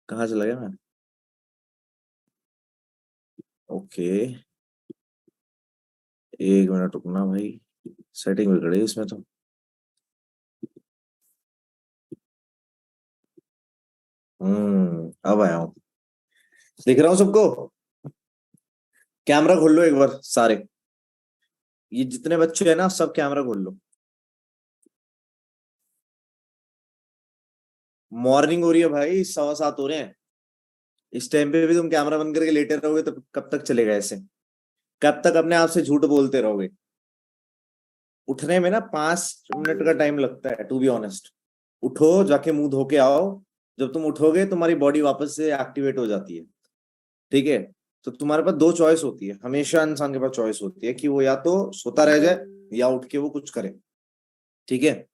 कहाँ चला गया मैं? ओके, 1 मिनट रुकना भाई, सेटिंग बिगड़ी इसमें तो। अब आया हूँ। दिख रहा हूँ सबको? कैमरा खोल लो एक बार सारे, ये जितने बच्चे हैं ना सब कैमरा खोल लो। मॉर्निंग हो रही है भाई, 7:15 हो रहे हैं। इस टाइम पे भी तुम कैमरा बंद करके लेटे रहोगे तो कब तक चलेगा ऐसे? कब तक अपने आप से झूठ बोलते रहोगे? उठने में ना 5 मिनट का टाइम लगता है, टू बी ऑनेस्ट। उठो, जाके मुंह धो के आओ। जब तुम उठोगे तुम्हारी बॉडी वापस से एक्टिवेट हो जाती है। ठीक है? तो तुम्हारे पास दो चॉइस होती है, हमेशा इंसान के पास चॉइस होती है कि वो या तो सोता रह जाए या उठ के वो कुछ करे। ठीक है?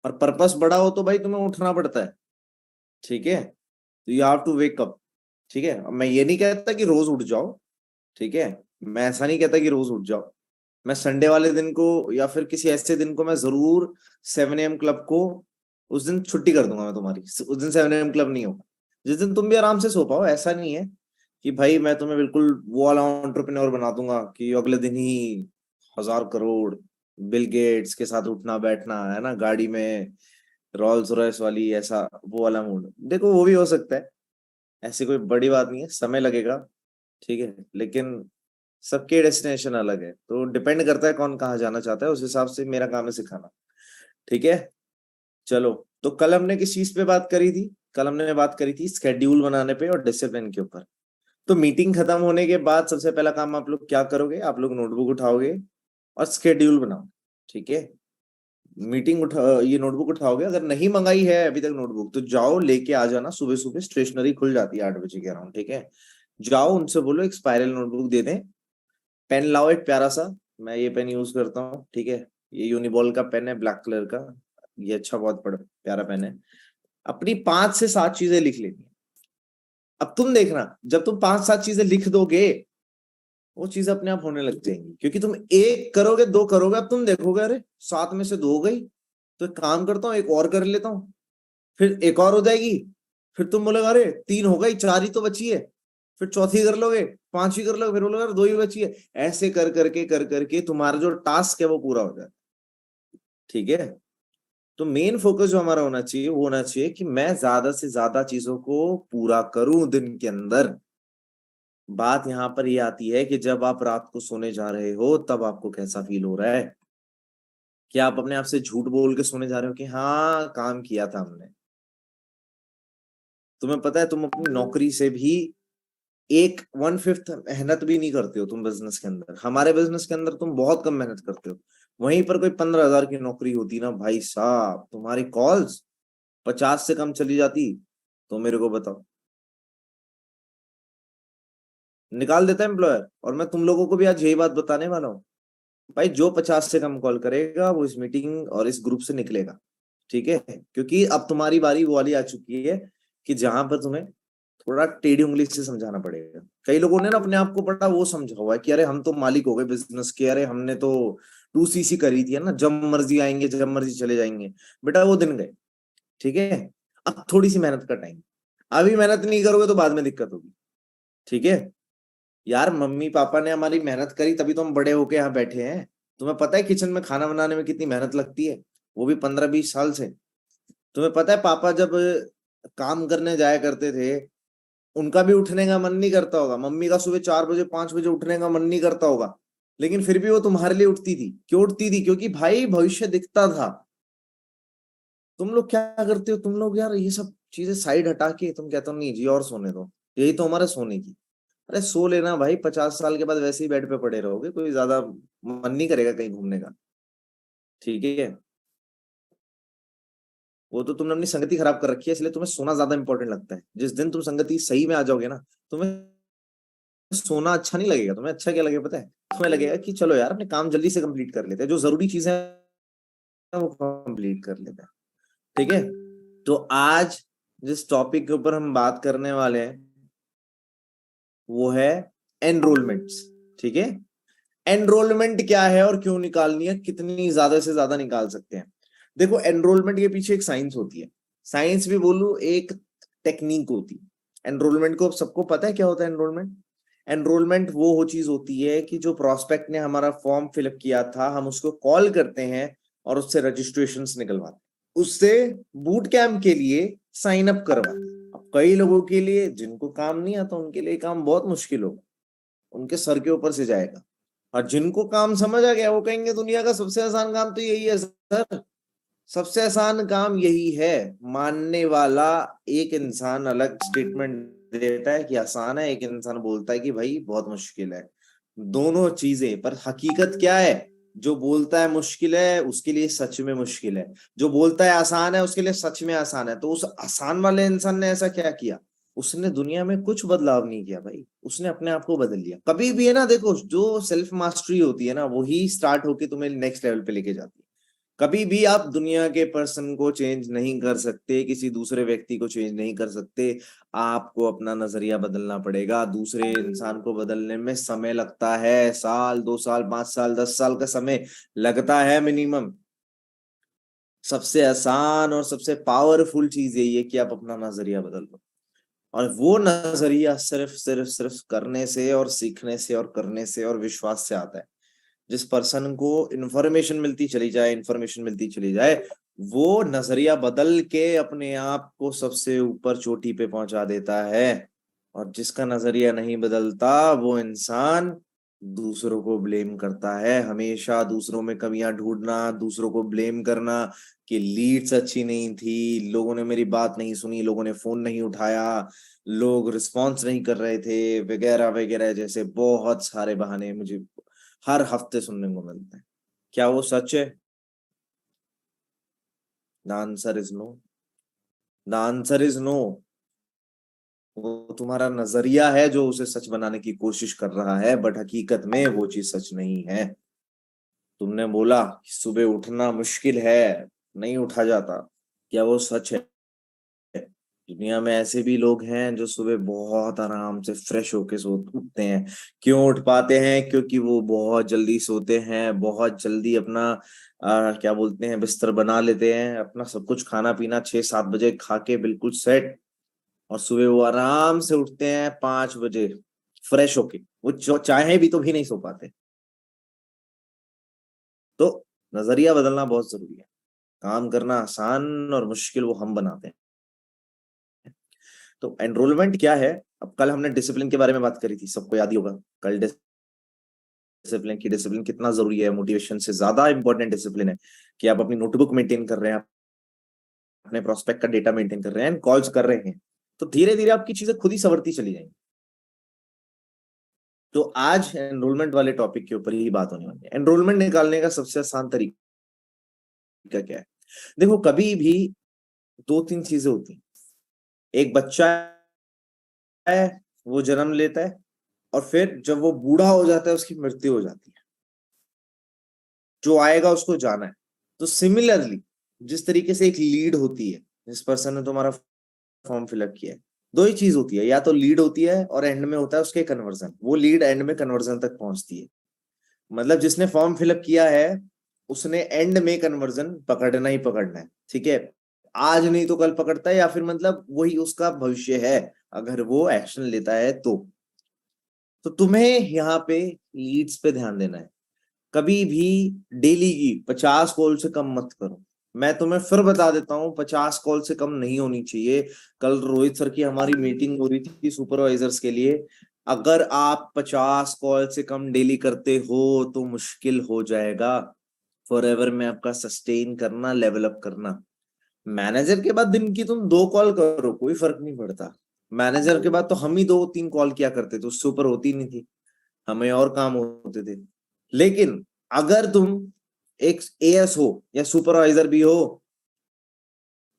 और पर्पस बड़ा हो तो भाई तुम्हें उठना पड़ता है। ठीक है? तो you have to wake up. ठीक है? अब मैं ये नहीं कहता कि रोज उठ जाओ। ठीक है? मैं ऐसा नहीं कहता कि रोज उठ जाओ। मैं संडे वाले दिन को या फिर किसी ऐसे दिन को मैं जरूर 7 AM क्लब को, उस दिन छुट्टी कर दूंगा मैं तुम्हारी। उस दिन 7 AM क्लब नहीं होगा। जिस दिन तुम भी आराम से सो पाओ, ऐसा नहीं है कि भाई मैं तुम्हें बिल्कुल वो वाला एंटरप्रेन्योर बना दूंगा कि अगले दिन ही 1000 करोड़, बिल गेट्स के साथ उठना बैठना है ना गाड़ी में, रॉल्स रॉयस वाली, ऐसा वो वाला मूड। देखो वो भी हो सकता है, ऐसी कोई बड़ी बात नहीं है, समय लगेगा। ठीक है? लेकिन सबके डेस्टिनेशन अलग है, तो डिपेंड करता है कौन कहाँ जाना चाहता है, उस हिसाब से मेरा काम है सिखाना। ठीक है? चलो, तो कल हमने किस चीज पे बात करी थी? कल हमने बात करी थी स्केड्यूल बनाने पे और डिसिप्लिन के ऊपर। तो मीटिंग खत्म होने के बाद सबसे पहला काम आप लोग क्या करोगे? आप लोग नोटबुक उठाओगे और स्केड्यूल बनाओ। ठीक है? मीटिंग उठा, ये नोटबुक उठाओगे, अगर नहीं मंगाई है अभी तक नोटबुक तो जाओ लेके आ जाना। सुबह सुबह स्टेशनरी खुल जाती है 8 बजे के अराउंड। ठीक है? जाओ उनसे बोलो एक स्पाइरल नोटबुक दे दें। पेन लाओ एक प्यारा सा, मैं ये पेन यूज करता हूँ। ठीक है? ये यूनिबॉल का पेन है, ब्लैक कलर का। ये अच्छा, बहुत बड़ा प्यारा पेन है। अपनी 5 से 7 चीजें लिख लेनी है। अब तुम देखना, जब तुम 5 7 चीजें लिख दोगे, वो चीज अपने आप होने लग जाएंगी, क्योंकि तुम एक करोगे, दो करोगे, अब तुम देखोगे अरे 7 में से 2 हो गई, तो एक काम करता हूँ एक और कर लेता हूँ, फिर एक और हो जाएगी, फिर तुम बोलोगे अरे 3 हो गई, 4 ही तो बची है, फिर चौथी कर लोगे, 5वीं कर लोगे, फिर बोलोगे अरे 2 ही बची है। ऐसे कर करके तुम्हारा जो टास्क है वो पूरा हो जाता है। ठीक है? तो मेन फोकस जो हमारा होना चाहिए वो होना चाहिए कि मैं ज्यादा से ज्यादा चीजों को पूरा करूं दिन के अंदर। बात यहां पर ये आती है कि जब आप रात को सोने जा रहे हो तब आपको कैसा फील हो रहा है? क्या आप अपने आप से झूठ बोल के सोने जा रहे हो कि हाँ काम किया था हमने? तुम्हें पता है तुम अपनी नौकरी से भी एक 1/5 मेहनत भी नहीं करते हो तुम बिजनेस के अंदर। हमारे बिजनेस के अंदर तुम बहुत कम मेहनत करते हो। वहीं पर कोई 15,000 की नौकरी होती ना भाई साहब, तुम्हारी कॉल्स 50 से कम चली जाती, तो मेरे को बताओ, निकाल देता एम्प्लॉयर। और मैं तुम लोगों को भी आज यही बात बताने वाला हूँ, भाई जो 50 से कम कॉल करेगा वो इस मीटिंग और इस ग्रुप से निकलेगा। ठीक है? क्योंकि अब तुम्हारी बारी वो वाली आ चुकी है कि जहां पर तुम्हें थोड़ा टेढ़ी उंगली से समझाना पड़ेगा। कई लोगों ने ना अपने आप को बड़ा वो समझा हुआ है कि अरे हम तो मालिक हो गए बिजनेस के, अरे हमने तो 2CC करी थी है ना, जब मर्जी आएंगे जब मर्जी चले जाएंगे। बेटा वो दिन गए। ठीक है? अब थोड़ी सी मेहनत का टाइम। अभी मेहनत नहीं करोगे तो बाद में दिक्कत होगी। ठीक है? यार मम्मी पापा ने हमारी मेहनत करी तभी तो हम बड़े होके यहाँ बैठे हैं। तुम्हें पता है किचन में खाना बनाने में कितनी मेहनत लगती है? वो भी 15 20 साल से। तुम्हें पता है पापा जब काम करने जाया करते थे, उनका भी उठने का मन नहीं करता होगा, मम्मी का सुबह 4 बजे 5 बजे उठने का मन नहीं करता होगा, लेकिन फिर भी वो तुम्हारे लिए उठती थी। क्यों उठती थी? क्योंकि भाई भविष्य दिखता था। तुम लोग क्या करते हो? तुम लोग यार ये सब चीजें साइड हटा के तुम कहते हो नहीं जी और सोने दो, यही तो हमारा सोने की। अरे सो लेना भाई, 50 साल के बाद वैसे ही बेड पे पड़े रहोगे, कोई ज्यादा मन नहीं करेगा कहीं घूमने का। ठीक है? वो तो तुमने अपनी संगति खराब कर रखी है, इसलिए तुम्हें सोना ज्यादा इंपॉर्टेंट लगता है। जिस दिन तुम संगति सही में आ जाओगे ना, तुम्हें सोना अच्छा नहीं लगेगा। तुम्हें अच्छा क्या लगेगा पता है? तुम्हें लगेगा कि चलो यार अपने काम जल्दी से कंप्लीट कर लेते हैं, जो जरूरी चीजें हैं वो कंप्लीट कर लेते हैं। ठीक है? तो आज जिस टॉपिक के ऊपर हम बात करने वाले हैं वो है एनरोलमेंट्स। ठीक है? एनरोलमेंट क्या है और क्यों निकालनी है, कितनी ज्यादा से ज्यादा निकाल सकते हैं? देखो एनरोलमेंट के पीछे एक साइंस होती है, साइंस भी बोलूं, एक टेक्निक होती है। एनरोलमेंट को सबको पता है क्या होता है एनरोलमेंट? एनरोलमेंट वो चीज होती है कि जो प्रोस्पेक्ट ने हमारा फॉर्म फिलअप किया था, हम उसको कॉल करते हैं और उससे रजिस्ट्रेशन निकलवाते हैं, उससे बूट कैंप के लिए साइन अप करवाते हैं। अब कई लोगों के लिए जिनको काम नहीं आता, उनके लिए काम बहुत मुश्किल होगा, उनके सर के ऊपर से जाएगा। और जिनको काम समझ आ गया वो कहेंगे दुनिया का सबसे आसान काम तो यही है सर, सबसे आसान काम यही है। मानने वाला एक इंसान अलग स्टेटमेंट देता है कि आसान है, एक इंसान बोलता है कि भाई बहुत मुश्किल है। दोनों चीजें, पर हकीकत क्या है? जो बोलता है मुश्किल है उसके लिए सच में मुश्किल है, जो बोलता है आसान है उसके लिए सच में आसान है। तो उस आसान वाले इंसान ने ऐसा क्या किया? उसने दुनिया में कुछ बदलाव नहीं किया भाई, उसने अपने आप को बदल लिया। कभी भी है ना, देखो जो सेल्फ मास्टरी होती है ना, वही स्टार्ट होके तुम्हें नेक्स्ट लेवल पे लेके जाती है। कभी भी आप दुनिया के पर्सन को चेंज नहीं कर सकते, किसी दूसरे व्यक्ति को चेंज नहीं कर सकते। आपको अपना नजरिया बदलना पड़ेगा। दूसरे इंसान को बदलने में समय लगता है, साल, 2 साल, 5 साल, 10 साल का समय लगता है मिनिमम। सबसे आसान और सबसे पावरफुल चीज यही है कि आप अपना नजरिया बदल लो। और वो नजरिया सिर्फ सिर्फ सिर्फ करने से और सीखने से और करने से और विश्वास से आता है। जिस पर्सन को इन्फॉर्मेशन मिलती चली जाए, इन्फॉर्मेशन मिलती चली जाए, वो नजरिया बदल के अपने आप को सबसे ऊपर चोटी पे पहुंचा देता है। और जिसका नजरिया नहीं बदलता वो इंसान दूसरों को ब्लेम करता है, हमेशा दूसरों में कमियां ढूंढना, दूसरों को ब्लेम करना कि लीड्स अच्छी नहीं थी, लोगों ने मेरी बात नहीं सुनी, लोगों ने फोन नहीं उठाया, लोग रिस्पॉन्स नहीं कर रहे थे, वगैरह वगैरह, जैसे बहुत सारे बहाने मुझे हर हफ्ते सुनने को मिलते हैं। क्या वो सच है? The answer is no. The answer is no. वो तुम्हारा नजरिया है जो उसे सच बनाने की कोशिश कर रहा है, बट हकीकत में वो चीज सच नहीं है। तुमने बोला कि सुबह उठना मुश्किल है, नहीं उठा जाता, क्या वो सच है? दुनिया में ऐसे भी लोग हैं जो सुबह बहुत आराम से फ्रेश होके सो उठते हैं। क्यों उठ पाते हैं? क्योंकि वो बहुत जल्दी सोते हैं, बहुत जल्दी अपना क्या बोलते हैं, बिस्तर बना लेते हैं, अपना सब कुछ खाना पीना 6-7 बजे खा के बिल्कुल सेट, और सुबह वो आराम से उठते हैं 5 बजे फ्रेश होके। वो चाहे भी तो भी नहीं सो पाते। तो नजरिया बदलना बहुत जरूरी है। काम करना आसान और मुश्किल वो हम बनाते हैं। तो एनरोलमेंट क्या है? अब कल हमने डिसिप्लिन के बारे में बात करी थी, सबको याद ही होगा। कल डिसिप्लिन की, डिसिप्लिन कितना जरूरी है, मोटिवेशन से ज्यादा इंपॉर्टेंट डिसिप्लिन है कि आप अपनी नोटबुक मेंटेन कर रहे हैं, अपने प्रोस्पेक्ट का डेटा मेंटेन कर रहे हैं, कॉल्स कर रहे हैं, तो धीरे धीरे आपकी चीजें खुद ही संवरती चली जाएंगी। तो आज एनरोलमेंट वाले टॉपिक के ऊपर ही बात होने वाली है। एनरोलमेंट निकालने का सबसे आसान तरीका क्या है? देखो, कभी भी 2-3 चीजें होती हैं। एक बच्चा है, वो जन्म लेता है, और फिर जब वो बूढ़ा हो जाता है उसकी मृत्यु हो जाती है। जो आएगा उसको जाना है। तो सिमिलरली जिस तरीके से एक लीड होती है, जिस पर्सन ने तुम्हारा फॉर्म फिलअप किया है, दो ही चीज होती है, या तो लीड होती है और एंड में होता है उसके कन्वर्जन। वो लीड एंड में कन्वर्जन तक पहुंचती है। मतलब जिसने फॉर्म फिलअप किया है उसने एंड में कन्वर्जन पकड़ना ही पकड़ना है, ठीक है। आज नहीं तो कल पकड़ता है, या फिर मतलब वही उसका भविष्य है अगर वो एक्शन लेता है तो तुम्हें यहाँ पे लीड्स पे ध्यान देना है। कभी भी डेली की 50 कॉल से कम मत करो। मैं तुम्हें फिर बता देता हूँ, 50 कॉल से कम नहीं होनी चाहिए। कल रोहित सर की हमारी मीटिंग हो रही थी सुपरवाइजर्स के लिए। अगर आप 50 कॉल से कम डेली करते हो तो मुश्किल हो जाएगा फॉर एवर में आपका सस्टेन करना, लेवल अप करना। मैनेजर के बाद दिन की तुम 2 कॉल करो, कोई फर्क नहीं पड़ता। मैनेजर के बाद तो हम ही 2-3 कॉल किया करते थे, उससे ऊपर होती नहीं थी, हमें और काम होते थे। लेकिन अगर तुम एक एएस हो या सुपरवाइजर भी हो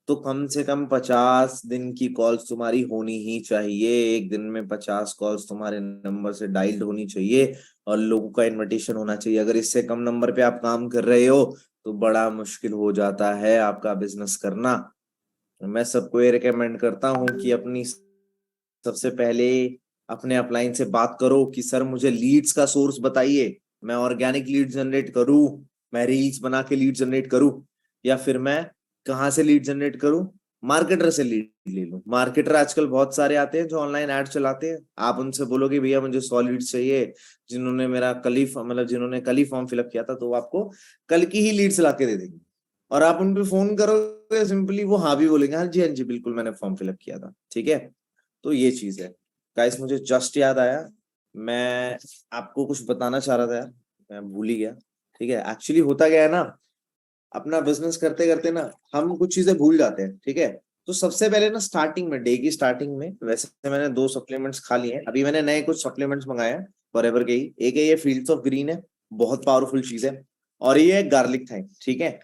तो कम से कम 50 दिन की कॉल्स तुम्हारी होनी ही चाहिए। एक दिन में 50 कॉल्स तुम्हारे नंबर से डायल्ड होनी चाहिए और लोगों का इनविटेशन होना चाहिए। अगर इससे कम नंबर पे आप काम कर रहे हो तो बड़ा मुश्किल हो जाता है आपका बिजनेस करना। मैं सबको ये रिकमेंड करता हूँ कि अपनी सबसे पहले अपने अपलाइन से बात करो कि सर मुझे लीड्स का सोर्स बताइए। मैं ऑर्गेनिक लीड जनरेट करूं, मैं रील्स बना के लीड जनरेट करूं, या फिर मैं कहाँ से लीड जनरेट करूं? मार्केटर से लीड ले लो। मार्केटर आजकल बहुत सारे आते हैं जो ऑनलाइन एड चलाते हैं। आप उनसे बोलोगे भैया मुझे 100 लीड्स चाहिए, जिन्होंने मेरा कल ही मतलब जिन्होंने कल ही फॉर्म फिलअप किया था, तो वो आपको कल की ही लीड्स ला के दे देंगे। और आप उन पे फोन करोगे, सिंपली वो हाँ भी बोलेंगे, हाँ जी बिल्कुल मैंने फॉर्म फिलअप किया था। ठीक है, तो ये चीज है गाइस। मुझे जस्ट याद आया, मैं आपको कुछ बताना चाह रहा था यार, मैं भूल ही गया। ठीक है, एक्चुअली होता क्या है ना, अपना बिजनेस करते करते ना हम कुछ चीजें भूल जाते हैं। ठीक है, तो सबसे पहले ना स्टार्टिंग में, डे की स्टार्टिंग में, वैसे मैंने 2 सप्लीमेंट्स खा लिए हैं। अभी मैंने नए कुछ सप्लीमेंट्स मंगाए हैं फॉरएवर के ही। एक है ये फील्ड्स ऑफ ग्रीन है, बहुत पावरफुल चीज है, और ये है गार्लिक थाइम। ठीक है,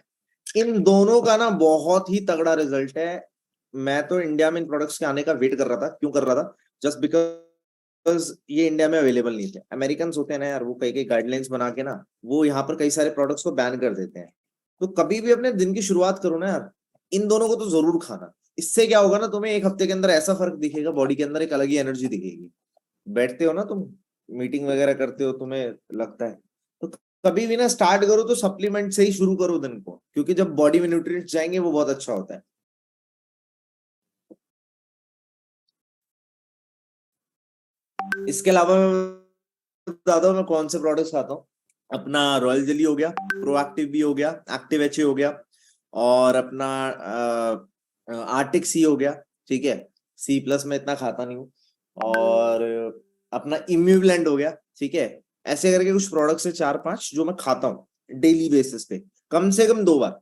इन दोनों का ना बहुत ही तगड़ा रिजल्ट है। मैं तो इंडिया में इन प्रोडक्ट्स के आने का वेट कर रहा था। क्यों कर रहा था? जस्ट बिकॉज ये इंडिया में अवेलेबल नहीं थे। अमेरिकन होते हैं ना यार, वो कई कई गाइडलाइंस बना के ना वो यहाँ पर कई सारे प्रोडक्ट्स को बैन कर देते हैं। तो कभी भी अपने दिन की शुरुआत करो ना यार, इन दोनों को तो जरूर खाना। इससे क्या होगा ना, तुम्हें 1 हफ्ते के अंदर ऐसा फर्क दिखेगा, बॉडी के अंदर एक अलग ही एनर्जी दिखेगी। बैठते हो ना तुम, मीटिंग वगैरह करते हो, तुम्हें लगता है, तो कभी भी ना स्टार्ट करो तो सप्लीमेंट से ही शुरू करो दिन को, क्योंकि जब बॉडी में न्यूट्रिएंट्स जाएंगे वो बहुत अच्छा होता है। इसके अलावा मैं बताता हूँ मैं कौन से प्रोडक्ट्स खाता हूँ। अपना रॉयल जेली हो गया, प्रोएक्टिव भी हो गया, एक्टिव एच हो गया, और अपना आर्टिक सी हो गया। ठीक है, C+ में इतना खाता नहीं हूँ। और अपना इम्यूब्लेंड हो गया। ठीक है, ऐसे करके कुछ प्रोडक्ट्स है 4-5 जो मैं खाता हूँ डेली बेसिस पे, कम से कम 2 बार।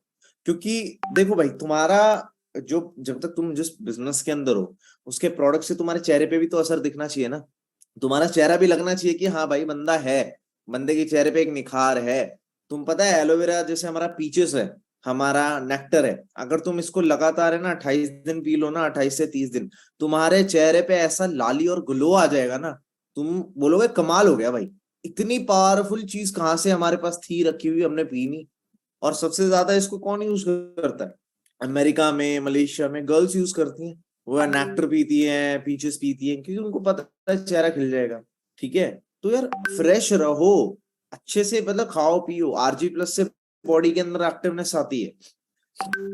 क्योंकि देखो भाई, तुम्हारा जो जब तक तुम जिस बिजनेस के अंदर हो, उसके प्रोडक्ट से तुम्हारे चेहरे पे भी तो असर दिखना चाहिए ना। तुम्हारा चेहरा भी लगना चाहिए कि हाँ भाई बंदा है, बंदे के चेहरे पे एक निखार है। तुम पता है एलोवेरा जैसे हमारा पीचेस है, हमारा नेक्टर है, अगर तुम इसको लगातार है ना 28 दिन पी लो ना, 28 से 30 दिन, तुम्हारे चेहरे पे ऐसा लाली और ग्लो आ जाएगा ना, तुम बोलोगे कमाल हो गया भाई। इतनी पावरफुल चीज कहाँ से हमारे पास थी रखी हुई, हमने पी नहीं। और सबसे ज्यादा इसको कौन यूज करता है? अमेरिका में, मलेशिया में गर्ल्स यूज करती हैं। वो नेक्टर पीती हैं, पीचेस पीती हैं, क्योंकि उनको पता है चेहरा खिल जाएगा। ठीक है, तो यार फ्रेश रहो, अच्छे से मतलब खाओ पियो। RG+ से बॉडी के अंदर एक्टिवनेस आती है,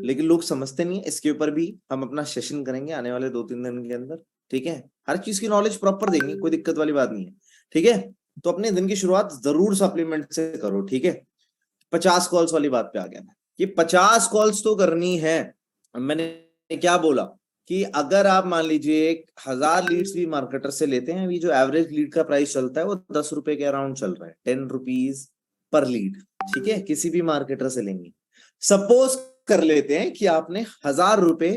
लेकिन लोग समझते नहीं है। इसके ऊपर भी हम अपना सेशन करेंगे आने वाले 2-3 दिन के अंदर। ठीक है, हर चीज की नॉलेज प्रॉपर देंगे, कोई दिक्कत वाली बात नहीं है। ठीक है, तो अपने दिन की शुरुआत जरूर सप्लीमेंट से करो। ठीक है, 50 कॉल्स वाली बात पे आ गया मैं, कि 50 कॉल्स तो करनी है। मैंने क्या बोला कि अगर आप मान लीजिए 1000 लीड्स भी मार्केटर से लेते हैं, अभी जो एवरेज लीड का प्राइस चलता है वो 10 रुपए के अराउंड चल रहा है, 10 रुपीज पर लीड। ठीक है, किसी भी मार्केटर से लेंगे। सपोज कर लेते हैं कि आपने 1000 रुपए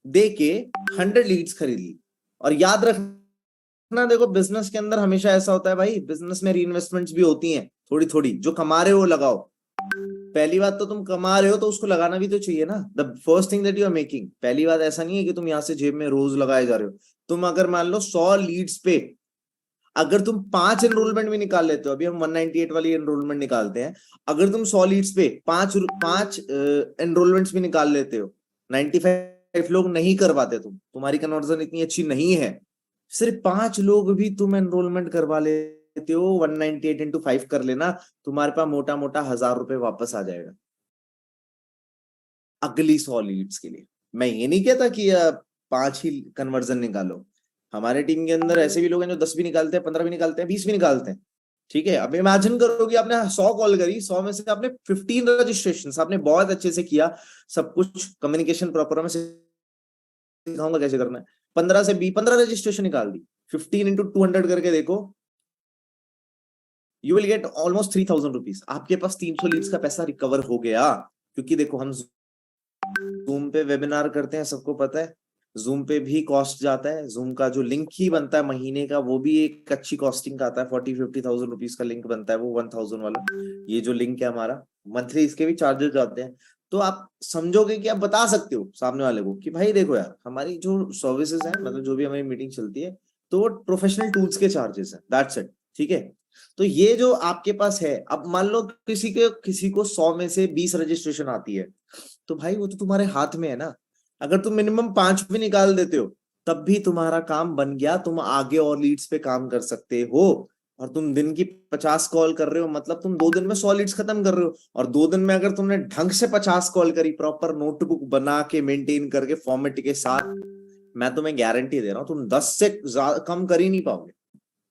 दे के 100 लीड्स खरीद ली। और याद रखना, देखो बिजनेस के अंदर हमेशा ऐसा होता है भाई, बिजनेस में रीइन्वेस्टमेंट्स भी होती हैं थोड़ी थोड़ी। जो कमा रहे हो वो लगाओ। पहली बात तो तुम कमा रहे हो तो उसको लगाना भी तो चाहिए ना। The first thing that you are making, पहली बात ऐसा नहीं है कि तुम यहाँ से जेब में रोज लगाए जा रहे हो। तुम अगर मान लो 100 लीड्स पे अगर तुम 5 एनरोलमेंट भी निकाल लेते हो, अभी हम 198 वाली एनरोलमेंट निकालते हैं, अगर तुम 100 लीड्स पे पांच एनरोलमेंट्स भी निकाल लेते हो, 95 लोग नहीं करवाते, तुम्हारी कन्वर्जन इतनी अच्छी नहीं है, सिर्फ 5 लोग भी तुम एनरोलमेंट करवा लेते हो, 198 इंटू 5 कर लेना, तुम्हारे पास मोटा मोटा 1000 रुपए वापस आ जाएगा अगली 100 लीड्स के लिए। मैं ये नहीं कहता कि 5 ही कन्वर्जन निकालो। हमारे टीम के अंदर ऐसे भी लोग हैं जो 10 भी निकालते हैं, 15 भी निकालते हैं, 20 भी निकालते हैं। ठीक है, अब इमेजिन करो कि आपने 100 कॉल करी, 100 में से आपने 15 रजिस्ट्रेशन, आपने बहुत अच्छे से किया, सब कुछ कम्युनिकेशन प्रॉपर, मैं सिखाऊंगा कैसे करना है। 15 रजिस्ट्रेशन निकाल दी, 15 into 200 करके देखो, you will get almost 3000 rupees. आपके पास 300 लीड्स का पैसा रिकवर हो गया। क्योंकि देखो हम जूम पे वेबिनार करते हैं, सबको पता है जूम पे भी कॉस्ट जाता है। जूम का जो लिंक ही बनता है महीने का, वो भी एक अच्छी कॉस्टिंग का आता है। 40-50 थाउजेंड रुपीज का लिंक बनता है, वो 1000 वाला। ये जो लिंक है हमारा मंथली, इसके भी चार्जेस जाते हैं। तो आप समझोगे कि आप बता सकते हो सामने वाले को कि भाई देखो यार, हमारी जो सर्विसेज है, मतलब जो भी हमारी मीटिंग चलती है, तो वो प्रोफेशनल टूल्स के चार्जेस है, दैट्स इट। ठीक है, तो ये जो आपके पास है, अब मान लो किसी को 100 में से 20 रजिस्ट्रेशन आती है, तो भाई वो तो तुम्हारे हाथ में है ना। अगर तुम मिनिमम 5 भी निकाल देते हो, तब भी तुम्हारा काम बन गया, तुम आगे और लीड्स पे काम कर सकते हो। और तुम दिन की 50 कॉल कर रहे हो, मतलब तुम 2 दिन में 100 लीड्स खत्म कर रहे हो। और 2 दिन में अगर तुमने ढंग से 50 कॉल करी, प्रॉपर नोटबुक बना के मेंटेन करके फॉर्मेट के साथ, मैं तुम्हें गारंटी दे रहा हूँ तुम 10 से कम कर ही नहीं पाओगे।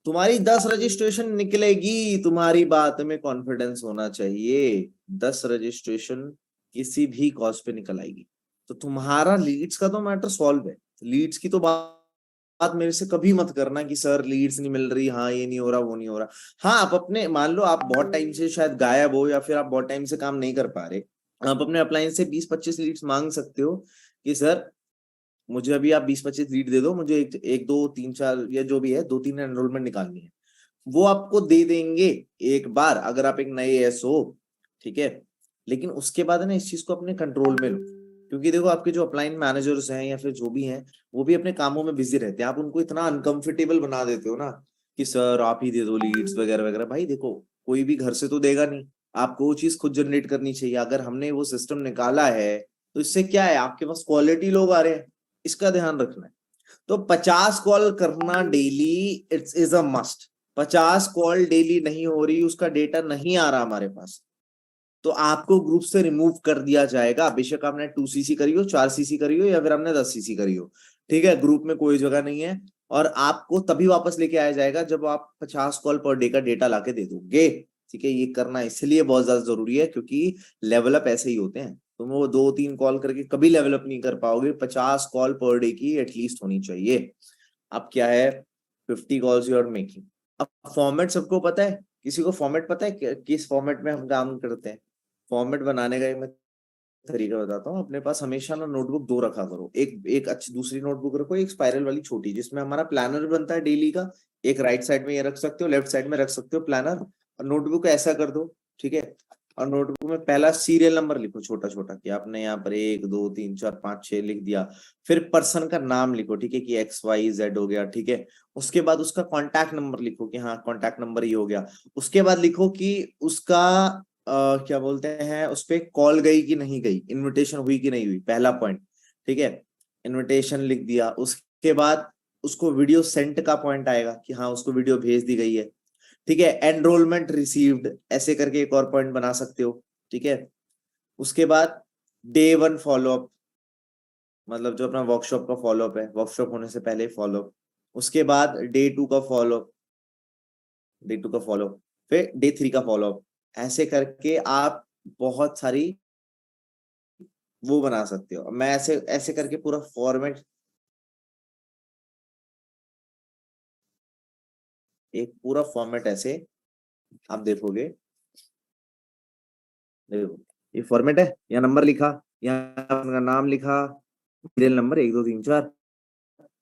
तुम्हारी 10 रजिस्ट्रेशन निकलेगी, तुम्हारी बात में कॉन्फिडेंस होना चाहिए। 10 रजिस्ट्रेशन किसी भी कॉस्ट पे निकल आएगी। तो तुम्हारा लीड्स का तो मैटर सॉल्व है। लीड्स की तो बात मेरे से कभी मत करना कि सर लीड्स नहीं मिल रही, हाँ ये नहीं हो रहा, वो नहीं हो रहा। हाँ, आप अपने, मान लो आप बहुत टाइम से शायद गायब हो या फिर आप बहुत टाइम से काम नहीं कर पा रहे, आप अपने अपलाइन से 20-25 लीड्स मांग सकते हो कि सर मुझे अभी आप 20-25 लीड दे दो, मुझे एक दो तीन चार या जो भी है 2-3 एनरोलमेंट निकालनी है। वो आपको दे देंगे एक बार, अगर आप एक नए एस हो, ठीक है। लेकिन उसके बाद ना इस चीज को अपने कंट्रोल में लो, क्योंकि देखो आपके जो अपलाइन मैनेजर्स हैं या फिर जो भी हैं, वो भी अपने कामों में बिजी रहते हैं। आप उनको इतना अनकंफर्टेबल बना देते हो ना कि सर आप ही दे दो लीड्स वगैरह वगैरह। भाई देखो, कोई भी घर से तो देगा नहीं, आपको वो चीज खुद जनरेट करनी चाहिए। अगर हमने वो सिस्टम निकाला है तो इससे क्या है, आपके पास क्वालिटी लोग आ रहे हैं, इसका ध्यान रखना है। तो 50 कॉल करना daily, it's is a must. 50 call daily नहीं हो रही, उसका डेटा नहीं आ रहा हमारे पास, तो आपको ग्रुप से रिमूव कर दिया जाएगा। बेशक आपने 2cc करी हो, 4cc करी हो या फिर आपने 10cc करी हो, ठीक है, ग्रुप में कोई जगह नहीं है। और आपको तभी वापस लेके आया जाएगा जब आप 50 कॉल पर डे का डेटा लाके दे दोगे, ठीक है। ये करना इसलिए बहुत ज्यादा जरूरी है क्योंकि लेवल अप ऐसे ही होते हैं। तुम वो 2-3 कॉल करके कभी लेवल अप नहीं कर पाओगे। 50 कॉल पर डे की एटलीस्ट होनी चाहिए। अब क्या है, 50 कॉल्स यू आर मेकिंग। अब फॉर्मेट सबको पता है, किसी को फॉर्मेट पता है किस फॉर्मेट में हम काम करते हैं? फॉर्मेट बनाने का एक मैं तरीका बताता हूँ। अपने पास हमेशा ना नोटबुक 2 रखा करो। एक एक अच्छी दूसरी नोटबुक रखो, एक स्पाइरल वाली छोटी, जिसमें हमारा प्लानर बनता है डेली का। एक राइट साइड में ये रख सकते हो, लेफ्ट साइड में रख सकते हो प्लानर। और नोटबुक ऐसा कर दो, ठीक है। और नोटबुक में पहला सीरियल नंबर लिखो छोटा छोटा, कि आपने यहाँ पर 1 2 3 4 5 6 लिख दिया। फिर पर्सन का नाम लिखो, ठीक है, कि XYZ हो गया, ठीक है। उसके बाद उसका कॉन्टैक्ट नंबर लिखो कि हाँ कॉन्टैक्ट नंबर ही हो गया। उसके बाद लिखो कि उसका क्या बोलते हैं, उस पे कॉल गई कि नहीं गई, इनविटेशन हुई कि नहीं हुई, पहला पॉइंट, ठीक है। इनविटेशन लिख दिया। उसके बाद उसको वीडियो सेंट का पॉइंट आएगा कि हाँ उसको वीडियो भेज दी गई है, ठीक है। एनरोलमेंट रिसीव्ड ऐसे करके एक और पॉइंट बना सकते हो, ठीक है। उसके बाद डे 1 फॉलोअप, मतलब जो अपना वर्कशॉप का फॉलोअप है, वर्कशॉप होने से पहले फॉलोअप। उसके बाद डे 2 का फॉलोअप, फिर डे 3 का फॉलोअप। ऐसे करके आप बहुत सारी वो बना सकते हो। मैं ऐसे ऐसे करके पूरा फॉर्मेट, एक पूरा फॉर्मेट ऐसे आप देखोगे। देखो ये फॉर्मेट है, यहाँ नंबर लिखा, यहाँ अपना नाम लिखा, सीरियल नंबर 1 2 3 4,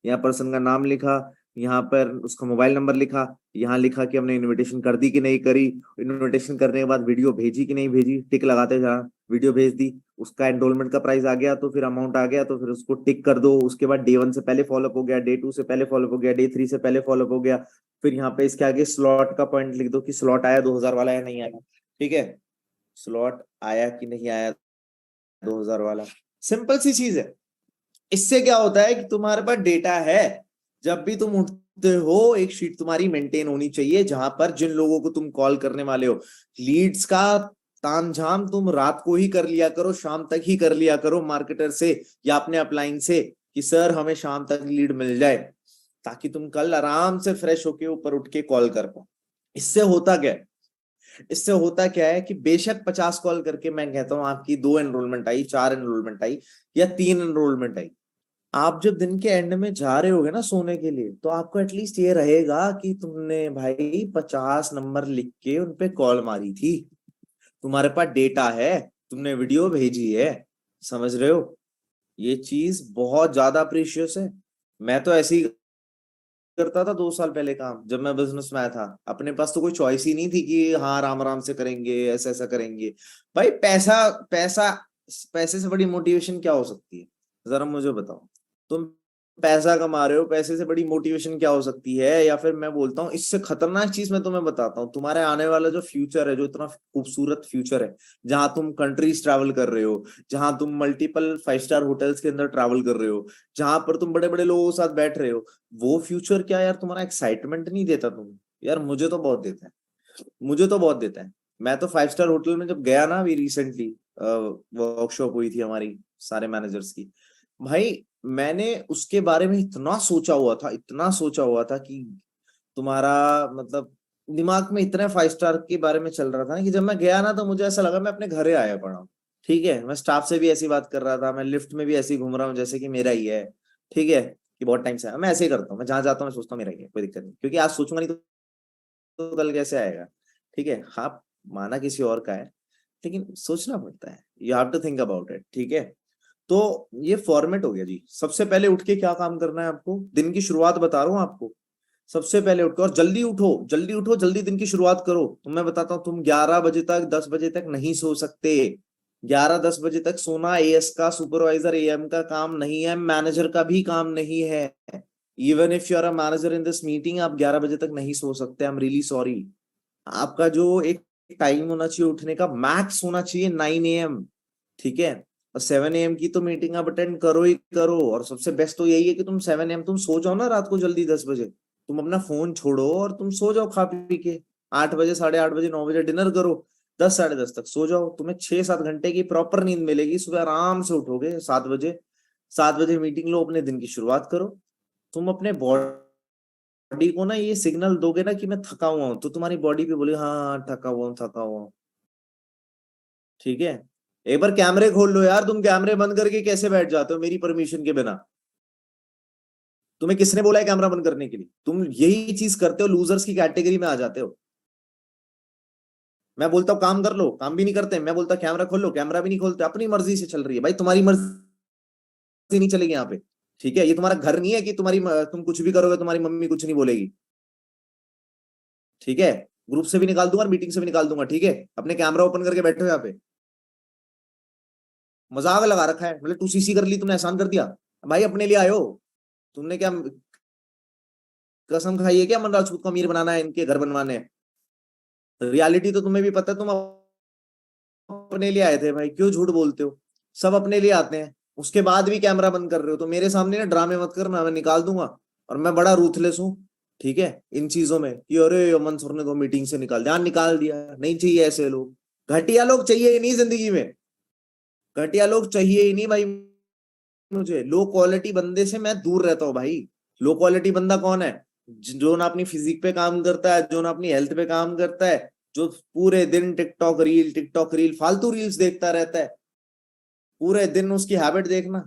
यहाँ पर्सन का नाम लिखा, यहाँ पर उसका मोबाइल नंबर लिखा, यहाँ लिखा कि हमने इनविटेशन कर दी कि नहीं करी, इनविटेशन करने के बाद वीडियो भेजी कि नहीं भेजी, टिक लगाते जा, वीडियो भेज दी। उसका एनरोलमेंट का प्राइस आ गया तो फिर अमाउंट आ गया तो फिर उसको टिक कर दो। उसके बाद डे 1 से पहले फॉलोअप हो गया, डे 2 से पहले फॉलोअप हो गया, डे 3 से पहले फॉलोअप हो गया। फिर यहाँ पे इसके आगे स्लॉट का पॉइंट लिख दो कि स्लॉट आया 2000 वाला या नहीं आया, ठीक है। स्लॉट आया कि नहीं आया 2000 वाला, सिंपल सी चीज है। इससे क्या होता है कि तुम्हारे पास डेटा है। जब भी तुम उठते हो एक शीट तुम्हारी मेंटेन होनी चाहिए, जहां पर जिन लोगों को तुम कॉल करने वाले हो, लीड्स का तामझाम तुम रात को ही कर लिया करो, शाम तक ही कर लिया करो मार्केटर से या अपने अपलाइन से कि सर हमें शाम तक लीड मिल जाए, ताकि तुम कल आराम से फ्रेश होके ऊपर उठ के कॉल कर पाओ। इससे होता क्या है, इससे होता क्या है कि बेशक 50 कॉल करके मैं कहता हूं आपकी 2 एनरोलमेंट आई, 4 एनरोलमेंट आई या 3 एनरोलमेंट आई, आप जब दिन के एंड में जा रहे होगे ना सोने के लिए, तो आपको एटलीस्ट ये रहेगा कि तुमने भाई 50 नंबर लिख के उनपे कॉल मारी थी, तुम्हारे पास डेटा है, तुमने वीडियो भेजी है। समझ रहे हो? ये चीज बहुत ज्यादा प्रीशियस है। मैं तो ऐसे ही करता था 2 साल पहले काम, जब मैं बिजनेस में आया था। अपने पास तो कोई चॉइस ही नहीं थी कि हाँ आराम आराम से करेंगे, ऐसा ऐसा करेंगे। भाई पैसा पैसा, पैसे से बड़ी मोटिवेशन क्या हो सकती है, जरा मुझे बताओ। तुम पैसा कमा रहे हो, पैसे से बड़ी मोटिवेशन क्या हो सकती है? या फिर मैं बोलता हूँ इससे खतरनाक चीज मैं तुम्हें बताता हूँ, तुम्हारे आने वाला जो फ्यूचर है, जो इतना खूबसूरत फ्यूचर है, जहां तुम कंट्रीज ट्रैवल कर रहे हो, जहां तुम मल्टीपल 5 स्टार होटल्स के अंदर ट्रैवल कर रहे हो, जहां पर तुम बड़े बड़े लोगों के साथ बैठ रहे हो, वो फ्यूचर क्या यार तुम्हारा एक्साइटमेंट नहीं देता तुम्हें? यार मुझे तो बहुत देता है, मुझे तो बहुत देता है। मैं तो 5 स्टार होटल में जब गया ना, अभी रिसेंटली वर्कशॉप हुई थी हमारी सारे मैनेजर्स की, भाई मैंने उसके बारे में इतना सोचा हुआ था, इतना सोचा हुआ था कि तुम्हारा मतलब दिमाग में इतने 5 स्टार के बारे में चल रहा था ना, कि जब मैं गया ना तो मुझे ऐसा लगा मैं अपने घर ही आया पड़ा हूँ। ठीक है, मैं स्टाफ से भी ऐसी बात कर रहा था, मैं लिफ्ट में भी ऐसे ही घूम रहा हूँ जैसे कि मेरा ही है। ठीक है, कि बहुत टाइम से मैं ऐसे ही करता हूँ, मैं जहां जाता हूँ मैं सोचता हूँ मेरा ही है, कोई दिक्कत नहीं, क्योंकि आज सोचूंगा नहीं तो कल कैसे आएगा। ठीक है, हाँ माना किसी और का है, लेकिन सोचना पड़ता है, you have to think about it. ठीक है, तो ये फॉर्मेट हो गया जी। सबसे पहले उठ के क्या काम करना है आपको, दिन की शुरुआत बता रहा हूँ आपको। सबसे पहले उठो और जल्दी उठो, जल्दी उठो, जल्दी दिन की शुरुआत करो। तो मैं बताता हूँ, तुम 11 बजे तक 10 बजे तक नहीं सो सकते। 11-10 बजे तक सोना एएस का, सुपरवाइजर एएम का काम नहीं है, मैनेजर का भी काम नहीं है। Even if you are a manager in this meeting, आप 11 बजे तक नहीं सो सकते। I am really sorry. आपका जो एक टाइम होना चाहिए उठने का, मैक्स होना चाहिए 9 AM। ठीक है, और 7 AM की तो मीटिंग आप अटेंड करो ही करो। और सबसे बेस्ट तो यही है कि तुम 7 AM तुम सो जाओ ना रात को जल्दी 10 बजे। तुम अपना फोन छोड़ो और तुम सो जाओ खा पी के। 8 बजे, 8:30 बजे, 9 बजे डिनर करो, 10 साढ़े 10 तक सो जाओ। तुम्हें 6-7 घंटे की प्रॉपर नींद मिलेगी, सुबह आराम से उठोगे 7 बजे। 7 बजे मीटिंग लो, अपने दिन की शुरुआत करो। तुम अपने बॉडी को ना ये सिग्नल दोगे ना कि मैं थका हुआ हूं, तो तुम्हारी बॉडी भी बोले हाँ हाँ, थका हुआ हूँ, थका हुआ हूँ। ठीक है, एक बार कैमरे खोल लो यार, तुम कैमरे बंद करके कैसे बैठ जाते हो मेरी परमिशन के बिना? तुम्हें किसने बोला है कैमरा बंद करने के लिए? तुम यही चीज करते हो, लूजर्स की कैटेगरी में आ जाते हो। मैं बोलता हूँ काम कर लो, काम भी नहीं करते। मैं बोलता कैमरा खोल लो, कैमरा भी नहीं खोलते। अपनी मर्जी से चल रही है भाई, तुम्हारी मर्जी नहीं चलेगी यहाँ पे। ठीक है, ये तुम्हारा घर नहीं है कि तुम कुछ भी करोगे तुम्हारी मम्मी कुछ नहीं बोलेगी। ठीक है, ग्रुप से भी निकाल दूंगा और मीटिंग से भी निकाल दूंगा। ठीक है, अपने कैमरा ओपन करके बैठे हो यहाँ पे, मजाक लगा रखा है, मतलब टू सीसी कर ली तुमने, एहसान कर दिया। भाई अपने लिए आयो। तुमने क्या कसम खाई है क्या मन राजपूत को अमीर बनाना है, इनके घर बनवाने हैं? रियलिटी तो तुम्हें भी पता है, तुम अपने लिए आए थे भाई, क्यों झूठ बोलते हो? सब अपने लिए आते हैं, उसके बाद भी कैमरा बंद कर रहे हो। तो मेरे सामने ना ड्रामे मत करना, मैं निकाल दूंगा। और मैं बड़ा रूथलेस हूँ, ठीक है, इन चीजों में कि अरे अमन सर ने तो मीटिंग से निकाल दिया, हाँ, निकाल दिया। नहीं चाहिए ऐसे लोग, घटिया लोग चाहिए ही नहीं जिंदगी में। घटिया लोग चाहिए ही नहीं भाई। मुझे लो क्वालिटी बंदे से मैं दूर रहता हूँ भाई। लो क्वालिटी बंदा कौन है? जो ना अपनी फिजिक पे काम करता है, जो ना अपनी हेल्थ पे काम करता है, जो पूरे दिन टिकटॉक रील फालतू रील्स देखता रहता है। पूरे दिन उसकी हैबिट देखना,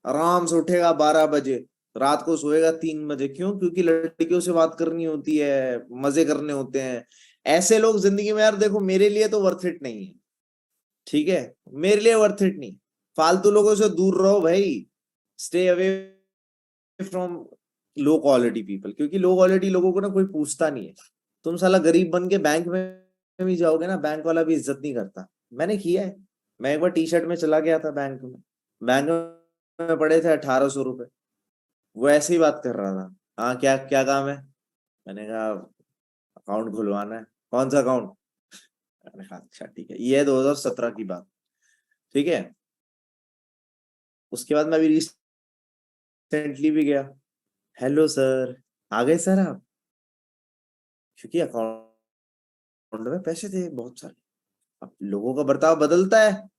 आराम से उठेगा 12 बजे, रात को सोएगा 3 बजे। क्यों? क्योंकि लड़कियों से बात करनी होती है, मजे करने होते हैं। ऐसे लोग जिंदगी में यार देखो, मेरे लिए तो वर्थ इट नहीं है। ठीक है, मेरे लिए वर्थ इट नहीं। फालतू लोगों से दूर रहो भाई, stay away from low quality people. क्योंकि लो क्वालिटी लोगों को ना कोई पूछता नहीं है। तुम साला गरीब बन के बैंक में भी जाओगे ना, बैंक वाला भी इज्जत नहीं करता। मैंने किया है। मैं एक बार टी शर्ट में चला गया था बैंक में, बैंक में पड़े थे 1800 रुपए। वो ऐसे ही बात कर रहा था, हाँ क्या क्या काम है? मैंने कहा अकाउंट खुलवाना है। कौन सा अकाउंट? मैंने कहा अच्छा ठीक है, ये है 2017 की बात। ठीक है, उसके बाद मैं अभी रिसेंटली भी गया। हेलो सर, आ गए सर आप? क्योंकि अकाउंट में पैसे थे बहुत सारे। अब लोगों का बर्ताव बदलता है,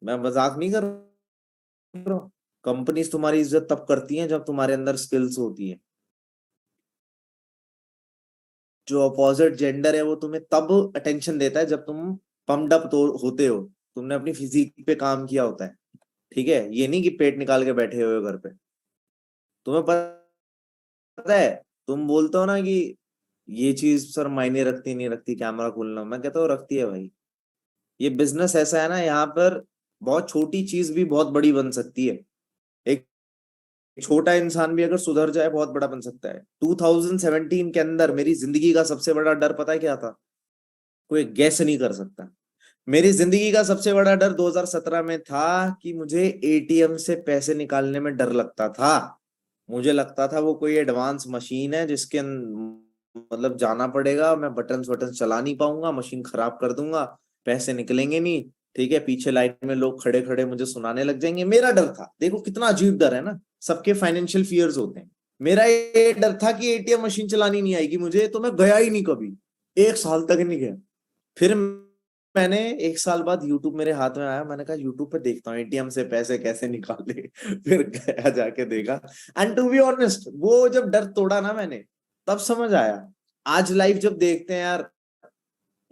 मैं मजाक नहीं कर रहा हूँ। कंपनीज तुम्हारी इज्जत तब करती हैं जब तुम्हारे अंदर स्किल्स होती है। जो अपोजिट जेंडर है वो तुम्हें तब अटेंशन देता है जब तुम पम्प्ड अप तो होते हो, तुमने अपनी फिजिक पे काम किया होता है। ठीक है, ये नहीं कि पेट निकाल के बैठे हुए हो घर पे। तुम्हें पता है, तुम बोलते हो ना कि ये चीज सर मायने रखती नहीं रखती कैमरा खोलना, मैं कहता हूँ रखती है भाई। ये बिजनेस ऐसा है ना, यहाँ पर बहुत छोटी चीज भी बहुत बड़ी बन सकती है। एक छोटा इंसान भी अगर सुधर जाए बहुत बड़ा बन सकता है। 2017 के अंदर मेरी जिंदगी का सबसे बड़ा डर पता है क्या था? कोई गैस नहीं कर सकता। मेरी जिंदगी का सबसे बड़ा डर 2017 में था कि मुझे एटीएम से पैसे निकालने में डर लगता था। मुझे लगता था वो कोई एडवांस मशीन है जिसके मतलब जाना पड़ेगा, मैं बटन वटन चला नहीं पाऊंगा, मशीन खराब कर दूंगा, पैसे निकलेंगे नहीं। ठीक है, पीछे लाइन में लोग खड़े खड़े मुझे सुनाने लग जाएंगे। मेरा डर था। देखो कितना अजीब डर है ना, सबके फाइनेंशियल फियर्स होते हैं। मेरा ये डर था कि एटीएम मशीन चलानी नहीं आएगी मुझे, तो मैं गया ही नहीं कभी, 1 साल तक नहीं गया। फिर मैंने 1 साल बाद यूट्यूब मेरे हाथ में आया, मैंने कहा यूट्यूब पे देखता हूँ एटीएम से पैसे कैसे निकाले। फिर गया, जाके देखा। एंड टू बी ऑनेस्ट, वो जब डर तोड़ा ना मैंने, तब समझ आया। आज लाइफ जब देखते हैं यार,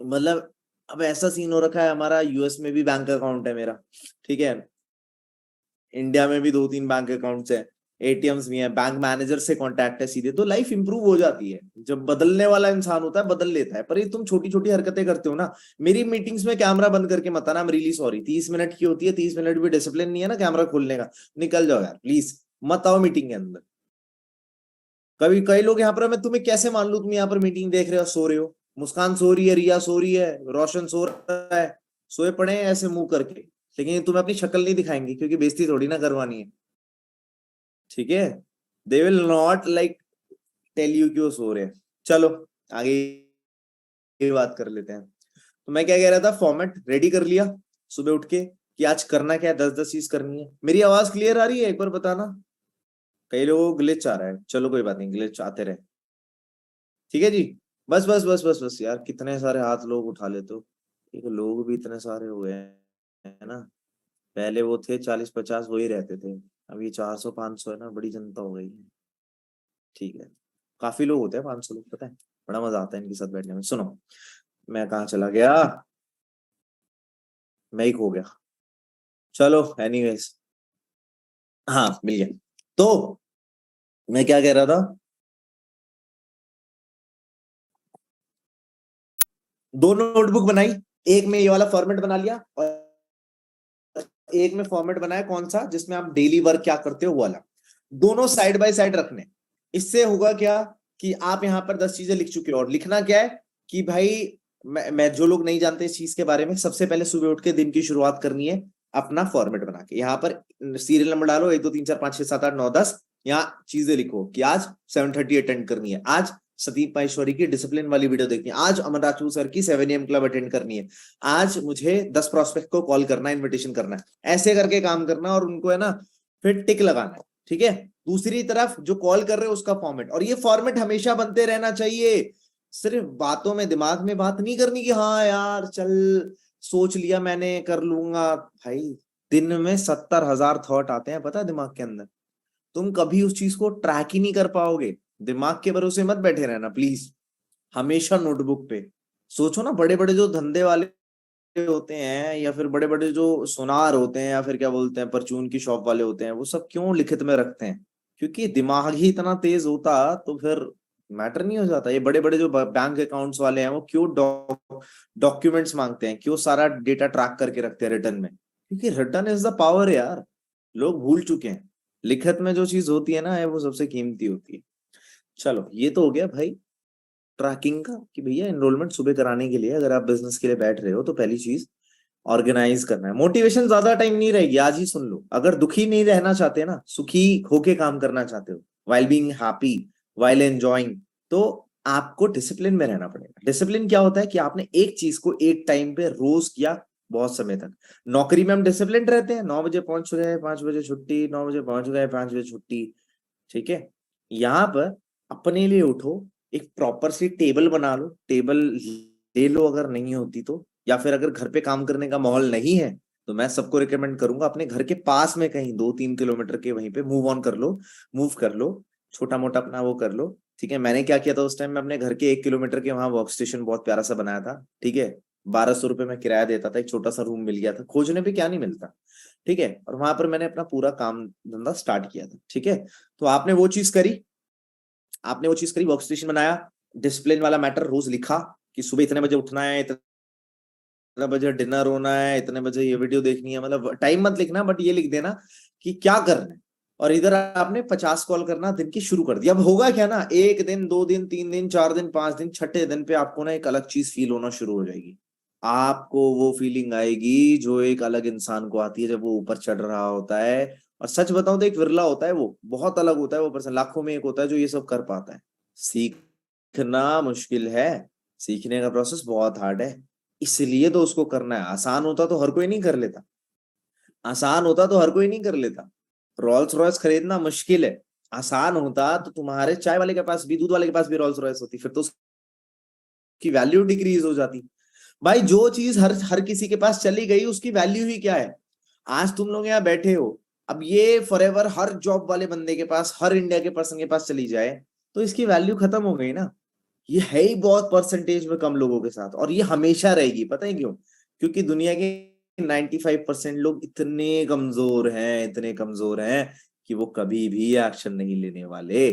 मतलब अब ऐसा सीन हो रखा है, हमारा यूएस में भी बैंक अकाउंट है मेरा, ठीक है, इंडिया में भी 2-3 बैंक अकाउंट्स है, एटीएम्स भी है, बैंक मैनेजर से कांटेक्ट है सीधे, तो लाइफ इंप्रूव हो जाती है। जब बदलने वाला इंसान होता है बदल लेता है, पर ये तुम छोटी छोटी हरकतें करते हो ना। मेरी मीटिंग्स में कैमरा बंद करके मत आना, रियली सॉरी, 30 मिनट की होती है, 30 मिनट भी डिसिप्लिन नहीं है ना कैमरा खोलने का, निकल जाओ यार प्लीज, मत आओ मीटिंग के अंदर। कभी कई लोग यहाँ पर, मैं तुम्हें कैसे मान लू तुम यहाँ पर मीटिंग देख रहे हो, सो रहे हो, मुस्कान सो रही है, रिया सो रही है, रोशन सो रहा है, सोए पड़े हैं ऐसे मुंह करके, लेकिन तुम्हें अपनी शक्ल नहीं दिखाएंगे क्योंकि बेइज्जती थोड़ी ना करवानी है, ठीक है। They will not like tell you कि वो सो रहे हैं। चलो आगे ये बात कर लेते हैं। तो मैं क्या कह रहा था, फॉर्मेट रेडी कर लिया सुबह उठ के कि आज करना क्या है, 10-10 चीज करनी है। मेरी आवाज क्लियर आ रही है, एक बार बताना। कई लोगों को ग्लिच आ रहा है, चलो कोई बात नहीं, ग्लिच आते रहे, ठीक है जी। बस बस बस बस बस यार, कितने सारे हाथ लोग उठा लेते हो, एक लोग भी इतने सारे हो गए हैं ना। पहले वो थे 40-50, वही रहते थे, अब ये 400-500 है ना, बड़ी जनता हो गई है, ठीक है। काफी लोग होते हैं, 500 लोग, पता है, बड़ा मजा आता है इनके साथ बैठने में। सुनो, मैं कहाँ चला गया, मैं ही खो गया। चलो एनीवेज, हाँ मिल गया। तो मैं क्या कह रहा था, दो नोटबुक बनाई, एक में ये वाला फॉर्मेट बना लिया, और एक में फॉर्मेट बनाया कौन सा, जिसमें आप डेली वर्क क्या करते हो वो वाला, दोनों साइड बाय साइड रखने। इससे होगा क्या कि आप यहाँ पर 10 चीजें लिख चुके हो, और लिखना क्या है कि भाई, मैं जो लोग नहीं जानते इस चीज के बारे में, सबसे पहले सुबह उठ के दिन की शुरुआत करनी है अपना फॉर्मेट बना के। यहाँ पर सीरियल नंबर डालो, 1 2 3 4 5 6 7 8 9 10, यहाँ चीजें लिखो कि आज 7:30 अटेंड करनी है, आज सतीप माहेश्वरी की डिसिप्लिन वाली वीडियो देखनी है, आज अमर राजपूत सर की 7 AM क्लब अटेंड करनी है, आज मुझे 10 प्रोस्पेक्ट को कॉल करना है, इन्विटेशन करना है, ऐसे करके काम करना, और उनको है ना फिर टिक लगाना है, ठीक है। दूसरी तरफ जो कॉल कर रहे हो उसका फॉर्मेट, और ये फॉर्मेट हमेशा बनते रहना चाहिए। सिर्फ बातों में, दिमाग में बात नहीं करनी कि हाँ यार चल सोच लिया मैंने कर लूंगा। भाई दिन में 70,000 थॉट आते हैं, पता है, दिमाग के अंदर। तुम कभी उस चीज को ट्रैक ही नहीं कर पाओगे। दिमाग के भरोसे मत बैठे रहना प्लीज, हमेशा नोटबुक पे सोचो ना। बड़े बड़े जो धंधे वाले होते हैं, या फिर बड़े बड़े जो सोनार होते हैं, या फिर क्या बोलते हैं परचून की शॉप वाले होते हैं, वो सब क्यों लिखित में रखते हैं? क्योंकि दिमाग ही इतना तेज होता तो फिर मैटर नहीं हो जाता। ये बड़े बड़े जो बैंक अकाउंट्स वाले हैं, वो क्यों डॉक्यूमेंट्स मांगते हैं, क्यों सारा डेटा ट्रैक करके रखते हैं रिटर्न में? क्योंकि रिटर्न इज द पावर यार, लोग भूल चुके हैं। लिखत में जो चीज होती है ना, वो सबसे कीमती होती है। चलो ये तो हो गया भाई ट्रैकिंग का, कि भैया एनरोलमेंट सुबह कराने के लिए अगर आप बिजनेस के लिए बैठ रहे हो, तो पहली चीज ऑर्गेनाइज करना है। मोटिवेशन ज्यादा टाइम नहीं रहेगी, आज ही सुन लो। अगर दुखी नहीं रहना चाहते ना, सुखी होके काम करना चाहते हो, while being happy, while enjoying, तो आपको डिसिप्लिन में रहना पड़ेगा। डिसिप्लिन क्या होता है कि आपने एक चीज को एक टाइम पे रोज किया, बहुत समय तक। नौकरी में हम डिसिप्लिन रहते हैं, 9 बजे पहुंच गए, 5 बजे छुट्टी, 9 बजे पहुंच गए, 5 बजे छुट्टी, ठीक है। यहाँ पर अपने लिए उठो, एक प्रॉपर सी टेबल बना लो, टेबल ले लो अगर नहीं होती तो, या फिर अगर घर पे काम करने का माहौल नहीं है, तो मैं सबको रिकमेंड करूंगा अपने घर के पास में कहीं 2-3 किलोमीटर के वहीं पे मूव ऑन कर लो, मूव कर लो, छोटा मोटा अपना वो कर लो, ठीक है। मैंने क्या किया था उस टाइम में, अपने घर के 1 किलोमीटर के वहां वर्क स्टेशन बहुत प्यारा सा बनाया था, ठीक है। 1200 रुपये में किराया देता था, एक छोटा सा रूम मिल गया था, खोजने पे क्या नहीं मिलता, ठीक है। और वहां पर मैंने अपना पूरा काम धंधा स्टार्ट किया था, ठीक है। तो आपने वो चीज करी, आपने वो चीज करी, वर्क स्टेशन बनाया, डिसिप्लिन वाला मैटर रोज लिखा कि सुबह इतने बजे उठना है, इतने बजे डिनर होना है, इतने बजे ये वीडियो देखनी है, मतलब टाइम मत लिखना, बट ये लिख देना कि क्या करना है। और इधर आपने 50 कॉल करना दिन की शुरू कर दिया। अब होगा क्या ना, 1 दिन, 2 दिन, 3 दिन, 4 दिन, 5 दिन, छठे दिन पे आपको ना एक अलग चीज फील होना शुरू हो जाएगी। आपको वो फीलिंग आएगी जो एक अलग इंसान को आती है जब वो ऊपर चढ़ रहा होता है। और सच बताऊं तो एक विरला होता है, वो बहुत अलग होता है, वो पर्सन लाखों में एक होता है जो ये सब कर पाता है। सीखना मुश्किल है, सीखने का प्रोसेस बहुत हार्ड है, इसलिए तो उसको करना है। आसान होता तो हर कोई नहीं कर लेता, आसान होता तो हर कोई नहीं कर लेता। रोल्स रॉयस खरीदना मुश्किल है, आसान होता तो तुम्हारे चाय वाले के पास भी, दूध वाले के पास भी रोल्स रॉयस होती, फिर तो उसकी वैल्यू डिक्रीज हो जाती। भाई जो चीज हर हर किसी के पास चली गई उसकी वैल्यू ही क्या है। आज तुम लोग यहाँ बैठे हो, अब ये फॉरएवर हर जॉब वाले बंदे के पास, हर इंडिया के पर्सन के पास चली जाए तो इसकी वैल्यू खत्म हो गई ना। ये है ही बहुत परसेंटेज में कम लोगों के साथ, और ये हमेशा रहेगी। पता है क्यों? क्योंकि दुनिया के 95% लोग इतने कमजोर हैं, इतने कमजोर हैं कि वो कभी भी एक्शन नहीं लेने वाले।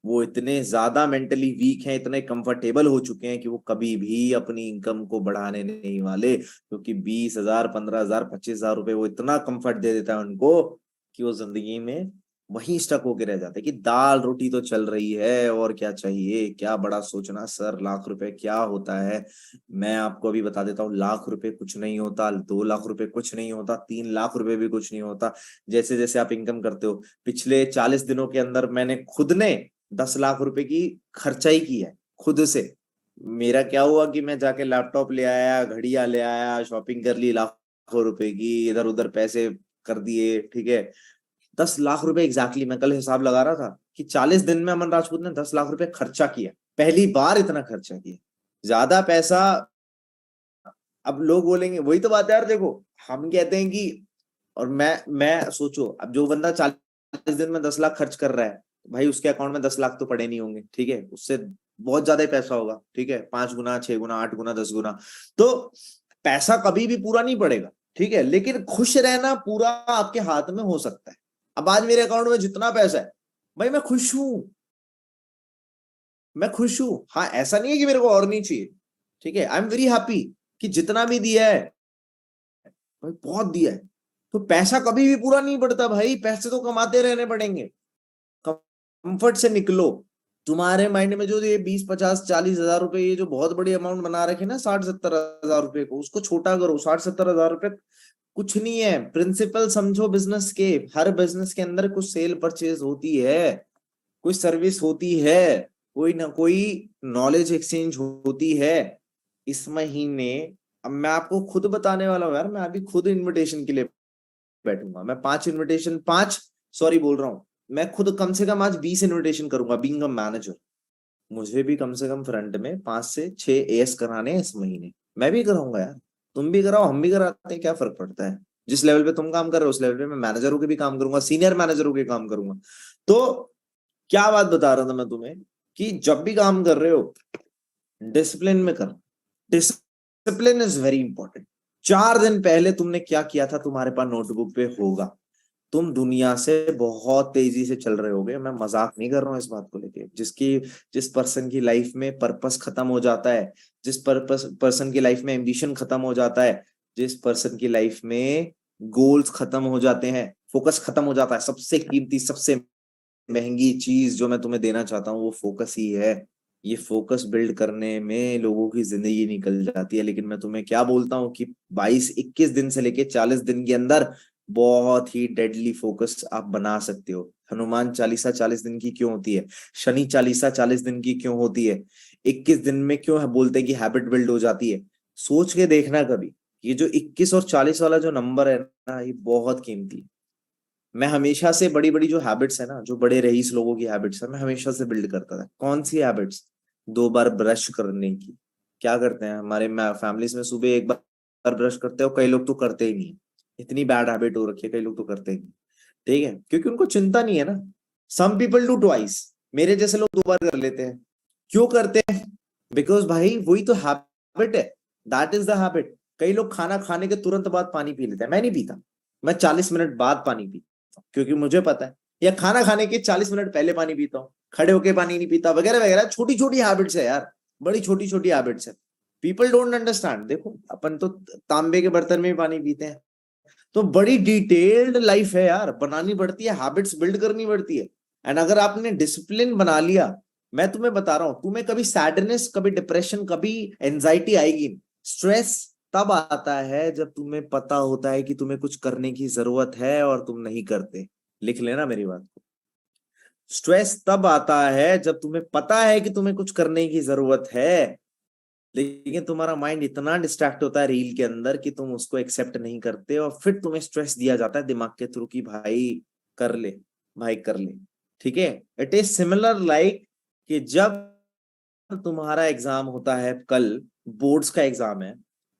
वो इतने ज्यादा मेंटली वीक हैं, इतने कंफर्टेबल हो चुके हैं कि वो कभी भी अपनी इनकम को बढ़ाने नहीं वाले, क्योंकि 20,000, 15,000, 25,000 रुपए वो इतना कंफर्ट दे देता है उनको कि वो जिंदगी में वहीं स्टक होके रह जाते, कि दाल रोटी तो चल रही है और क्या चाहिए, क्या बड़ा सोचना सर, लाख रुपए क्या होता है। मैं आपको अभी बता देता हूँ, लाख रुपए कुछ नहीं होता, 2 लाख रुपए कुछ नहीं होता, 3 लाख रुपए भी कुछ नहीं होता। जैसे जैसे आप इनकम करते हो, पिछले 40 दिनों के अंदर मैंने खुद ने 10 लाख रुपए की खर्चाई की है खुद से। मेरा क्या हुआ कि मैं जाके लैपटॉप ले आया, घड़ियां ले आया, शॉपिंग कर ली लाखों रुपए की, इधर उधर पैसे कर दिए, ठीक है। 10 लाख रुपए एग्जैक्टली मैं कल हिसाब लगा रहा था कि 40 दिन में अमन राजपूत ने 10 लाख रुपए खर्चा किया, पहली बार इतना खर्चा किया। ज्यादा पैसा, अब लोग बोलेंगे, वही तो बात है यार, देखो हम कहते हैं कि, और मैं सोचो, अब जो बंदा 40 दिन में 10 लाख खर्च कर रहा है, भाई उसके अकाउंट में 10 लाख तो पड़े नहीं होंगे, ठीक है, उससे बहुत ज्यादा ही पैसा होगा, ठीक है, 5 गुना, 6 गुना, 8 गुना, 10 गुना। तो पैसा कभी भी पूरा नहीं पड़ेगा, ठीक है, लेकिन खुश रहना पूरा आपके हाथ में हो सकता है। अब आज मेरे अकाउंट में जितना पैसा है, भाई मैं खुश हूं, मैं खुश हूं। हाँ, ऐसा नहीं है कि मेरे को और नहीं चाहिए, ठीक है, आई एम वेरी हैप्पी कि जितना भी दिया है, भाई बहुत दिया है। तो पैसा कभी भी पूरा नहीं पड़ता भाई, पैसे तो कमाते रहने पड़ेंगे। कंफर्ट से निकलो। तुम्हारे माइंड में जो ये 20, 50, 40 हजार रुपए, ये जो बहुत बड़ी अमाउंट बना रखे ना, 60, 70 हजार रुपए को, उसको छोटा करो। 60, 70 हजार रुपए कुछ नहीं है। प्रिंसिपल समझो बिजनेस के, हर बिजनेस के अंदर कुछ सेल परचेज होती है, कोई सर्विस होती है, कोई ना कोई नॉलेज एक्सचेंज होती है। इस महीने, अब मैं आपको खुद बताने वाला हूँ यार, मैं अभी खुद इनविटेशन के लिए बैठूंगा। मैं 5 इनविटेशन, 5, सॉरी बोल रहा हूँ, मैं खुद कम से कम आज 20 इनविटेशन करूंगा बीइंग अ मैनेजर। मुझे भी कम से कम फ्रंट में 5 से 6 एएस कराने हैं इस महीने। मैं भी कराऊंगा यार, तुम भी कराओ, हम भी कराते हैं, क्या फर्क पड़ता है। जिस लेवल पे तुम काम कर रहे हो उस लेवल पे मैं मैनेजरों के भी काम करूंगा, सीनियर मैनेजरों के काम करूंगा। तो क्या बात बता रहा था मैं तुम्हें, कि जब भी काम कर रहे हो डिसिप्लिन में करो। Discipline is very important. 4 दिन पहले तुमने क्या किया था तुम्हारे पास नोटबुक पे होगा। तुम दुनिया से बहुत तेजी से चल रहे होगे, मैं मजाक नहीं कर रहा हूँ इस बात को लेके। जिस पर्सन की लाइफ में पर्पस खत्म हो जाता है, जिस पर्सन की लाइफ में एम्बिशन खत्म हो जाता है, जिस पर्सन की लाइफ में गोल्स खत्म हो जाते हैं, फोकस खत्म हो जाता है, सबसे कीमती, सबसे महंगी चीज जो मैं तुम्हें देना चाहता हूँ वो फोकस ही है। ये फोकस बिल्ड करने में लोगों की जिंदगी निकल जाती है, लेकिन मैं तुम्हें क्या बोलता हूँ कि 22, 21 दिन से लेके 40 दिन के अंदर बहुत ही डेडली फोकस आप बना सकते हो। हनुमान चालीसा 40 दिन की क्यों होती है? शनि चालीसा 40 दिन की क्यों होती है? 21 दिन में क्यों है बोलते हैं कि हैबिट बिल्ड हो जाती है? सोच के देखना कभी, ये जो 21 और 40 वाला जो नंबर है ना, ये बहुत कीमती है। मैं हमेशा से बड़ी बड़ी जो हैबिट्स है ना, जो बड़े रईस लोगों की हैबिट्स है, मैं हमेशा से बिल्ड करता था। कौन सी हैबिट्स? 2 बार ब्रश करने की। क्या करते हैं हमारे फैमिलीज में, सुबह 1 बार ब्रश करते हो, कई लोग तो करते ही नहीं। इतनी बैड हैबिट हो रखी है, कई लोग तो करते ही नहीं, ठीक है, क्योंकि उनको चिंता नहीं है ना। सम पीपल डू ट्वाइस, मेरे जैसे लोग 2 बार कर लेते हैं। क्यों करते हैं? बिकॉज भाई वही तो हैबिट है, दैट इज द हैबिट। कई लोग खाना खाने के तुरंत बाद पानी पी लेते हैं, मैं नहीं पीता। मैं 40 मिनट बाद पानी पीता हूँ, क्योंकि मुझे पता है। या खाना खाने के 40 मिनट पहले पानी पीता हूँ, खड़े होके पानी नहीं पीता, वगैरह वगैरह। छोटी छोटी हैबिट्स है यार, बड़ी छोटी छोटी हैबिट्स है। People don't understand. देखो अपन तो तांबे के बर्तन में भी पानी पीते हैं। तो बड़ी डिटेल्ड लाइफ है यार, बनानी पड़ती है, हैबिट्स बिल्ड करनी पड़ती है। एंड अगर आपने डिसिप्लिन बना लिया, मैं तुम्हें बता रहा हूं, तुम्हें कभी सैडनेस, कभी डिप्रेशन, कभी एंजाइटी आएगी। स्ट्रेस तब आता है जब तुम्हें पता होता है कि तुम्हें कुछ करने की जरूरत है और तुम नहीं करते। लिख लेना मेरी बात को। स्ट्रेस तब आता है जब तुम्हें पता है कि तुम्हें कुछ करने की जरूरत है, लेकिन तुम्हारा माइंड इतना डिस्ट्रैक्ट होता है रील के अंदर कि तुम उसको एक्सेप्ट नहीं करते, और फिर तुम्हें स्ट्रेस दिया जाता है दिमाग के थ्रू कि भाई कर ले, भाई कर ले, ठीक है, इट इज सिमिलर लाइक कि जब तुम्हारा एग्जाम होता है, कल बोर्ड्स का एग्जाम है,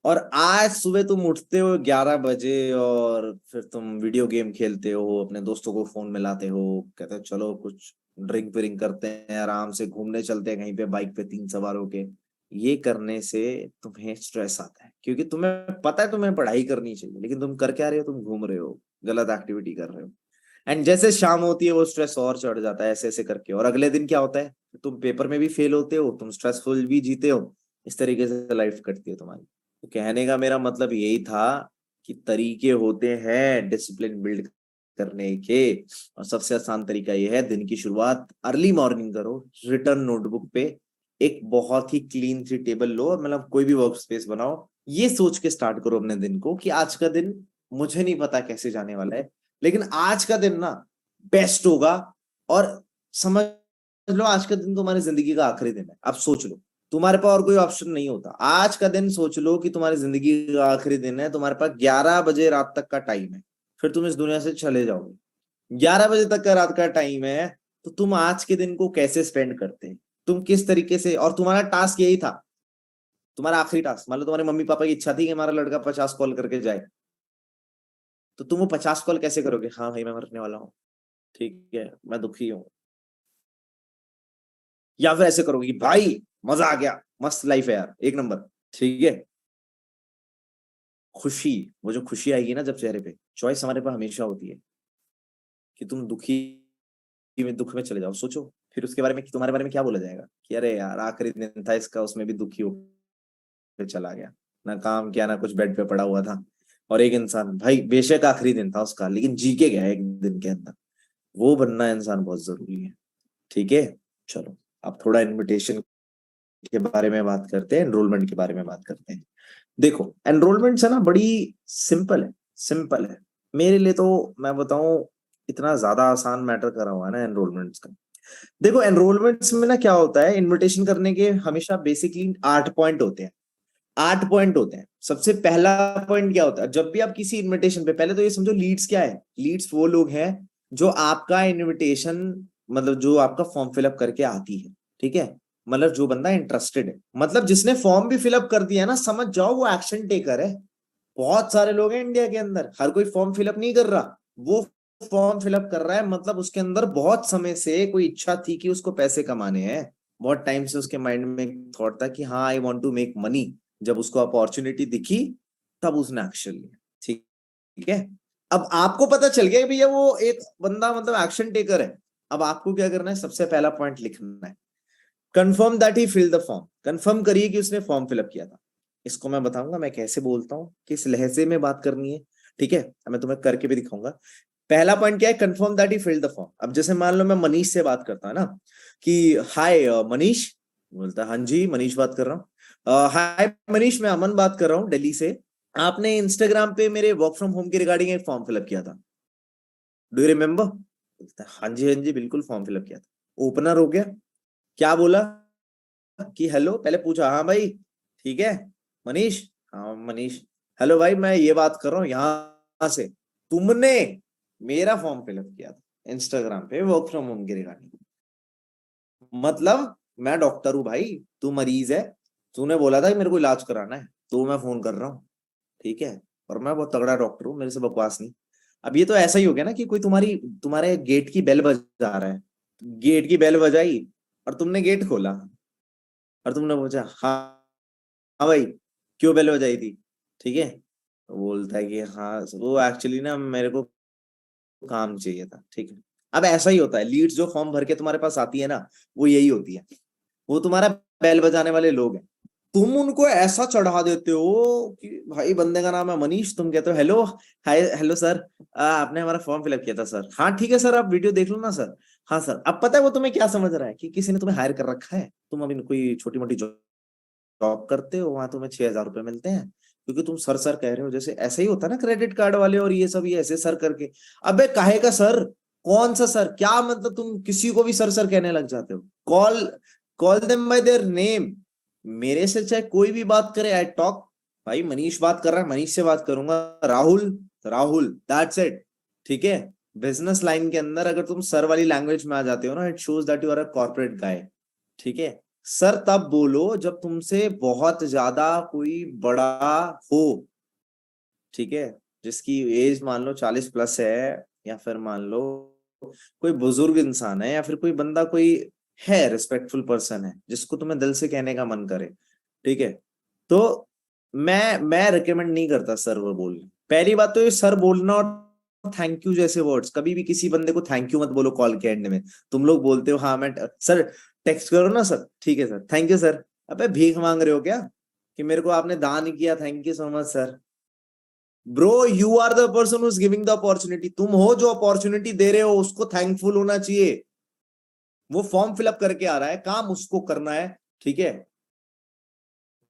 और आज सुबह तुम उठते हो 11 बजे और फिर तुम वीडियो गेम खेलते हो, अपने दोस्तों को फोन मिलाते हो, कहते हो चलो कुछ ड्रिंक विरिंक करते हैं, आराम से घूमने चलते हैं कहीं पे बाइक पे 3 सवार होके। ये करने से तुम्हें स्ट्रेस आता है, क्योंकि तुम्हें पता है तुम्हें पढ़ाई करनी चाहिए, लेकिन तुम कर क्या रहे हो, तुम घूम रहे हो, गलत एक्टिविटी कर रहे हो। एंड जैसे शाम होती है वो स्ट्रेस और चढ़ जाता है ऐसे ऐसे करके, और अगले दिन क्या होता है, तुम पेपर में भी फेल होते हो, तुम स्ट्रेसफुल भी जीते हो, इस तरीके से लाइफ कटती है तुम्हारी। तो कहने का मेरा मतलब यही था कि तरीके होते हैं डिसिप्लिन बिल्ड करने के, और सबसे आसान तरीका यह है, दिन की शुरुआत अर्ली मॉर्निंग करो, रिटर्न नोटबुक पे एक बहुत ही क्लीन सी टेबल लो, मतलब कोई भी वर्क स्पेस बनाओ, ये सोच के स्टार्ट करो अपने दिन को कि आज का दिन मुझे नहीं पता कैसे जाने वाला है, लेकिन आज का दिन ना बेस्ट होगा। और समझ लो आज का दिन तुम्हारी जिंदगी का आखिरी दिन है। अब सोच लो, तुम्हारे पास और कोई ऑप्शन नहीं होता, आज का दिन सोच लो कि तुम्हारी जिंदगी का आखिरी दिन है, तुम्हारे पास 11 बजे रात तक का टाइम है, फिर तुम इस दुनिया से चले जाओगे। 11 बजे तक का रात का टाइम है, तो तुम आज के दिन को कैसे स्पेंड करते हैं, तुम किस तरीके से, और तुम्हारा टास्क यही था, तुम्हारा आखिरी टास्क, मान लो तुम्हारे मम्मी पापा की इच्छा थी कि हमारा लड़का 50 कॉल करके जाए, तो तुम वो 50 कॉल कैसे करोगे, हाँ भाई मैं मरने वाला हूँ, ठीक है मैं दुखी हूँ, या फिर ऐसे करोगे कि भाई मजा आ गया, मस्त लाइफ है यार, एक नंबर, ठीक है। खुशी, वो जो खुशी आएगी ना जब चेहरे पे, चॉइस हमारे पास हमेशा होती है कि तुम दुखी में दुख में चले जाओ, सोचो फिर उसके बारे में कि तुम्हारे बारे में क्या बोला जाएगा कि अरे यार आखिरी दिन था इसका, उसमें भी दुखी होकर चला गया, ना काम किया ना कुछ, बेड पे पड़ा हुआ था। और एक इंसान, भाई बेशक आखिरी दिन था उसका, लेकिन जी के गया एक दिन के अंदर, वो बनना इंसान बहुत जरूरी है, ठीक है। चलो अब थोड़ा इनविटेशन के बारे में बात करते हैं, एनरोलमेंट के बारे में बात करते हैं। देखो एनरोलमेंट से ना बड़ी सिंपल है, सिंपल है मेरे लिए तो, मैं बताऊं इतना ज्यादा आसान मैटर करा हुआ है ना एनरोलमेंट्स का। देखो एनरोलमेंट्स में ना क्या होता है, इनविटेशन करने के हमेशा बेसिकली 8 पॉइंट होते हैं, 8 पॉइंट होते हैं। सबसे पहला पॉइंट क्या होता है, जब भी आप किसी इनविटेशन पे, पहले तो ये समझो लीड्स क्या है, लीड्स वो लोग हैं जो आपका इनविटेशन, मतलब जो आपका फॉर्म फिलअप करके आती है, ठीक है। मतलब जो बंदा इंटरेस्टेड है, मतलब जिसने फॉर्म भी फिलअप कर दिया ना, समझ जाओ वो एक्शन टेकर है। बहुत सारे लोग हैं इंडिया के अंदर, हर कोई फॉर्म फिलअप नहीं कर रहा, वो फॉर्म फिलअप कर रहा है, मतलब उसके अंदर बहुत समय से कोई इच्छा थी कि उसको पैसे कमाने हैं, बहुत टाइम से उसके माइंड में थॉट था कि हाँ I want to make money. जब उसको अपॉर्चुनिटी दिखी तब उसने एक्शन लिया, ठीक है। अब आपको पता चल गया कि भैया वो एक बंदा मतलब एक्शन टेकर है। अब आपको क्या करना है, सबसे पहला पॉइंट लिखना है, confirm that he fill the form, confirm करिए कि उसने फॉर्म फिलअप किया था। इसको मैं बताऊंगा मैं कैसे बोलता हूँ, किस लहजे में बात करनी है, ठीक है, मैं तुम्हें करके भी दिखाऊंगा। पहला पॉइंट क्या है, confirm that he filled the form. अब जैसे मान लो मैं मनीष से बात करता है ना कि हाय मनीष, बोलता है हाँ जी मनीष बात कर रहा हूँ, हाय मनीष मैं अमन बात कर रहा हूँ दिल्ली से, आपने इंस्टाग्राम पे मेरे वर्क फ्रॉम होम के रिगार्डिंग एक फॉर्म फिलअप किया था, डू यू रिमेम्बर। बोलता है हाँ जी बिल्कुल फॉर्म फिलअप किया था। ओपनर हो गया, क्या बोला कि हेलो, पहले पूछा हाँ भाई ठीक है मनीष, हाँ मनीष, हेलो भाई मैं ये बात कर रहा हूँ यहाँ से, तुमने मेरा फॉर्म फिलअप किया था इंस्टाग्राम पे वर्क फ्रॉम होम के रिगार्डिंग, मतलब मैं डॉक्टर हूँ भाई, तू मरीज है, तूने बोला था कि मेरे को इलाज कराना है, तो मैं फोन कर रहा हूँ, ठीक है, और मैं बहुत तगड़ा डॉक्टर हूँ, मेरे से बकवास नहीं। अब ये तो ऐसा ही हो गया ना कि कोई तुम्हारे गेट की बेल बजा रहा है, गेट की बेल बजाई और तुमने गेट खोला, और तुमने पूछा हाँ, हाँ भाई क्यों बेल बजाई थी, ठीक है, तो बोलता है कि हाँ वो एक्चुअली ना मेरे को काम चाहिए था, ठीक है। अब ऐसा ही होता है, लीड्स जो फॉर्म भर के तुम्हारे पास आती है ना, वो यही होती है, वो तुम्हारा बेल बजाने वाले लोग हैं। तुम उनको ऐसा चढ़ा देते हो कि भाई बंदे का नाम है मनीष, तुम कहते हो हेलो, हाय हेलो सर, आपने हमारा फॉर्म फिलअप किया था सर, हाँ ठीक है सर आप वीडियो देख लो ना सर, हाँ सर। अब पता है वो तुम्हें क्या समझ रहा है कि किसी ने तुम्हें हायर कर रखा है, तुम अभी कोई छोटी मोटी जॉब करते हो, वहां तुम्हें 6,000 रुपए मिलते हैं क्योंकि तुम सर सर कह रहे हो। जैसे ऐसा ही होता है ना क्रेडिट कार्ड वाले और ये सब, ये ऐसे सर करके, अबे काहे का सर, कौन सा सर, क्या मतलब तुम किसी को भी सर सर कहने लग जाते हो, call call them by their name. मेरे से चाहे कोई भी बात करे, आई टॉक, भाई मनीष बात कर रहा है, मनीष से बात करूंगा, राहुल राहुल, दैट्स इट, ठीक है। बिजनेस लाइन के अंदर अगर तुम सर वाली लैंग्वेज में आ जाते हो ना, it shows that you are a corporate guy. ठीक है, सर तब बोलो जब तुमसे बहुत ज्यादा कोई बड़ा हो। ठीक है, जिसकी एज मान लो 40+ है, या फिर मान लो कोई बुजुर्ग इंसान है, या फिर कोई बंदा कोई है रिस्पेक्टफुल पर्सन है जिसको तुम्हें दिल से कहने का मन करे। ठीक है, तो मैं रिकमेंड नहीं करता सर वो बोलने। पहली बात तो ये सर बोलना और थैंक यू जैसे वर्ड्स, कभी भी किसी बंदे को थैंक यू मत बोलो कॉल के एंड में। तुम लोग बोलते हो हाँ मैं सर, टेक्स्ट करो ना सर, ठीक है सर, थैंक यू सर। अबे भीख मांग रहे हो क्या कि मेरे को आपने दान किया, thank you so much sir. Bro you are the person who is giving the opportunity, तुम हो जो अपॉर्चुनिटी दे रहे हो, उसको थैंकफुल होना चाहिए। वो फॉर्म फिलअप करके आ रहा है, काम उसको करना है। ठीक है,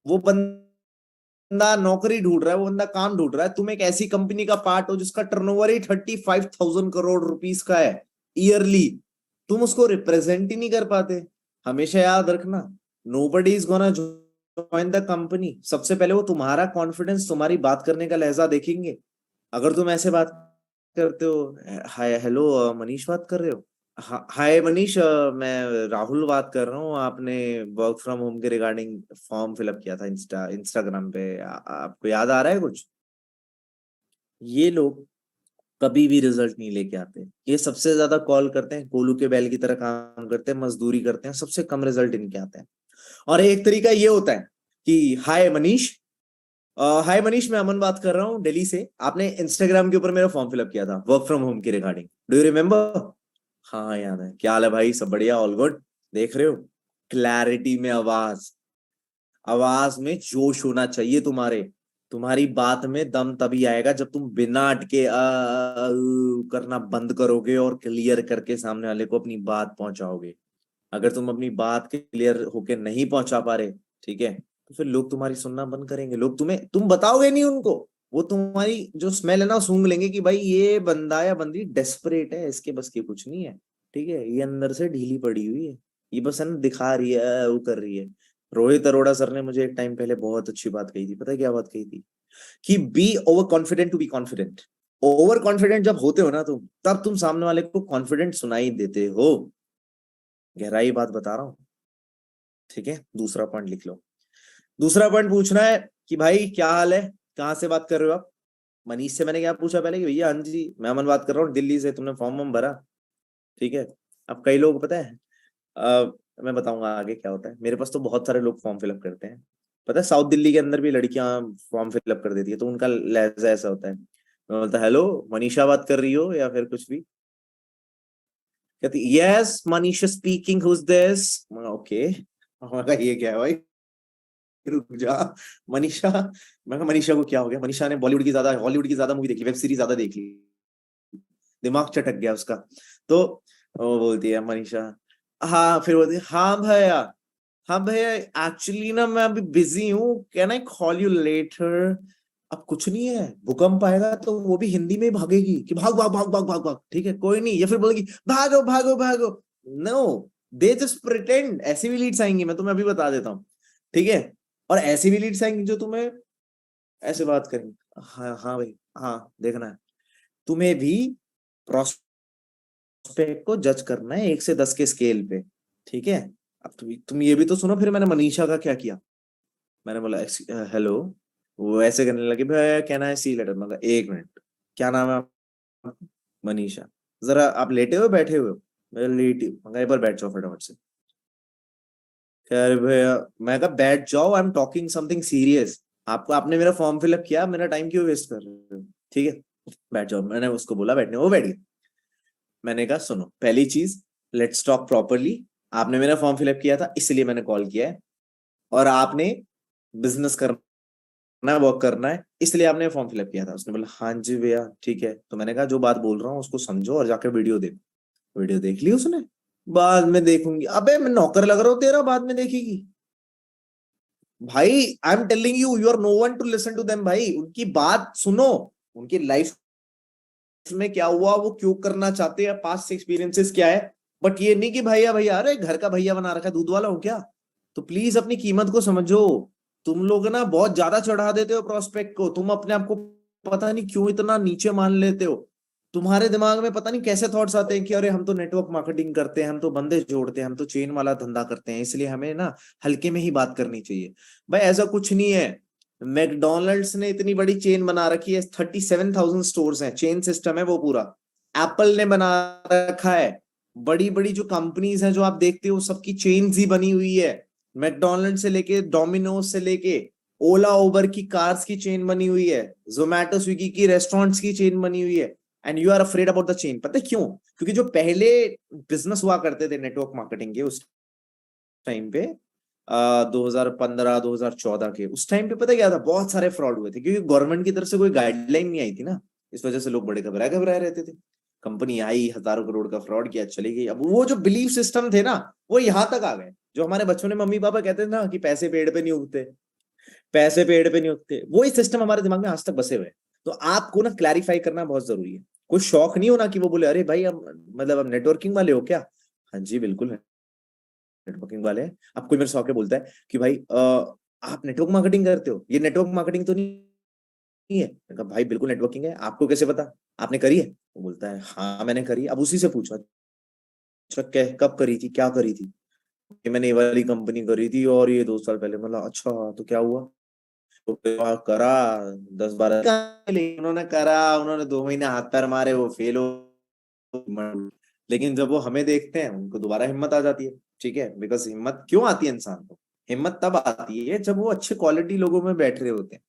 वो बंदा नौकरी ढूंढ रहा है, वो बंदा काम ढूंढ रहा है। तुम एक ऐसी कंपनी का पार्ट हो जिसका टर्नओवर ही 35,000 करोड़ रुपीस का है ईयरली, तुम उसको रिप्रेजेंट ही नहीं कर पाते। हमेशा याद रखना, nobody is gonna join the company. सबसे पहले वो तुम्हारा कॉन्फिडेंस, तुम्हारी बात करने का लहजा देखेंगे। अगर तुम ऐसे बात करते हो, हाय हेलो मनीष बात कर रहे हो, हाय मनीष, मैं राहुल बात कर रहा हूँ, आपने वर्क फ्रॉम होम के रिगार्डिंग फॉर्म फिलअप किया था इंस्टाग्राम पे, आपको याद आ रहा है कुछ? ये लोग कभी भी रिजल्ट नहीं लेके आते। ये सबसे ज्यादा कॉल करते हैं, कोलू के बैल की तरह काम करते हैं, मजदूरी करते हैं, सबसे कम रिजल्ट इनके आते हैं। और एक तरीका ये होता है कि हाय मनीष, हाय मनीष, मैं अमन बात कर रहा हूँ दिल्ली से, आपने इंस्टाग्राम के ऊपर मेरा फॉर्म फिलअप किया था वर्क फ्रॉम होम के रिगार्डिंग, डू यू रिमेम्बर? हाँ याद है, क्या हाल है भाई, सब बढ़िया, ऑल गुड? देख रहे हो क्लैरिटी में आवाज, आवाज में जोश होना चाहिए तुम्हारे। तुम्हारी बात में दम तभी आएगा जब तुम बिना अटके करना बंद करोगे और क्लियर करके सामने वाले को अपनी बात पहुंचाओगे। अगर तुम अपनी बात क्लियर होके नहीं पहुंचा पा रहे, ठीक है, तो फिर लोग तुम्हारी सुनना बंद करेंगे। लोग तुम्हें, तुम बताओगे नहीं उनको, वो तुम्हारी जो स्मेल है ना सूंघ लेंगे कि भाई ये बंदा या बंदी डेस्परेट है, इसके बस की कुछ नहीं है। ठीक है, ये अंदर से ढीली पड़ी हुई है, ये बस है ना दिखा रही है, वो कर रही है। रोहित अरोड़ा सर ने मुझे एक टाइम पहले बहुत अच्छी बात कही थी, पता है क्या बात कही थी? कि be over confident to be confident. Over confident जब होते हो ना तुम, तब तुम सामने वाले को कॉन्फिडेंट सुनाई देते हो। गहराई बात बता रहा हूं। ठीक है, दूसरा पॉइंट लिख लो। दूसरा पॉइंट पूछना है कि भाई क्या हाल है, कहाँ से बात कर रहे हो आप? मनीष से मैंने क्या पूछा पहले कि भैया हाँ जी मैं अमन बात कर रहा हूँ दिल्ली से, तुमने फॉर्म वॉर्म भरा? ठीक है, अब कई लोग पता है, मैं बताऊंगा आगे क्या होता है। मेरे पास तो बहुत सारे लोग फॉर्म फिलअप करते हैं, पता है साउथ दिल्ली के अंदर भी लड़कियां फॉर्म फिलअप कर देती है, तो उनका लहजा ऐसा होता है। मैं बोलता हेलो मनीषा बात कर रही हो या फिर कुछ भी, कहती yes Manisha speaking, who's this? Okay, ये क्या है भाई, रुक जा, मनीषा। मैं कहा मनीषा को क्या हो गया? मनीषा ने बॉलीवुड की ज्यादा, हॉलीवुड की ज्यादा मूवी देखी, वेब सीरीज ज्यादा देख ली, दिमाग चटक गया उसका। तो वो बोलती है मनीषा, हाँ, फिर बोलती है हाँ भैया, हाँ भैया एक्चुअली ना मैं अभी बिजी हूँ, can I call you later? अब कुछ नहीं है, भूकंप आएगा तो वो भी हिंदी में ही भागेगी कि भाग भाग भाग भाग भाग भाग, ठीक है कोई नहीं, या फिर बोलेगी भागो भागो भागो। No, they just pretend. ऐसी भी लीड्स आएंगी, मैं तुम्हें अभी बता देता हूँ। ठीक है, और ऐसी भी लीड्स आएंगी जो तुम्हें ऐसे बात करेंगे, हाँ हाँ भाई हाँ, देखना है तुम्हें भी प्रोस्पेक्ट को जज करना है 1 से 10 के स्केल पे। ठीक है, अब तुम ये भी तो सुनो, फिर मैंने मनीषा का क्या किया। मैंने बोला हेलो, वो ऐसे करने लगे, भैया कैन आई सी लेटर? मतलब 1 मिनट, क्या नाम है आपका? मनीषा। जरा आप लेटे हुए बैठे हुए हो? मैं लेटी हूँ। मगर एक बार बैठ जाओ फटाफट से। कह रहे भैया, मैं कहा बैठ जाओ, I am talking something serious. आपको, आपने मेरा फॉर्म फिलअप किया, मेरा टाइम क्यों वेस्ट कर रहे हो? ठीक है, बैठ जाओ। मैंने उसको बोला बैठने, वो बैठ गया। मैंने कहा सुनो, पहली चीज, लेट्स टॉक प्रॉपरली। आपने मेरा फॉर्म फिलअप किया था इसलिए मैंने कॉल किया है, और आपने बिजनेस करना है, वर्क करना है, इसलिए आपने फॉर्म फिलअप किया था। उसने बोला हाँ जी भैया ठीक है। तो मैंने कहा जो बात बोल रहा हूँ उसको समझो और जाकर वीडियो देखो। वीडियो देख ली उसने, बाद में देखूंगी। अबे मैं नौकर लग रहा हूँ तेरा, बाद में देखेगी? भाई I am telling you, you are no one to listen to them. भाई उनकी बात सुनो, उनकी लाइफ में क्या हुआ, वो क्यों करना चाहते हैं, पास्ट एक्सपीरियंसेस क्या है। बट ये नहीं कि भैया भैया, अरे घर का भैया बना रखा है, दूध वाला हूं क्या? तो प्लीज अपनी कीमत को समझो। तुम लोग ना बहुत ज्यादा चढ़ा देते हो प्रोस्पेक्ट को, तुम अपने आप को पता नहीं क्यों इतना नीचे मान लेते हो। तुम्हारे दिमाग में पता नहीं कैसे थॉट्स आते हैं कि अरे हम तो नेटवर्क मार्केटिंग करते हैं, हम तो बंदे जोड़ते हैं, हम तो चेन वाला धंधा करते हैं, इसलिए हमें ना हल्के में ही बात करनी चाहिए। भाई ऐसा कुछ नहीं है। मैकडोनल्ड्स ने इतनी बड़ी चेन बना रखी है, 37,000 स्टोर्स हैं, चेन सिस्टम है वो पूरा। एप्पल ने बना रखा है। बड़ी बड़ी जो कंपनीज हैं जो आप देखते हो सबकी चेन्स ही बनी हुई है। मैकडोनल्ड से लेके डोमिनोज से लेके ओला उबर की कार्स की चेन बनी हुई है, जोमेटो स्विगी की रेस्टोरेंट्स की चेन बनी हुई है। And you are afraid about the chain. पता है क्यों? क्योंकि जो पहले बिजनेस हुआ करते थे नेटवर्क मार्केटिंग के उस टाइम पे, 2015 2014 के उस टाइम पे, पता क्या था, बहुत सारे फ्रॉड हुए थे क्योंकि गवर्नमेंट की तरफ से कोई गाइडलाइन नहीं आई थी ना। इस वजह से लोग बड़े घबराए घबराए रहते थे। कंपनी आई, हजारों करोड़ का फ्रॉड किया, चली गई। अब वो जो बिलीफ सिस्टम थे ना, वो यहाँ तक आ गए। जो हमारे बच्चों ने मम्मी पापा कहते थे ना कि पैसे पेड़ पे नहीं उगते, पैसे पेड़ पे नहीं उगते, वही सिस्टम हमारे दिमाग में आज तक बसे हुए हैं। तो आपको ना क्लैरिफाई करना बहुत जरूरी है। कोई शौक नहीं होना कि वो बोले अरे भाई हम मतलब अब नेटवर्किंग वाले हो क्या? हाँ जी बिल्कुल नेटवर्किंग वाले हैं। अब कोई मेरे से आके बोलता है कि भाई आप नेटवर्क मार्केटिंग करते हो, ये नेटवर्क मार्केटिंग तो नहीं है? मैंने कहा भाई बिल्कुल नेटवर्किंग है, आपको कैसे पता, आपने करी है? वो बोलता है हाँ मैंने करी। अब उसी से पूछा अच्छा कब करी थी, क्या करी थी? कि मैंने ये वाली कंपनी करी थी और ये 2 साल पहले। मतलब अच्छा तो क्या हुआ? तो करा 10-12 उन्होंने करा, उन्होंने 2 महीने हाथ पैर मारे, वो फेल हो। लेकिन जब वो हमें देखते हैं उनको दोबारा हिम्मत आ जाती है। ठीक है, बिकॉज हिम्मत क्यों आती है इंसान को? हिम्मत तब आती है जब वो अच्छे क्वालिटी लोगों में बैठ रहे होते हैं।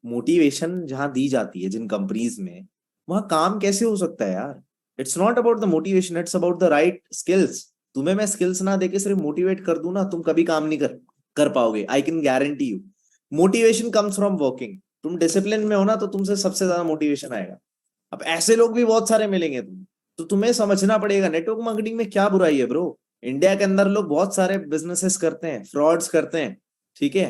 मोटिवेशन जहां दी जाती है जिन कंपनीज में, वहां काम कैसे हो सकता है यार? It's not about the motivation, it's about the right skills. तुम्हें मैं स्किल्स ना देके सिर्फ मोटिवेट कर दूं ना, तुम कभी काम नहीं कर कर पाओगे। I can guarantee you. Motivation comes from working. तुम डिसिप्लिन में हो ना तो तुमसे सबसे ज्यादा मोटिवेशन आएगा। अब ऐसे लोग भी बहुत सारे मिलेंगे तुम, तो तुम्हें समझना पड़ेगा नेटवर्क मार्केटिंग में क्या बुराई है ब्रो। इंडिया के अंदर लोग बहुत सारे बिजनेसेस करते हैं, फ्रॉड्स करते हैं। ठीक है,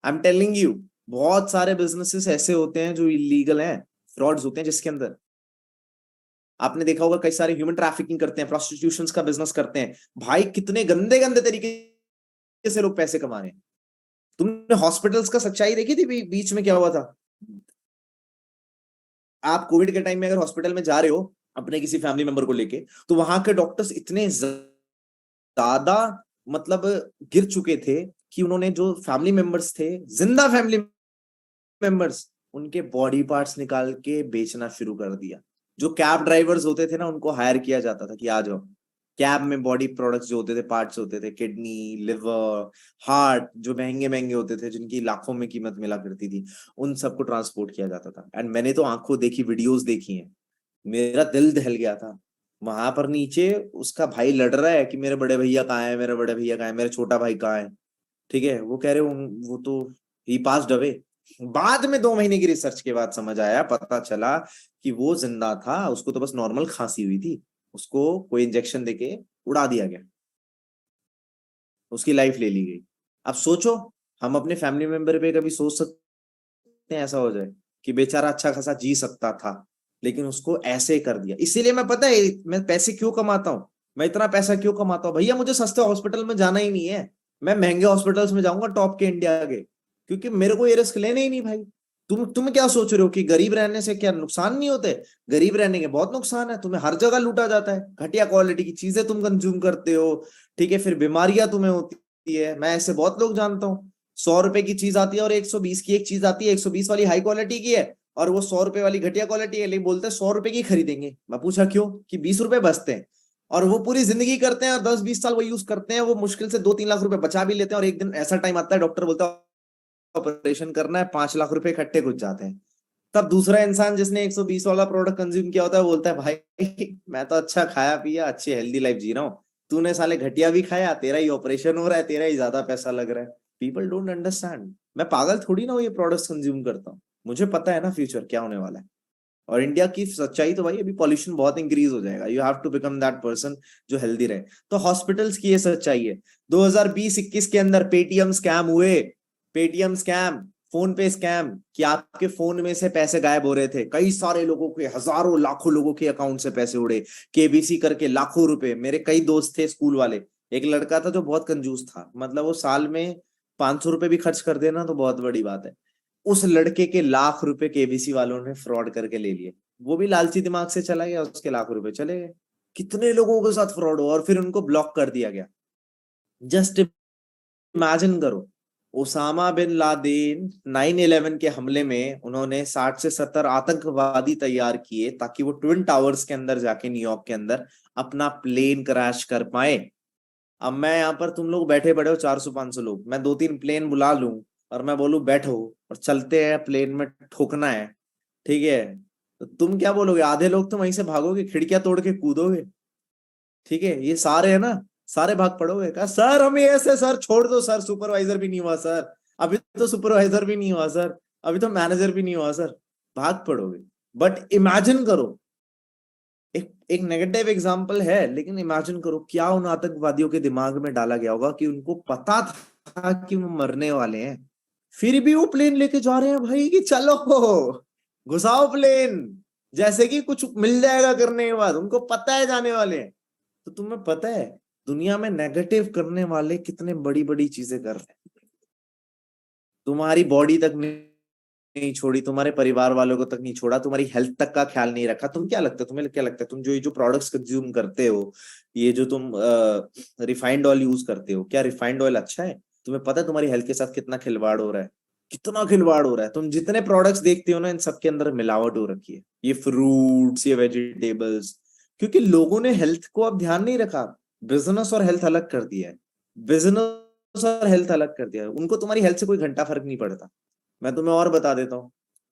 आई एम टेलिंग यू, बहुत सारे बिजनेसेस ऐसे होते हैं जो इलीगल हैं, फ्रॉड्स होते हैं जिसके अंदर आपने देखा होगा कई सारे ह्यूमन ट्रैफिकिंग करते हैं, प्रोस्टिट्यूशन का बिजनेस करते हैं। भाई कितने गंदे गंदे तरीके से लोग पैसे कमा रहे हैं। तुमने हॉस्पिटल्स का सच्चाई देखी थी बीच में क्या हुआ था? आप कोविड के टाइम में अगर हॉस्पिटल में जा रहे हो अपने किसी फैमिली मेंबर को लेके, तो वहां के डॉक्टर्स इतने ज्यादा मतलब गिर चुके थे कि उन्होंने जो फैमिली मेंबर्स थे, जिंदा फैमिली मेंबर्स, उनके बॉडी पार्ट्स निकाल के बेचना शुरू कर दिया। जो कैब ड्राइवर्स होते थे ना, उनको हायर किया जाता था कि आ जाओ। कैब में बॉडी प्रोडक्ट्स जो होते थे, पार्ट्स होते थे, किडनी, लिवर, हार्ट, जो महंगे महंगे होते थे, जिनकी लाखों में कीमत मिला करती थी, उन सबको ट्रांसपोर्ट किया जाता था। एंड मैंने तो आंखों देखी, वीडियोस देखी हैं, मेरा दिल दहल गया था। वहां पर नीचे उसका भाई लड़ रहा है कि मेरे बड़े भैया कहाँ है, मेरे बड़े भैया कहाँ है, मेरा छोटा भाई कहाँ है। ठीक है, वो कह रहे वो तो ही पास्ड अवे। बाद में 2 महीने की रिसर्च के बाद समझ आया, पता चला कि वो जिंदा था, उसको तो बस नॉर्मल खांसी हुई थी, उसको कोई इंजेक्शन देके उड़ा दिया गया, उसकी लाइफ ले ली गई। अब सोचो, हम अपने फैमिली मेंबर पे कभी सोच सकते हैं ऐसा हो जाए कि बेचारा अच्छा खासा जी सकता था, लेकिन उसको ऐसे कर दिया। इसीलिए मैं, पता है मैं पैसे क्यों कमाता हूँ, मैं इतना पैसा क्यों कमाता हूँ भैया? मुझे सस्ते हॉस्पिटल में जाना ही नहीं है, मैं महंगे हॉस्पिटल्स में जाऊंगा, टॉप के इंडिया के, क्योंकि मेरे को ये रिस्क लेने ही नहीं भाई। तुम क्या सोच रहे हो कि गरीब रहने से क्या नुकसान नहीं होते? गरीब रहने के बहुत नुकसान है, तुम्हें हर जगह लूटा जाता है, घटिया क्वालिटी की चीजें तुम कंज्यूम करते हो। ठीक है, फिर बीमारियां तुम्हें होती है। मैं ऐसे बहुत लोग जानता हूँ, 100 रुपए की चीज आती है और 120 की एक चीज आती है, 120 वाली हाई क्वालिटी की है और वो 100 रुपए वाली घटिया क्वालिटी है, लेकिन बोलते हैं 100 रुपए की खरीदेंगे। मैं पूछा क्यों? कि 20 रुपए बचते हैं। और वो पूरी जिंदगी करते हैं और 10-20 साल वो यूज करते हैं, वो मुश्किल से 2-3 लाख रुपए बचा भी लेते हैं, और एक दिन ऐसा टाइम आता है डॉक्टर बोलता है ऑपरेशन करना है, 5 लाख रुपए इकट्ठे घुस जाते हैं। तब दूसरा इंसान जिसने 120 वाला प्रोडक्ट कंज्यूम किया होता है बोलता है भाई मैं तो अच्छा खाया पिया, अच्छी हेल्दी लाइफ जी रहा हूँ, तूने साले घटिया भी खाया, तेरा ही ऑपरेशन हो रहा है, तेरा ही ज्यादा पैसा लग रहा है। People don't understand. मैं पागल थोड़ी ना हूँ ये प्रोडक्ट्स कंज्यूम करता हूँ, मुझे पता है ना फ्यूचर क्या होने वाला है। और इंडिया की सच्चाई तो भाई, अभी पॉल्यूशन बहुत इंक्रीज हो जाएगा, you have to become that person जो हेल्दी रहे। तो हॉस्पिटल्स की ये सच्चाई है। 2020-21 के अंदर पेटीएम स्कैम हुए, पेटीएम स्कैम, फोन पे स्कैम, कि आपके फोन में से पैसे गायब हो रहे थे, कई सारे लोगों के, हजारों लाखों लोगों के अकाउंट से पैसे उड़े, केबीसी करके लाखों रुपए। मेरे कई दोस्त थे स्कूल वाले, एक लड़का था जो बहुत कंजूस था, मतलब वो साल में 500 रुपए भी खर्च कर देना तो बहुत बड़ी बात है। उस लड़के के लाख रुपए केबीसी वालों ने फ्रॉड करके ले लिए। वो भी लालची दिमाग से चला गया, उसके लाखों रुपए चले गए। कितने लोगों के साथ फ्रॉड हुआ और फिर उनको ब्लॉक कर दिया गया। जस्ट इमेजिन करो, ओसामा बिन लादेन 9/11 के हमले में उन्होंने 60 से 70 आतंकवादी तैयार किए ताकि वो ट्विन टावर्स के अंदर जाके न्यूयॉर्क के अंदर अपना प्लेन क्रैश कर पाए। अब मैं यहाँ पर, तुम लोग बैठे पड़े हो 400-500 लोग, मैं 2-3 प्लेन बुला लूं और मैं बोलूं बैठो और चलते हैं प्लेन में, ठोकना है, ठीक है, तो तुम क्या बोलोगे? आधे लोग तो वहीं से भागोगे, खिड़कियां तोड़ के कूदोगे, ठीक है, ये सारे है ना, सारे भाग पड़ोगे। कहा सर हम ये ऐसे, सर छोड़ दो सर, सुपरवाइजर भी नहीं हुआ सर, अभी तो सुपरवाइजर भी नहीं हुआ सर, अभी तो मैनेजर भी नहीं हुआ सर, भाग पड़ोगे। बट इमेजिन करो, एक एक नेगेटिव एग्जांपल है, लेकिन इमेजिन करो क्या उन आतंकवादियों के दिमाग में डाला गया होगा कि उनको पता था कि वो मरने वाले हैं, फिर भी वो प्लेन लेके जा रहे हैं भाई कि चलो घुसाओ प्लेन, जैसे कि कुछ मिल जाएगा करने के बाद, उनको पता है जाने वाले हैं। तो तुम्हें पता है दुनिया में नेगेटिव करने वाले कितने बड़ी बड़ी चीजें कर रहे हैं। तुम्हारी बॉडी तक नहीं छोड़ी, तुम्हारे परिवार वालों को तक नहीं छोड़ा, तुम्हारी हेल्थ तक का ख्याल नहीं रखा। तुम क्या लगता है, तुम्हें क्या लगता है, तुम जो ये जो प्रोडक्ट्स कंज्यूम करते हो, ये जो तुम रिफाइंड ऑयल यूज करते हो, क्या रिफाइंड ऑयल अच्छा है? तुम्हें पता है तुम्हारी हेल्थ के साथ कितना खिलवाड़ हो रहा है, कितना खिलवाड़ हो रहा है? तुम जितने प्रोडक्ट्स देखते हो ना, इन सब के अंदर मिलावट हो रखी है, ये फ्रूट्स, ये वेजिटेबल्स, क्योंकि लोगों ने हेल्थ को अब ध्यान नहीं रखा। बिजनेस और हेल्थ अलग कर दिया है, बिजनेस और हेल्थ अलग कर दिया है, उनको तुम्हारी हेल्थ से कोई घंटा फर्क नहीं पड़ता। मैं तुम्हें और बता देता हूँ,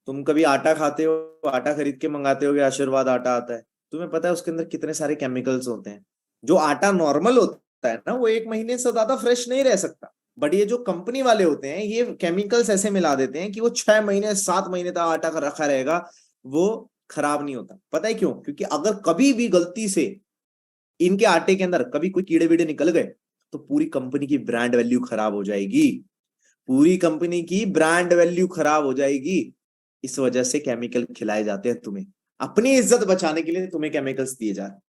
तुम कभी आटा खाते हो, आटा खरीद के मंगाते हो, आशीर्वाद आटा आता है, तुम्हें पता है उसके अंदर कितने सारे केमिकल्स होते हैं? जो आटा नॉर्मल होता है ना, वो 1 महीने से ज्यादा फ्रेश नहीं रह सकता, बट ये जो कंपनी वाले होते हैं, ये केमिकल्स ऐसे मिला देते हैं कि वो 6 महीने 7 महीने तक आटा का रखा रहेगा, वो खराब नहीं होता। पता है क्यों? क्योंकि अगर कभी भी गलती से इनके आटे के अंदर कभी कोई कीड़े वीड़े निकल गए, तो पूरी कंपनी की ब्रांड वैल्यू खराब हो जाएगी, पूरी कंपनी की ब्रांड वैल्यू खराब हो जाएगी। इस वजह से केमिकल खिलाए जाते हैं तुम्हें, अपनी इज्जत बचाने के लिए तुम्हें केमिकल्स दिए जा रहे हैं।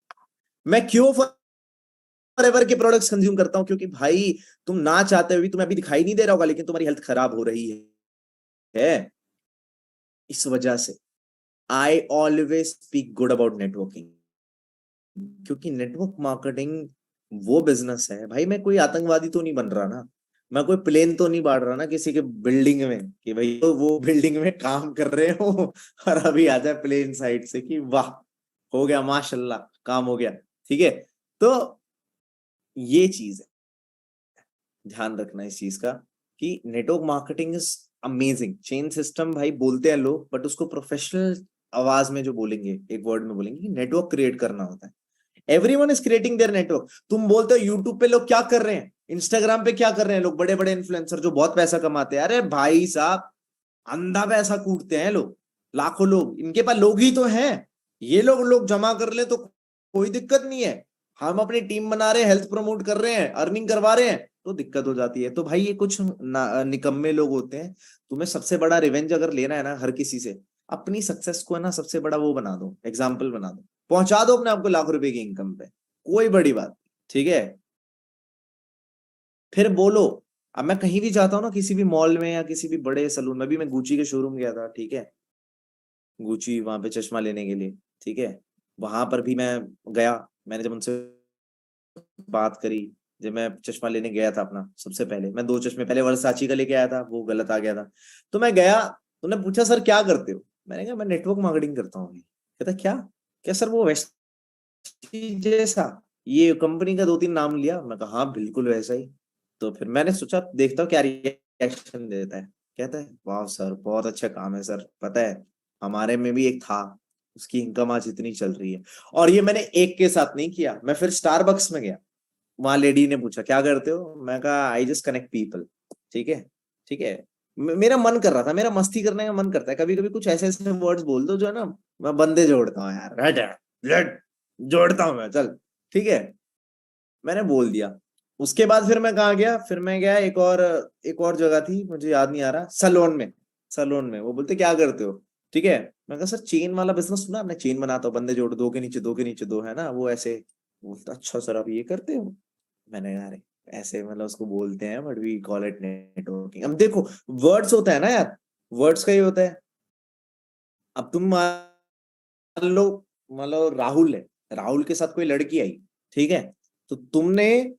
मैं क्यों फॉरएवर के प्रोडक्ट्स कंज्यूम करता हूं? क्योंकि भाई तुम ना चाहते हुए, तुम्हें अभी दिखाई नहीं दे रहा होगा, लेकिन तुम्हारी हेल्थ खराब हो रही है। इस वजह से I always speak good about networking, क्योंकि नेटवर्क मार्केटिंग वो बिजनेस है भाई। मैं कोई आतंकवादी तो नहीं बन रहा ना, मैं कोई प्लेन तो नहीं बांट रहा ना किसी के बिल्डिंग में कि भाई तो वो बिल्डिंग में काम कर रहे हो और अभी आ जाए प्लेन साइड से कि वाह हो गया माशाल्लाह काम हो गया, ठीक है। तो ये चीज है, ध्यान रखना इस चीज का कि network marketing is amazing. Chain system भाई बोलते हैं लोग, बट उसको प्रोफेशनल आवाज में जो बोलेंगे, एक वर्ड में बोलेंगे कि नेटवर्क क्रिएट करना होता है। Everyone is creating their network. तुम बोलते हो यूट्यूब पे लोग क्या कर रहे हैं, इंस्टाग्राम पे क्या कर रहे हैं लोग, बड़े बड़े इन्फ्लुएंसर जो बहुत पैसा कमाते हैं, अरे भाई साहब अंधा पैसा कूटते हैं लोग, लाखों लोग, इनके पास लोग ही तो हैं, ये लोग लोग जमा कर ले तो कोई दिक्कत नहीं है। हम अपनी टीम बना रहे हैं, हेल्थ प्रमोट कर रहे हैं, अर्निंग करवा रहे हैं, तो दिक्कत हो जाती है। तो भाई ये कुछ निकम्मे लोग होते हैं। तुम्हें सबसे बड़ा रिवेंज अगर लेना है ना हर किसी से, अपनी सक्सेस को है ना सबसे बड़ा वो बना दो, एग्जाम्पल बना दो, पहुंचा दो अपने आपको लाख रुपए की इनकम पे, कोई बड़ी बात नहीं, ठीक है। फिर बोलो, अब मैं कहीं भी जाता हूँ ना, किसी भी मॉल में या किसी भी बड़े सलून में भी, मैं गुची के शोरूम गया था, ठीक है, गुची वहां पे चश्मा लेने के लिए, ठीक है, वहां पर भी मैं गया, मैंने जब उनसे बात करी, जब मैं चश्मा लेने गया था अपना, सबसे पहले मैं 2 चश्मे पहले वर्साची का लेके आया था, वो गलत आ गया था, तो मैं गया, उन्होंने पूछा सर क्या करते हो, मैंने कहा मैं नेटवर्क मार्केटिंग करता हूँ। कहता क्या? क्या सर वो वेस्ट जैसा, ये कंपनी का 2-3 नाम लिया, मैं कहा हाँ बिल्कुल वैसा ही। तो फिर मैंने सोचा देखता हूँ क्या रिएक्शन देता है। कहता है वाह सर बहुत अच्छा काम है सर, पता है हमारे में भी एक था, उसकी इनकम आज इतनी चल रही है। और ये मैंने एक के साथ नहीं किया, मैं फिर स्टारबक्स में गया, वहां लेडी ने पूछा क्या करते हो, मैं कहा आई जस्ट कनेक्ट पीपल, ठीक है, ठीक है। मेरा मन कर रहा था, मेरा मस्ती करने का मन करता है, कभी कभी कुछ ऐसे ऐसे वर्ड्स बोल दो जो है ना, मैं बंदे जोड़ता हूँ यार, हट हट, जोड़ता हूँ मैं, चल ठीक है, मैंने बोल दिया। उसके बाद फिर मैं कहाँ गया, फिर मैं गया एक और जगह थी, मुझे याद नहीं आ रहा, सलोन में, सलोन में वो बोलते क्या करते हो, ठीक है, मैं कहा सर चेन वाला बिजनेस सुना आपने, चेन बनाता हूँ, बंदे जोड़, दो के नीचे दो के नीचे दो, है ना वो ऐसे। बोलता अच्छा सर आप ये करते हो, मैंने कहा अरे ऐसे मतलब उसको बोलते हैं, but we call it networking. अब देखो वर्ड्स होता है ना यार, वर्ड्स का ही होता है। अब तुम लो मतलब राहुल है, राहुल के साथ कोई लड़की आई, ठीक है, तो तुमने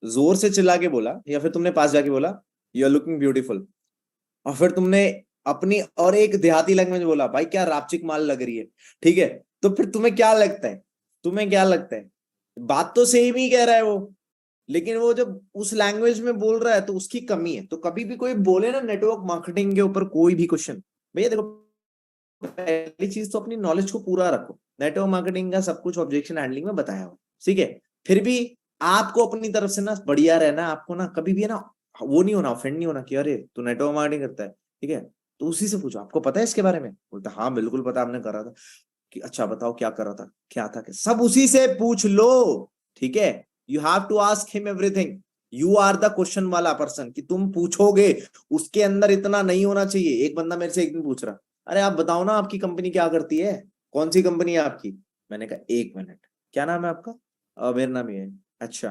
जोर से चिल्ला के बोला या फिर तुमने पास जाके बोला यू आर लुकिंग ब्यूटीफुल, और फिर तुमने अपनी और एक देहाती लैंग्वेज बोला भाई क्या रापचिक माल लग रही है, ठीक है, तो फिर तुम्हें क्या लगता है, तुम्हें क्या लगता है, बात तो सेम ही कह रहा है वो, लेकिन वो जब उस लैंग्वेज में बोल रहा है तो उसकी कमी है। तो कभी भी कोई बोले ना नेटवर्क मार्केटिंग के ऊपर कोई भी क्वेश्चन, भैया देखो पहली चीज तो अपनी नॉलेज को पूरा रखो, नेटवर्क मार्केटिंग का सब कुछ ऑब्जेक्शन हैंडलिंग में बताया हुआ, ठीक है, फिर भी आपको अपनी तरफ से ना बढ़िया रहना, आपको ना कभी भी है ना वो नहीं होना, ऑफेंड नहीं होना कि अरे तू नेटवर्क मार्केटिंग करता है, ठीक है, तो उसी से पूछो आपको पता है इसके बारे में, बोलता हाँ बिल्कुल पता, आपने करा था कि अच्छा बताओ क्या करा था, क्या था, क्या सब उसी से पूछ लो, ठीक है, you have to ask him everything, you are the question वाला पर्सन कि तुम पूछोगे, उसके अंदर इतना नहीं होना चाहिए। एक बंदा मेरे से एक दिन पूछ रहा, अरे आप बताओ ना आपकी कंपनी क्या करती है, कौन सी कंपनी है आपकी, मैंने कहा एक मिनट क्या नाम है आपका, मेरा नाम ये है, अच्छा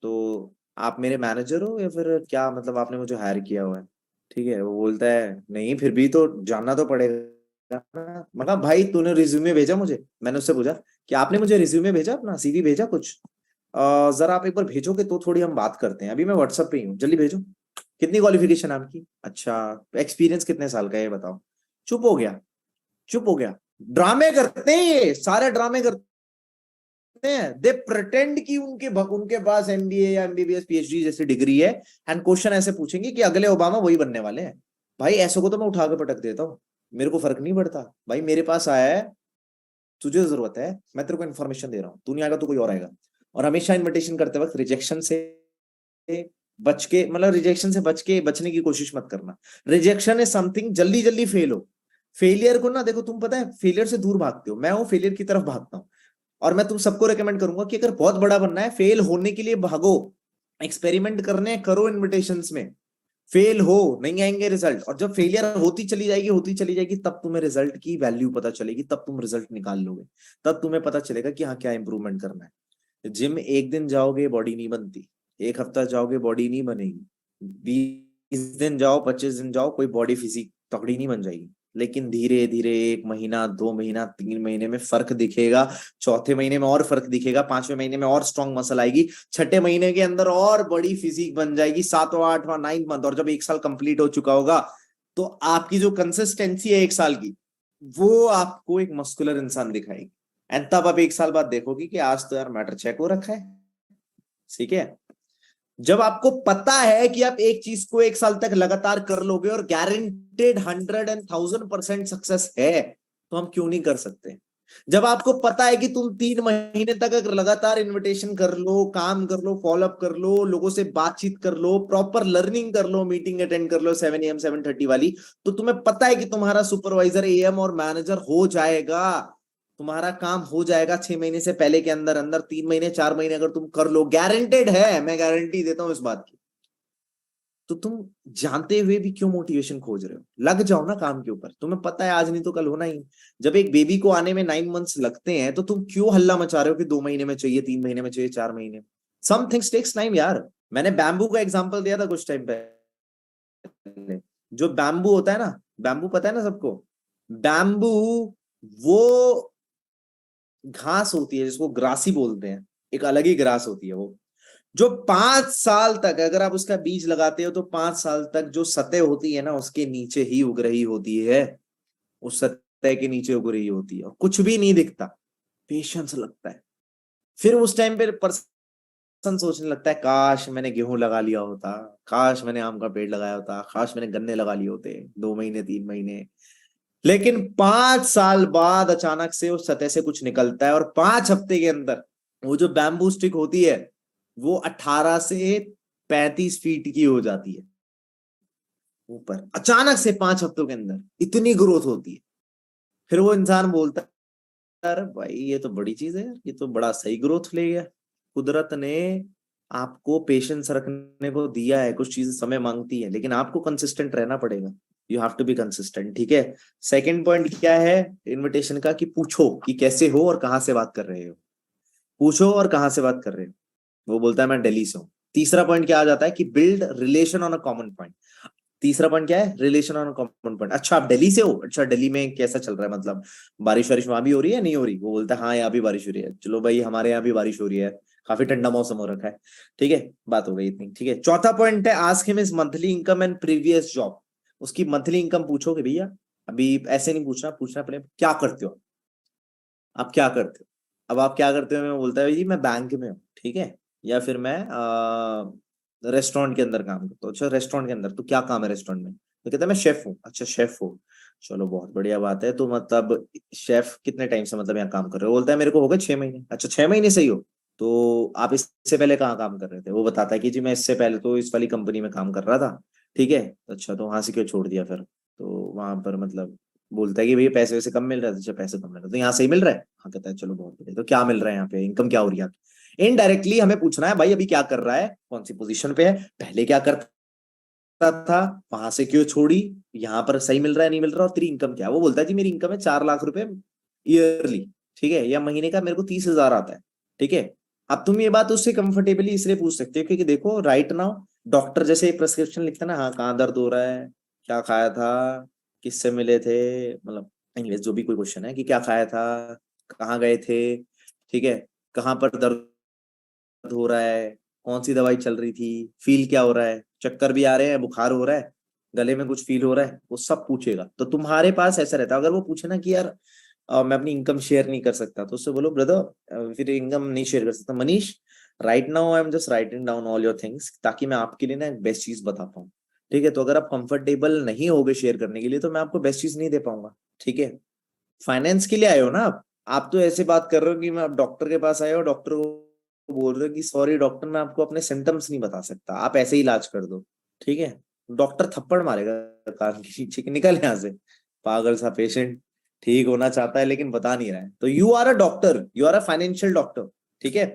तो आप मेरे मैनेजर हो या फिर क्या, मतलब आपने मुझे हायर किया हुआ है, ठीक है, वो बोलता है नहीं फिर भी तो जानना तो पड़ेगा ना, मतलब भाई तूने रिज्यूमे भेजा मुझे, मैंने उससे पूछा कि आपने मुझे रिज्यूमे भेजा, अपना सीवी भेजा कुछ, जरा आप एक बार भेजोगे तो थोड़ी हम बात करते हैं, अभी मैं व्हाट्सएप पे ही हूँ, जल्दी भेजो, कितनी क्वालिफिकेशन आपकी, अच्छा एक्सपीरियंस कितने साल का है ये बताओ, चुप हो गया, चुप हो गया। ड्रामे करते हैं ये सारे, ड्रामे करते हैं, दे प्रिटेंड कि उनके पास एमबीए या एमबीबीएस पीएचडी जैसी डिग्री है, एंड क्वेश्चन ऐसे पूछेंगे कि अगले ओबामा वही बनने वाले हैं। भाई ऐसे को तो मैं उठा के पटक देता हूँ, मेरे को फर्क नहीं पड़ता भाई, मेरे पास आया है, तुझे जरूरत है, मैं तेरे को इन्फॉर्मेशन दे रहा हूँ, तू नहीं आएगा तो कोई और आएगा। और हमेशा इन्विटेशन करते वक्त रिजेक्शन से बच के, मतलब रिजेक्शन से बचने की कोशिश मत करना। रिजेक्शन इज समथिंग, जल्दी जल्दी फेल हो, फेलियर को ना देखो, तुम पता है फेलियर से दूर भागते हो, मैं हूं फेलियर की तरफ भागता हूँ। और मैं तुम सबको रेकमेंड करूंगा कि अगर बहुत बड़ा बनना है, फेल होने के लिए भागो, एक्सपेरिमेंट करने करो इन्विटेशंस में, फेल हो नहीं आएंगे रिजल्ट, और जब फेलियर होती चली जाएगी तब तुम्हें रिजल्ट की वैल्यू पता चलेगी, तब तुम रिजल्ट निकाल लोगे, तब तुम्हें पता चलेगा कि हाँ क्या इंप्रूवमेंट करना है। जिम एक दिन जाओगे बॉडी नहीं बनती, एक हफ्ता जाओगे बॉडी नहीं बनेगी, 20 दिन जाओ 25 दिन जाओ कोई बॉडी फिजिक तगड़ी नहीं बन जाएगी, लेकिन धीरे धीरे 1 महीना 2 महीना 3 महीने में फर्क दिखेगा, चौथे महीने में और फर्क दिखेगा, 5वें महीने में और स्ट्रॉन्ग मसल आएगी, छठे महीने के अंदर और बड़ी फिजिक बन जाएगी, 7वां 8वां 9th मंथ, और जब 1 साल कंप्लीट हो चुका होगा तो आपकी जो कंसिस्टेंसी है 1 साल की, वो आपको एक मस्कुलर इंसान दिखाएगी, एंड तब आप 1 साल बाद देखोगे कि आज तो यार मैटर चेक हो रखा है, ठीक है। जब आपको पता है कि आप एक चीज को 1 साल तक लगातार कर लोगे और गारंटेड 100 and 1000% सक्सेस है, तो हम क्यों नहीं कर सकते। जब आपको पता है कि तुम 3 महीने तक अगर लगातार इनविटेशन कर लो, काम कर लो, फॉलोअप कर लो, लोगों से बातचीत कर लो, प्रॉपर लर्निंग कर लो, मीटिंग अटेंड कर लो 7 AM 7:30 वाली, तो तुम्हें पता है कि तुम्हारा सुपरवाइजर एएम और मैनेजर हो जाएगा, तुम्हारा काम हो जाएगा 6 महीने से पहले के अंदर अंदर, 3 महीने 4 महीने अगर तुम कर लो, गारंटेड है, मैं गारंटी देता हूं इस बात की। तो तुम जानते हुए भी क्यों मोटिवेशन खोज रहे हो, लग जाओ ना काम के ऊपर, तुम्हें पता है आज नहीं तो कल होना ही। जब एक बेबी को आने में 9 मंथ्स लगते हैं तो तुम क्यों हल्ला मचा रहे हो कि 2 महीने में चाहिए, 3 महीने में चाहिए, 4 महीने। सम थिंग्स टेक्स टाइम यार। मैंने बैम्बू का एग्जांपल दिया था कुछ टाइम पहले, जो बैम्बू होता है ना, बैम्बू पता है ना सबको, बैम्बू वो घास होती है जिसको ग्रासी बोलते हैं, एक अलग ही ग्रास होती है वो, जो 5 साल तक अगर आप उसका बीज लगाते हो तो 5 साल तक जो सतह होती है ना उसके नीचे ही उग रही होती है, उस सतह के नीचे उग रही होती है, और कुछ भी नहीं दिखता, पेशेंस लगता है। फिर उस टाइम पे पर्सन सोचने लगता है काश मैंने गेहूं लगा लिया होता, काश मैंने आम का पेड़ लगाया होता, काश मैंने गन्ने लगा लिए होते 2 महीने 3 महीने। लेकिन 5 साल बाद अचानक से उस सतह से कुछ निकलता है, और 5 हफ्ते के अंदर वो जो बैम्बू स्टिक होती है वो 18 से 35 फीट की हो जाती है ऊपर, अचानक से 5 हफ्तों के अंदर इतनी ग्रोथ होती है। फिर वो इंसान बोलता है अरे भाई ये तो बड़ी चीज है यार, ये तो बड़ा सही ग्रोथ ले गया, कुदरत ने आपको पेशेंस रखने को दिया है, कुछ चीजें समय मांगती है लेकिन आपको कंसिस्टेंट रहना पड़ेगा, you have to be consistent, ठीक है। सेकंड पॉइंट क्या है इनविटेशन का, कि पूछो कि कैसे हो और कहाँ से बात कर रहे हो, पूछो और कहाँ से बात कर रहे हो, वो बोलता है मैं दिल्ली से हूँ। तीसरा पॉइंट क्या आ जाता है कि build relation on a common point, तीसरा पॉइंट क्या है, रिलेशन ऑन कॉमन पॉइंट। अच्छा आप दिल्ली से हो, अच्छा दिल्ली में कैसा चल रहा है, मतलब बारिश वारिश वहां भी हो रही है नहीं हो रही, वो बोलता है हाँ यहाँ भी बारिश हो रही है, चलो भाई हमारे यहाँ भी बारिश हो रही है, काफी ठंडा मौसम हो रखा है, ठीक है, बात हो गई इतनी, ठीक है। चौथा पॉइंट है, ask him his monthly income and previous job. उसकी मंथली इनकम पूछोगे भैया, अभी ऐसे नहीं पूछना, पूछना पहले क्या करते हो, आप क्या करते हो। अब आप क्या करते हो मैं बोलता है जी मैं बैंक में हूँ, ठीक है, या फिर मैं रेस्टोरेंट के अंदर काम करता हूँ। अच्छा रेस्टोरेंट के अंदर, तो क्या काम है रेस्टोरेंट में, तो कहता है मैं शेफ हूँ। अच्छा शेफ हो, चलो बहुत बढ़िया बात है, तो मतलब शेफ कितने टाइम से मतलब यहाँ काम कर रहे हो, बोलता है मेरे को हो गए 6 महीने। अच्छा 6 महीने से ही हो, तो आप इससे पहले कहाँ काम कर रहे थे, वो बताता है कि जी मैं इससे पहले तो इस वाली कंपनी में काम कर रहा था, ठीक है। अच्छा तो वहां से क्यों छोड़ दिया फिर, तो वहां पर मतलब बोलता है कि भैया पैसे वैसे कम मिल रहा है। अच्छा पैसे कम मिल रहा है, तो यहाँ सही मिल रहा है, हाँ कहता है चलो बहुत बढ़िया, तो क्या मिल रहा है यहाँ पे, इनकम क्या हो रही है आपकी। इनडायरेक्टली हमें पूछना है भाई अभी क्या कर रहा है, कौन सी पोजीशन पे है, पहले क्या करता था, वहां से क्यों छोड़ी, यहाँ पर सही मिल रहा है नहीं मिल रहा, और तेरी इनकम क्या है। वो बोलता है जी मेरी इनकम है 4 लाख रुपए ईयरली, ठीक है, या महीने का मेरे को 30,000 आता है, ठीक है। अब तुम ये बात उससे कंफर्टेबली इसलिए पूछ सकते हो क्योंकि देखो राइट नाउ डॉक्टर जैसे प्रेस्क्रिप्शन लिखता है ना, हाँ कहाँ दर्द हो रहा है, क्या खाया था, किससे मिले थे, मतलब एनीवेज जो भी कोई क्वेश्चन है कि क्या खाया था, कहाँ गए थे, ठीक है, कहाँ पर दर्द हो रहा है, कौन सी दवाई चल रही थी, फील क्या हो रहा है, चक्कर भी आ रहे हैं, बुखार हो रहा है, गले में कुछ फील हो रहा है, वो सब पूछेगा। तो तुम्हारे पास ऐसा रहता है, अगर वो पूछे ना कि यार मैं अपनी इनकम शेयर नहीं कर सकता, तो उससे बोलो ब्रदर फिर इनकम नहीं शेयर कर सकता Manish, right now I am just writing down all your things, ताकि मैं आपके लिए ना एक बेस्ट चीज बता पाऊँ, ठीक है। तो अगर आप कंफर्टेबल नहीं होगे शेयर करने के लिए, तो मैं आपको बेस्ट चीज नहीं दे पाऊंगा, ठीक है। फाइनेंस के लिए आए हो ना आप तो ऐसे बात कर रहे हो कि मैं अब डॉक्टर के पास आए हो, डॉक्टर को बोल रहे हो कि सॉरी डॉक्टर मैं आपको अपने सिम्टम्स नहीं बता सकता, आप ऐसे ही इलाज कर दो, ठीक है। डॉक्टर थप्पड़ मारेगा कान के नीचे कि निकल यहाँ से, पागल सा पेशेंट ठीक होना चाहता है लेकिन बता नहीं रहा है। तो you are a doctor, you are a financial doctor, ठीक है।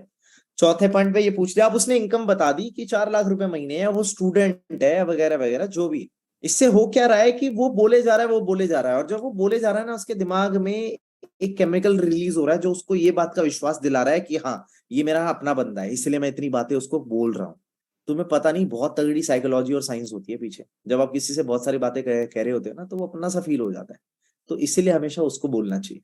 चौथे पॉइंट पे ये पूछ लिया, आप उसने इनकम बता दी कि 4 लाख रुपए महीने है, वो स्टूडेंट है वगैरह वगैरह जो भी। इससे हो क्या रहा है कि वो बोले जा रहा है, वो बोले जा रहा है, और जब वो बोले जा रहा है ना उसके दिमाग में एक केमिकल रिलीज हो रहा है जो उसको ये बात का विश्वास दिला रहा है कि हाँ ये मेरा अपना बंदा है, इसलिए मैं इतनी बातें उसको बोल रहा हूँ। तुम्हें पता नहीं बहुत तगड़ी साइकोलॉजी और साइंस होती है पीछे, जब आप किसी से बहुत सारी बातें कह रहे होते हो ना, तो वो अपना सा फील हो जाता है, तो इसीलिए हमेशा उसको बोलना चाहिए,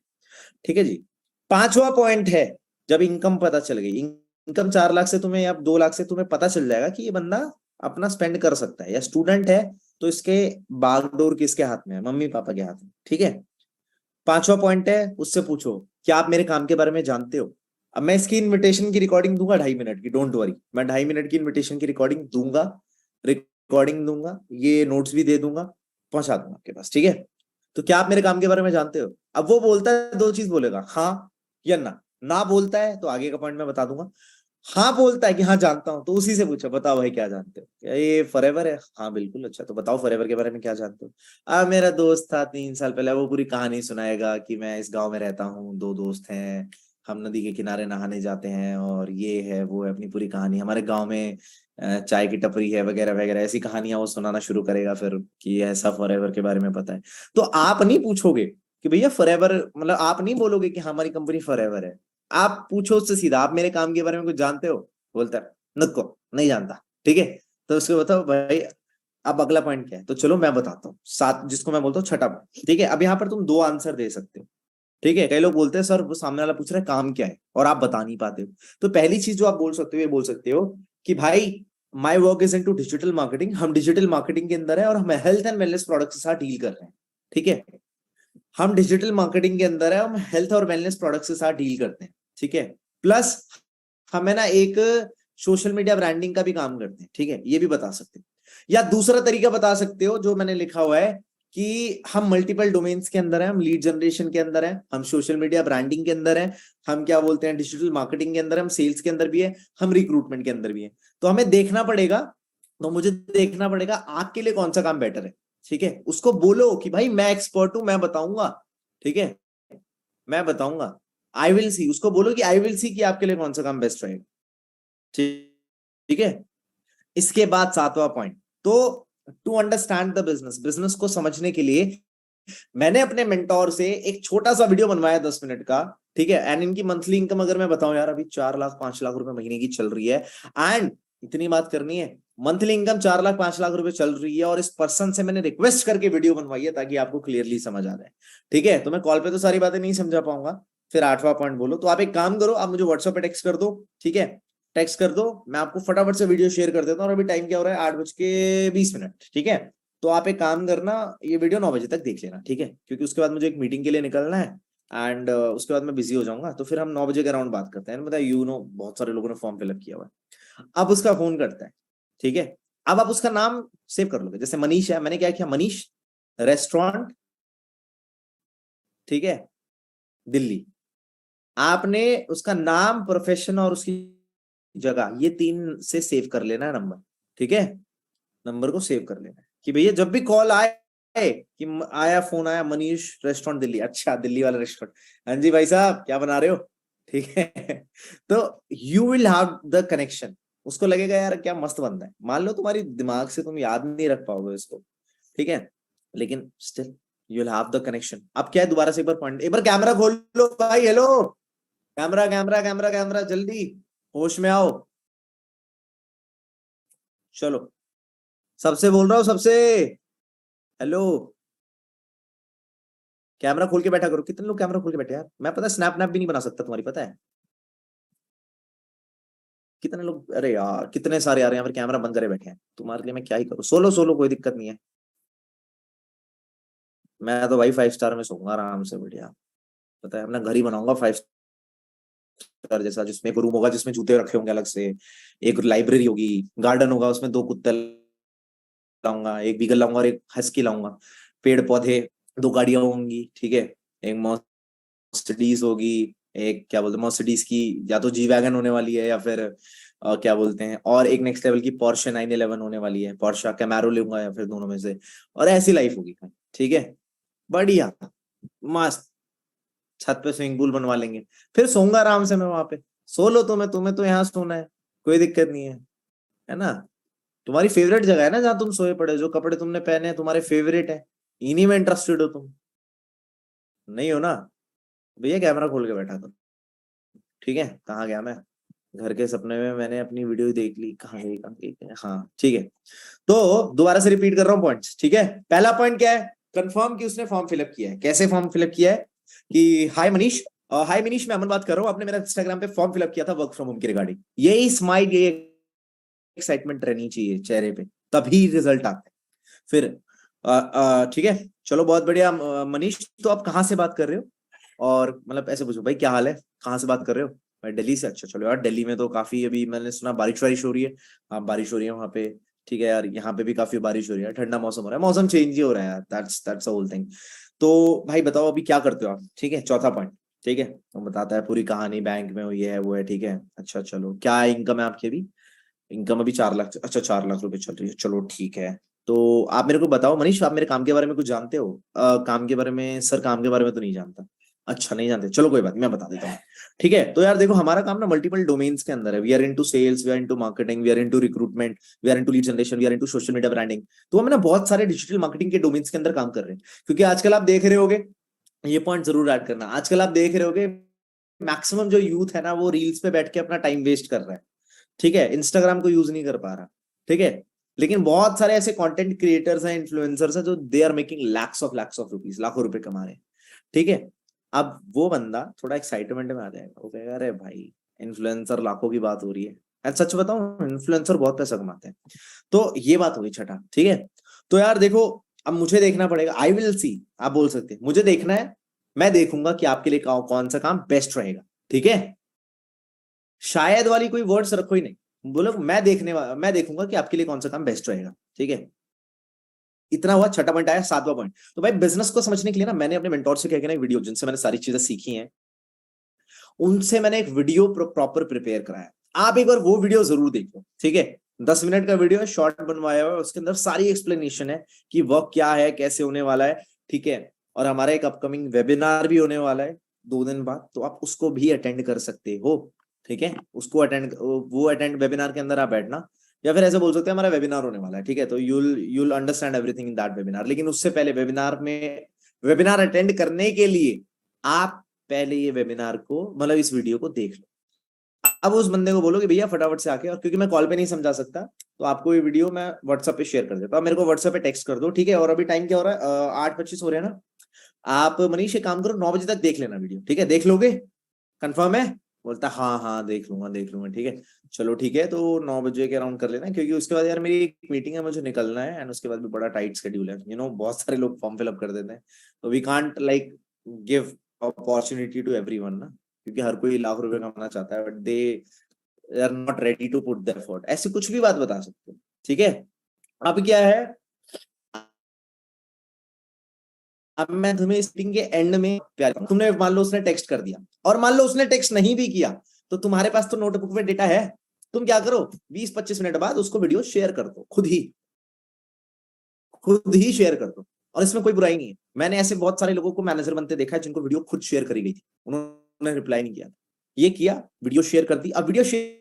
ठीक है जी। पांचवा पॉइंट है, जब इनकम पता चल गई, इनकम 4 लाख से तुम्हें या 2 लाख से तुम्हें पता चल जाएगा कि ये बंदा अपना स्पेंड कर सकता है, या स्टूडेंट है तो इसके बागडोर किसके हाथ में है, मम्मी पापा के हाथ में, ठीक है। पांचवा पॉइंट है, उससे पूछो क्या आप मेरे काम के बारे में जानते हो। अब मैं इसकी इनविटेशन की रिकॉर्डिंग दूंगा 2.5 मिनट की, डोंट वरी, मैं 2.5 मिनट की इनविटेशन की रिकॉर्डिंग दूंगा, रिकॉर्डिंग दूंगा, ये नोट्स भी दे दूंगा, पहुंचा दूंगा आपके पास, ठीक है। तो क्या आप मेरे काम के बारे में जानते हो। अब वो बोलता है दो चीज बोलेगा, हाँ या ना। ना बोलता है तो आगे का पॉइंट मैं बता दूंगा, हाँ बोलता है कि हाँ जानता हूं, तो उसी से पूछो बताओ भाई क्या जानते हो, क्या ये फॉरएवर है, हाँ बिल्कुल, अच्छा तो बताओ फॉरएवर के बारे में क्या जानते हो। मेरा दोस्त था 3 साल पहले, वो पूरी कहानी सुनाएगा कि मैं इस गांव में रहता हूँ, दो दोस्त हैं, हम नदी के किनारे नहाने जाते हैं, और ये है वो है, अपनी पूरी कहानी, हमारे गांव में चाय की टपरी है वगैरह वगैरह, ऐसी कहानियां वो सुनाना शुरू करेगा फिर कि ऐसा फॉरएवर के बारे में पता है। तो आप नहीं पूछोगे कि भैया फॉरएवर, मतलब आप नहीं बोलोगे कि हाँ, हमारी कंपनी फॉरएवर है, आप पूछो उससे सीधा आप मेरे काम के बारे में कुछ जानते हो, बोलता है नको नहीं जानता, ठीक है। तो उसको बताओ भाई, अब अगला पॉइंट क्या है, तो चलो मैं बताता हूँ, सात जिसको मैं बोलता हूँ छठा पॉइंट, ठीक है। अब यहाँ पर तुम दो आंसर दे सकते हो, ठीक है। कई लोग बोलते हैं सर वो सामने वाला पूछ रहा है काम क्या है, और आप बता नहीं पाते हो। तो पहली चीज जो आप बोल सकते हो, ये बोल सकते हो कि भाई my work is into digital marketing, हम डिजिटल मार्केटिंग के अंदर है और हम हेल्थ एंड वेलनेस प्रोडक्ट्स के साथ डील कर रहे हैं, ठीक है। हम डिजिटल मार्केटिंग के अंदर है, हम हेल्थ और वेलनेस प्रोडक्ट्स के साथ डील करते हैं, ठीक है। प्लस हमें ना एक सोशल मीडिया ब्रांडिंग का भी काम करते हैं, ठीक है, ये भी बता सकते हैं। या दूसरा तरीका बता सकते हो जो मैंने लिखा हुआ है कि हम मल्टीपल डोमेन्स के अंदर है, हम लीड जनरेशन के अंदर है, हम सोशल मीडिया ब्रांडिंग के अंदर है, हम क्या बोलते हैं डिजिटल मार्केटिंग के अंदर है, हम सेल्स के अंदर भी है, हम रिक्रूटमेंट के अंदर भी है। तो हमें देखना पड़ेगा, तो मुझे देखना पड़ेगा आपके लिए कौन सा काम बेटर है, ठीक है। उसको बोलो कि भाई मैं एक्सपर्ट हूं, मैं बताऊंगा, ठीक है, मैं बताऊंगा, आई विल सी, उसको बोलो कि आई विल सी कि आपके लिए कौन सा काम बेस्ट रहेगा, ठीक ठीक है। इसके बाद सातवां पॉइंट, तो to understand the business, business को समझने के लिए मैंने अपने मेंटोर से एक छोटा सा वीडियो बनवाया 10 मिनट का, ठीक है। एंड इनकी मंथली इनकम अगर मैं बताऊं यार, अभी 4 लाख 5 लाख रुपए महीने की चल रही है, एंड इतनी बात करनी है। मंथली इनकम 4 लाख 5 लाख रुपए चल रही है और इस पर्सन से मैंने रिक्वेस्ट करके वीडियो बनवाई है ताकि आपको क्लियरली समझ आ जाए। ठीक है, तो मैं कॉल पे तो सारी बातें नहीं समझा पाऊंगा, फिर 8वां पॉइंट बोलो। तो आप एक काम करो, आप मुझे व्हाट्सएप पे टेक्स्ट कर दो। ठीक है, टेक्स्ट कर दो, मैं आपको फटाफट से वीडियो शेयर कर देता हूँ। और अभी टाइम क्या हो रहा है, 8:20। ठीक है, तो आप एक काम करना, ये वीडियो 9 बजे तक देख लेना। ठीक है, क्योंकि उसके बाद मुझे एक मीटिंग के लिए निकलना है एंड उसके बाद मैं बिजी हो जाऊंगा। तो फिर हम 9 बजे के अराउंड बात करते हैं। मतलब बहुत सारे लोगों ने फॉर्म फिलअप किया हुआ है। अब उसका फोन करता है। ठीक है, अब आप उसका नाम सेव कर लोगे, जैसे मनीष है, मैंने क्या किया, मनीष रेस्टोरेंट, ठीक है, दिल्ली। आपने उसका नाम, प्रोफेशन और उसकी जगह, ये 3 से सेव कर लेना है नंबर। ठीक है, नंबर को सेव कर लेना है कि भैया जब भी कॉल आए कि आया, फोन आया, मनीष रेस्टोरेंट दिल्ली, अच्छा दिल्ली वाला रेस्टोरेंट, हाँ जी भाई साहब क्या बना रहे हो। ठीक है तो you will have the connection. उसको लगेगा यार क्या मस्त बंदा है। मान लो तुम्हारी दिमाग से तुम याद नहीं रख पाओगे इसको, ठीक है, लेकिन still you will have the connection. अब क्या है, दोबारा से एक बार पॉइंट, एक बार कैमरा खोल लो भाई। Hello, camera camera camera camera, जल्दी होश में आओ। चलो, सबसे बोल रहा हूँ, सबसे। हेलो, कैमरा खोल के बैठा करो। कितने लोग कैमरा खोल के बैठे यार, मैं पता है स्नैप नैप भी नहीं बना सकता तुम्हारी, पता है कितने लोग। अरे यार कितने सारे यार यहाँ पर कैमरा बंद करे बैठे हैं, तुम्हारे लिए मैं क्या ही करूँ। सोलो सोलो कोई दिक्कत नहीं है, मैं तो भाई 5 स्टार में सोऊंगा आराम से, बढ़िया। पता है अपना घर ही बनाऊंगा 5 स्टार जैसा, जिसमें एक रूम होगा जिसमें जूते रखे होंगे अलग से, एक लाइब्रेरी होगी, गार्डन होगा, उसमें 2 कुत्ते लाऊंगा, एक बीगल लाऊंगा और एक हस्की लाऊंगा, पेड़ पौधे, 2 गाड़ियां होंगी। ठीक है, एक मर्सिडीज होगी, एक क्या बोलते हैं मर्सिडीज की, या तो जी वैगन होने वाली है, या फिर क्या बोलते हैं, और एक नेक्स्ट लेवल की पोर्शे 911 होने वाली है, पोर्शा कैमेरो लूंगा, या फिर दोनों में से। और ऐसी लाइफ होगी। ठीक है, बढ़िया, मस्त। छत पे स्विमिंग पूल बनवा लेंगे, फिर सोऊंगा आराम से मैं वहां पे। सो लो तुम्हें तो यहाँ सोना है, कोई दिक्कत नहीं है ना। तुम्हारी फेवरेट जगह है ना जहां तुम सोए पड़े, जो कपड़े तुमने पहने हैं तुम्हारे फेवरेट है, इन्हीं में इंटरेस्टेड हो तुम, नहीं हो ना। भैया कैमरा खोल के बैठा था। ठीक है, कहाँ गया मैं, घर के सपने में मैंने अपनी वीडियो देख ली, कहाँ गई कहाँ गई, हाँ ठीक है। तो दोबारा से रिपीट कर रहा हूँ पॉइंट्स। ठीक है, पहला पॉइंट क्या है, कंफर्म कि उसने फॉर्म फिलअप किया है। कैसे फॉर्म फिलअप किया है कि हाय मनीष, हाय मनीष, मैं अमन बात कर रहा हूँ, आपने मेरा इंस्टाग्राम पे फॉर्म फिलअप किया था वर्क फ्रॉम होम की रिगार्डिंग। यही स्माइल, ये एक्साइटमेंट रहनी चाहिए चेहरे पे, तभी रिजल्ट आता है। फिर ठीक है, चलो बहुत बढ़िया। मनीष, तो आप कहाँ से बात कर रहे हो, और मतलब ऐसे पूछो भाई क्या हाल है, कहाँ से बात कर रहे हो। मैं दिल्ली से। अच्छा चलो यार, दिल्ली में तो काफी अभी मैंने सुना बारिश वारिश हो रही है। हाँ बारिश हो रही है वहाँ पे। ठीक है यार, यहाँ पे भी काफी बारिश हो रही है, ठंडा मौसम हो रहा है, मौसम चेंज ही हो रहा है यार, दैट्स द होल थिंग। तो भाई बताओ अभी क्या करते हो आप। ठीक है, चौथा पॉइंट। ठीक है, तो बताता है पूरी कहानी, बैंक में हो, ये है वो है। ठीक है, अच्छा चलो, क्या इनकम है आपकी अभी। इनकम अभी 4 लाख, अच्छा 4 लाख रुपए चल रही है, चलो ठीक है। तो आप मेरे को बताओ मनीष, आप मेरे काम के बारे में कुछ जानते हो। काम के बारे में सर, काम के बारे में तो नहीं जानता। अच्छा नहीं जानते, चलो कोई बात नहीं, मैं बता देता हूँ। ठीक है, तो यार देखो हमारा काम ना मल्टीपल डोमेन्स के अंदर है। We are into sales, we are into marketing, we are into recruitment, we are into lead generation, we are into social media branding. तो हम ना बहुत सारे डिजिटल मार्केटिंग के डोमेन्स के अंदर काम कर रहे हैं। क्योंकि आजकल आप देख रहे होगे, ये पॉइंट जरूर ऐड करना, आजकल आप देख रहे होगे मैक्सिमम जो यूथ है ना वो रील्स पे बैठ के अपना टाइम वेस्ट कर रहा है। ठीक है, इंस्टाग्राम को यूज नहीं कर पा रहा। ठीक है, लेकिन बहुत सारे ऐसे कंटेंट क्रिएटर्स हैं, इन्फ्लुएंसर्स हैं, जो they are making lakhs of rupees, लाखों रुपए कमा रहे हैं। ठीक है, अब वो बंदा थोड़ा एक्साइटमेंट में आ जाएगा, वो कहेगा अरे भाई इन्फ्लुएंसर लाखों की बात हो रही है। एंड सच बताऊं, इन्फ्लुएंसर बहुत पैसा कमाते हैं। तो ये बात होगी छठा। ठीक है, तो यार देखो, अब मुझे देखना पड़ेगा, आई विल सी, आप बोल सकते हैं मुझे देखना है, मैं देखूंगा कि आपके लिए कौन सा काम बेस्ट रहेगा। ठीक है, शायद वाली कोई वर्ड्स रखो ही नहीं, बोलो मैं देखूंगा कि आपके लिए कौन सा काम बेस्ट रहेगा। ठीक है, इतना हुआ, छठा पॉइंट आया। सातवां पॉइंट, तो भाई बिजनेस को समझने के लिए ना मैंने अपने मेंटोर से क्या किया ना, एक वीडियो जिनसे मैंने सारी चीजें सीखी हैं, उनसे मैंने एक वीडियो प्रॉपर प्रिपेयर कराया। आप एक बार वो वीडियो जरूर देखो। ठीक है, 10 मिनट का वीडियो है, शॉर्ट बनवाया हुआ है, उसके अंदर सारी एक्सप्लेनेशन है कि वर्क क्या है, कैसे होने वाला है। ठीक है, और हमारा एक अपकमिंग वेबिनार भी होने वाला है 2 दिन बाद, तो आप उसको भी अटेंड कर सकते हो। ठीक है, उसको अटेंड, वो अटेंड वेबिनार के अंदर आप बैठना, या फिर ऐसे बोल सकते हैं हमारा वेबिनार होने वाला है। ठीक है, तो you'll understand everything in that webinar. लेकिन उससे पहले वेबिनार अटेंड करने के लिए आप पहले ये वेबिनार को, मतलब इस वीडियो को देख लो। अब उस बंदे को बोलो कि भैया फटाफट से आके, और क्योंकि मैं कॉल पे नहीं समझा सकता तो आपको ये वीडियो मैं व्हाट्सएप पे शेयर कर देता हूँ, मेरे को व्हाट्सएप पे टेक्स्ट कर दो, ठीक है। और अभी टाइम क्या हो रहा है, 8:25 हो रहे हैं ना। आप मनीष एक काम करो, 9 बजे तक देख लेना वीडियो, ठीक है। देख लोगे, कंफर्म है? बोलता हाँ हाँ देख लूंगा, ठीक है। चलो ठीक है, तो 9 बजे के अराउंड कर लेना, क्योंकि उसके बाद यार मेरी एक मीटिंग है, मुझे निकलना है, एंड उसके बाद भी बड़ा टाइट शेड्यूल है, बहुत सारे लोग फॉर्म फिलअप कर देते हैं, तो we can't like give opportunity to everyone ना, क्योंकि हर कोई लाख रुपए कमाना चाहता है, but they are not ready to put the effort. ऐसी कुछ भी बात बता सकते हो, ठीक है। अब क्या है, अब मैं तुम्हें इस मीटिंग के एंड में प्यार, तुमने मान लो उसने टेक्स्ट कर दिया, और मान लो उसने टेक्स्ट नहीं भी किया, तो तुम्हारे पास तो नोटबुक में डेटा है, तुम क्या करो, 20-25 मिनट बाद उसको वीडियो शेयर कर दो, खुद ही शेयर कर दो, और इसमें कोई बुराई नहीं है। मैंने ऐसे बहुत सारे लोगों को मैनेजर बनते देखा है जिनको वीडियो खुद शेयर करी गई थी, उन्होंने रिप्लाई नहीं किया, ये किया, वीडियो शेयर कर दी। अब वीडियो शेयर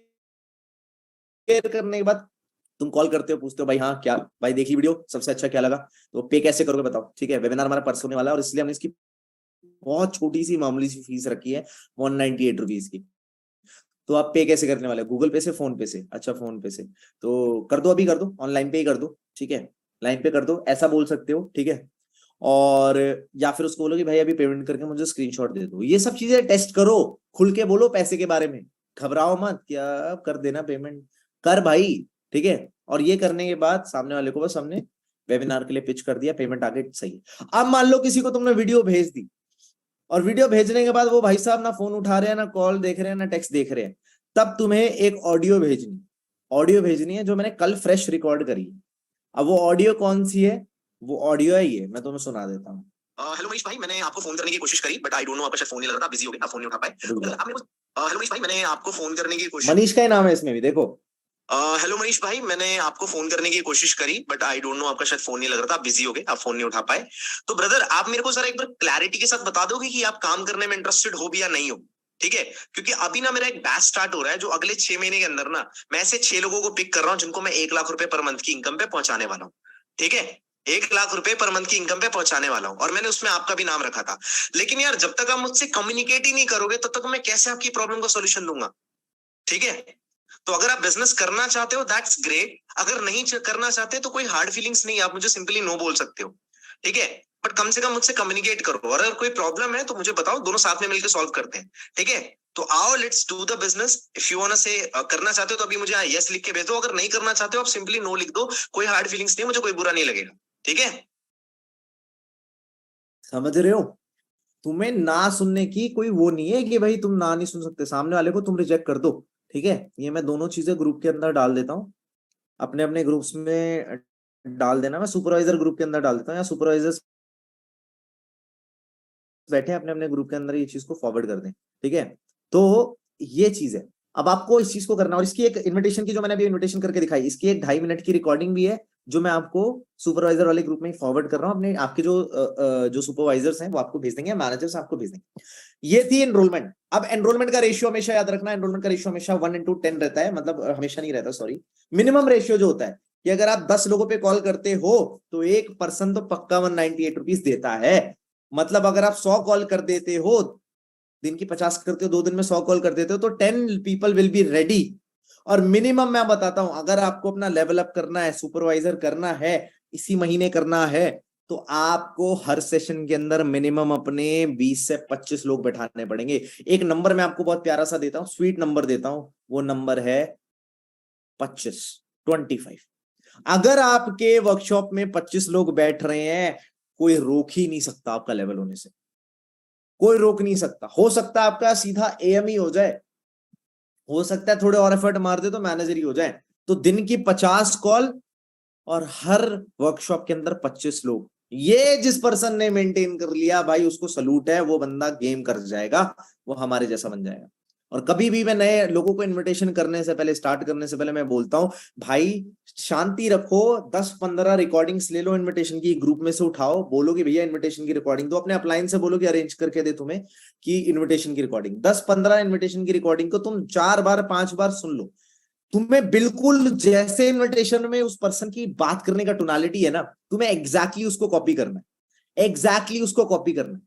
करने के बाद तुम कॉल करते हो, पूछते हो भाई हाँ क्या भाई देखी वीडियो, सबसे अच्छा क्या लगा, तो पे कैसे करोगे बताओ, ठीक है। वेबिनार हमारा परसों होने वाला है, और इसलिए हमने इसकी बहुत छोटी सी मामूली सी फीस रखी है, 198 रुपीज की। तो आप पे कैसे करने वाले, गूगल पे से, फोन पे से? अच्छा फोन पे से, तो कर दो, अभी कर दो, ऑनलाइन पे ही कर दो, ठीक है, लाइन पे कर दो, ऐसा बोल सकते हो, ठीक है। और या फिर उसको बोलो कि भाई अभी पेमेंट करके मुझे स्क्रीनशॉट दे दो। ये सब चीजें टेस्ट करो, खुल के बोलो पैसे के बारे में, घबराओ मत, क्या कर देना पेमेंट, कर भाई, ठीक है। और ये करने के बाद सामने वाले को बस हमने वेबिनार के लिए पिच कर दिया, पेमेंट आ गई, सही है। अब मान लो किसी को तुमने वीडियो भेज दी, और वीडियो भेजने के बाद वो भाई साहब ना फोन उठा रहे हैं, ना कॉल देख रहे हैं, ना टेक्स्ट देख रहे हैं, तब तुम्हें एक ऑडियो भेजनी है जो मैंने कल फ्रेश रिकॉर्ड करी है। अब वो ऑडियो कौन सी है, वो ऑडियो है ये, मैं तुम्हें सुना देता हूँ। हेलो मनीष भाई, मैंने आपको फोन करने की कोशिश करी, बट आई डोंट नो, आपका शायद फोन नहीं लग रहा, बिजी हो गए, आप फोन नहीं उठा पाए। हेलो मनीष भाई, मैंने आपको फोन करने की कोशिश, मनीष का ही नाम है इसमें भी, देखो। हेलो मनीष भाई, मैंने आपको फोन करने की कोशिश करी, बट आई डोंट नो, आपका शायद फोन नहीं लग रहा था, आप बिजी हो गए, आप फोन नहीं उठा पाए। तो ब्रदर, आप मेरे को जरा एक बार क्लैरिटी के साथ बता दोगे कि आप काम करने में इंटरेस्टेड हो भी या नहीं हो, ठीक है। क्योंकि अभी ना मेरा एक बैच स्टार्ट हो रहा है, जो अगले 6 महीने के अंदर ना मैं ऐसे 6 लोगों को पिक कर रहा हूँ, जिनको मैं 1 लाख रुपए पर मंथ की इनकम पे पहुंचाने वाला हूँ, ठीक है। 1 लाख रुपए पर मंथ की इनकम पे पहुंचाने वाला हूं, और मैंने उसमें आपका भी नाम रखा था। लेकिन यार, जब तक आप मुझसे कम्युनिकेट ही नहीं करोगे, तब तक मैं कैसे आपकी प्रॉब्लम का सोल्यूशन दूंगा, ठीक है। तो अगर आप बिजनेस करना चाहते हो, दैट्स ग्रेट। अगर नहीं करना चाहते तो कोई हार्ड फीलिंग्स नहीं, आप मुझे सिंपली नो बोल सकते हो, ठीक है। बट कम से कम मुझसे कम्युनिकेट करो, और अगर कोई प्रॉब्लम है तो मुझे बताओ, दोनों साथ में मिलकर सॉल्व करते हैं, ठीक है। तो आओ, let's do the business. If you want say करना चाहते हो तो अभी मुझे यस लिख के भेज दो, अगर नहीं करना चाहते हो आप सिंपली नो लिख दो, कोई हार्ड फीलिंग्स नहीं, मुझे कोई बुरा नहीं लगेगा, ठीक है। समझ रहे हो, तुम्हें ना सुनने की कोई वो नहीं है कि भाई तुम ना नहीं सुन सकते, सामने वाले को तुम रिजेक्ट कर दो, ठीक है। ये मैं दोनों चीजें ग्रुप के अंदर डाल देता हूँ, अपने अपने ग्रुप्स में डाल देना, मैं सुपरवाइजर ग्रुप के अंदर डाल देता हूँ, या सुपरवाइजर्स बैठे अपने अपने ग्रुप के अंदर ये चीज को फॉरवर्ड कर दें, ठीक है। तो ये चीज है, अब आपको इस चीज को करना, और इसकी एक इनविटेशन की, जो मैंने अभी इनविटेशन करके दिखाई, इसकी एक 2.5 मिनट की रिकॉर्डिंग भी है, जो मैं आपको सुपरवाइजर वाले ग्रुप में फॉरवर्ड कर रहा हूँ। अपने आपके जो सुपरवाइजर्स हैं वो आपको भेज देंगे, मैनेजर्स आपको भेज देंगे। ये थी एनरोलमेंट। अब एनरोलमेंट का रेशियो हमेशा याद रखना, एनरोलमेंट का रेशियो हमेशा 1:10 रहता है, मतलब हमेशा नहीं रहता, सॉरी, मिनिमम रेशियो जो होता है कि अगर आप 10 लोगों पे कॉल करते हो तो एक पर्सन तो पक्का 198 रुपीज देता है। मतलब अगर आप 100 कॉल कर देते हो, दिन की 50 करते हो, 2 दिन में 100 कॉल कर देते हो, तो 10 पीपल विल बी रेडी। और मिनिमम मैं बताता हूं, अगर आपको अपना लेवल अप करना है, सुपरवाइजर करना है, इसी महीने करना है, तो आपको हर सेशन के अंदर मिनिमम अपने 20 से 25 लोग बैठाने पड़ेंगे। एक नंबर मैं आपको बहुत प्यारा सा देता हूं, स्वीट नंबर देता हूं, वो नंबर है 25। अगर आपके वर्कशॉप में 25 लोग बैठ रहे हैं, कोई रोक ही नहीं सकता आपका लेवल होने से, कोई रोक नहीं सकता। हो सकता है आपका सीधा एएम ही हो जाए, हो सकता है थोड़े और एफर्ट मार दे तो मैनेजर ही हो जाए। तो दिन की 50 कॉल, और हर वर्कशॉप के अंदर 25 लोग, ये जिस पर्सन ने मेंटेन कर लिया भाई, उसको सलूट है, वो बंदा गेम कर जाएगा, वो हमारे जैसा बन जाएगा। और कभी भी मैं नए लोगों को इनविटेशन करने से पहले, स्टार्ट करने से पहले मैं बोलता हूं, भाई शांति रखो, 10-15 रिकॉर्डिंग्स ले लो इनविटेशन की, ग्रुप में से उठाओ, बोलो कि भैया इनविटेशन की रिकॉर्डिंग दो, अपने अपलाइन से बोलो कि अरेंज करके दे तुम्हें कि इनविटेशन की रिकॉर्डिंग, 10-15 इनविटेशन की रिकॉर्डिंग को तुम 4 बार 5 बार सुन लो। तुम्हें बिल्कुल जैसे इनविटेशन में उस पर्सन की बात करने का टोनालिटी है ना, तुम्हें एग्जैक्टली उसको कॉपी करना है, एग्जैक्टली उसको कॉपी करना है।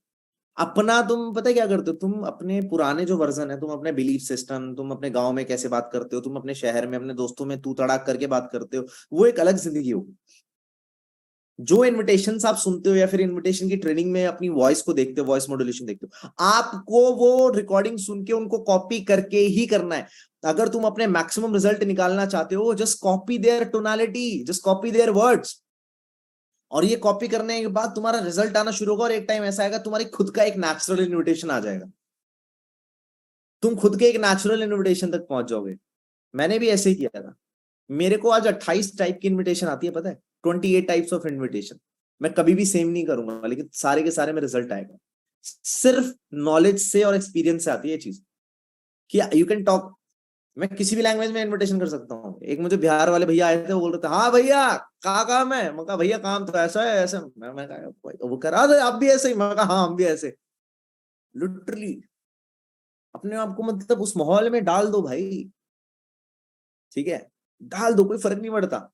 अपना तुम पता है क्या करते हो, तुम अपने पुराने जो वर्जन है, तुम अपने बिलीफ सिस्टम, तुम अपने गांव में कैसे बात करते हो, तुम अपने शहर में अपने दोस्तों में तू तड़ाक करके बात करते हो, वो एक अलग जिंदगी होगी। जो इनविटेशंस आप सुनते हो या फिर इनविटेशन की ट्रेनिंग में अपनी वॉइस को देखते हो, वॉइस मॉड्यूलेशन देखते हो, आपको वो रिकॉर्डिंग सुन के उनको कॉपी करके ही करना है। अगर तुम अपने मैक्सिमम रिजल्ट निकालना चाहते हो, just copy their tonality, just copy their words, और ये कॉपी करने के बाद तुम्हारा रिजल्ट आना शुरू होगा, और एक टाइम ऐसा आएगा तुम्हारी खुद का एक नेचुरल इन्विटेशन आ जाएगा, तुम खुद के एक नेचुरल इन्विटेशन तक पहुंच जाओगे। मैंने भी ऐसे ही किया था। मेरे को आज 28 टाइप की इन्विटेशन आती है, पता है, 28 टाइप्स ऑफ इन्विटेशन। मैं कभी भी सेम नहीं करूंगा, लेकिन सारे के सारे में रिजल्ट आएगा। सिर्फ नॉलेज से और एक्सपीरियंस से आती है ये चीज कि यू कैन टॉक। मैं किसी भी लैंग्वेज में इन्विटेशन कर सकता हूँ। एक मुझे बिहार वाले भैया आए थे, वो बोल रहे थे, हाँ भैया क्या काम है? मैं कहा भैया काम तो ऐसा है ऐसा। मैं कहा, वो कह रहा था आप भी ऐसे ही? मैं कहा हाँ हम भी ऐसे। लिटरली अपने आप को मतलब उस माहौल में डाल दो भाई, ठीक है, डाल दो, कोई फर्क नहीं पड़ता।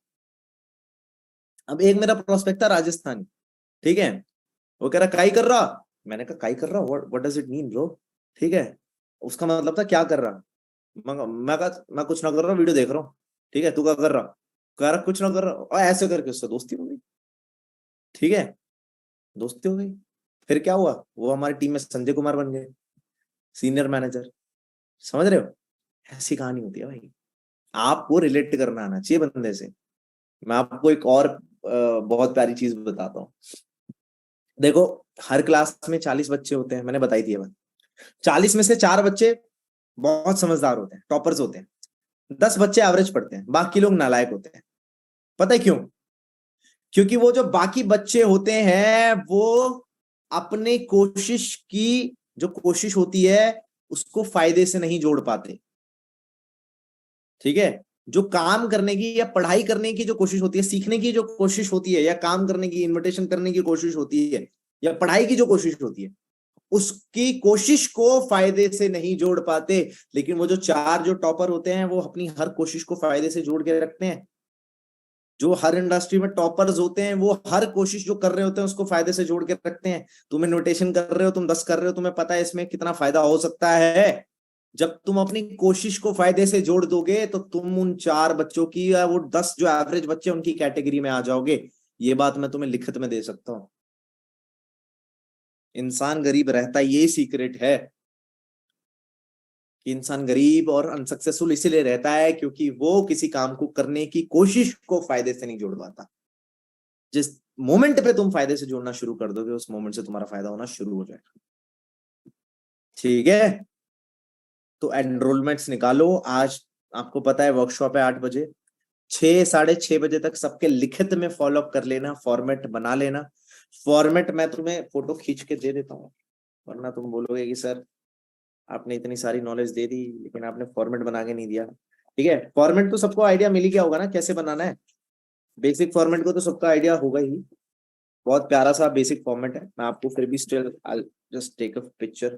अब एक मेरा प्रोस्पेक्ट था राजस्थानी, ठीक है, वो कह रहा काई कर रहा। मैंने कहा काई कर रहा, what does it mean bro? ठीक है, उसका मतलब था क्या कर रहा। मैं कहा मैं कुछ ना कर रहा, वीडियो देख रहा हूँ। ठीक है, तू क्या कर रहा? कह रहा कुछ ना कर रहा, और ऐसे करके उससे दोस्ती हो गई। ठीक है, दोस्ती हो गई। फिर क्या हुआ, वो हमारी टीम में संजय कुमार बन गए, सीनियर मैनेजर। समझ रहे हो? ऐसी कहानी होती है भाई। आपको रिलेट करना आना चाहिए बंदे से। मैं आपको एक और बहुत प्यारी चीज बताता हूँ। देखो, हर क्लास में 40 बच्चे होते हैं, मैंने बताई थी ये बात। 40 में से 4 बच्चे बहुत समझदार होते हैं, टॉपर्स होते हैं। 10 बच्चे एवरेज पढ़ते हैं, बाकी लोग नालायक होते हैं। पता है क्यों? क्योंकि वो जो बाकी बच्चे होते हैं, वो अपने कोशिश की जो कोशिश होती है उसको फायदे से नहीं जोड़ पाते। ठीक है, जो काम करने की या पढ़ाई करने की जो कोशिश होती है, सीखने की जो कोशिश होती है, या काम करने की, इन्विटेशन करने की कोशिश होती है, या पढ़ाई की जो कोशिश होती है, उसकी कोशिश को फायदे से नहीं जोड़ पाते। लेकिन वो जो 4 जो टॉपर होते हैं, वो अपनी हर कोशिश को फायदे से जोड़ के रखते हैं। जो हर इंडस्ट्री में टॉपर्स होते हैं, वो हर कोशिश जो कर रहे होते हैं उसको फायदे से जोड़ के रखते हैं। तुम इन्विटेशन कर रहे हो, तुम 10 कर रहे हो, तुम्हें पता है इसमें कितना फायदा हो सकता है। जब तुम अपनी कोशिश को फायदे से जोड़ दोगे, तो तुम उन 4 बच्चों की या वो 10 जो एवरेज बच्चे उनकी कैटेगरी में आ जाओगे। ये बात मैं तुम्हें लिखित में दे सकता हूं। इंसान गरीब रहता, ये सीक्रेट है कि इंसान गरीब और अनसक्सेसफुल इसीलिए रहता है क्योंकि वो किसी काम को करने की कोशिश को फायदे से नहीं जोड़ पाता। जिस मोमेंट पे तुम फायदे से जोड़ना शुरू कर दोगे, उस मोमेंट से तुम्हारा फायदा होना शुरू हो जाएगा। ठीक है, तो एनरोलमेंट्स निकालो। आज आपको पता है वर्कशॉप है 8 बजे, 6 6:30 बजे तक सबके लिखित में फॉलो अप कर लेना, फॉर्मेट बना लेना। फॉर्मेट मैं तुम्हें फोटो खींच के दे देता हूँ, वरना तुम बोलोगे कि सर आपने इतनी सारी नॉलेज दे दी लेकिन आपने फॉर्मेट बना के नहीं दिया। ठीक है, फॉर्मेट तो सबको आइडिया मिल ही गया होगा ना कैसे बनाना है। बेसिक फॉर्मेट को तो सबका आइडिया होगा ही। बहुत प्यारा सा बेसिक फॉर्मेट है। मैं आपको फिर भी still I just take a picture.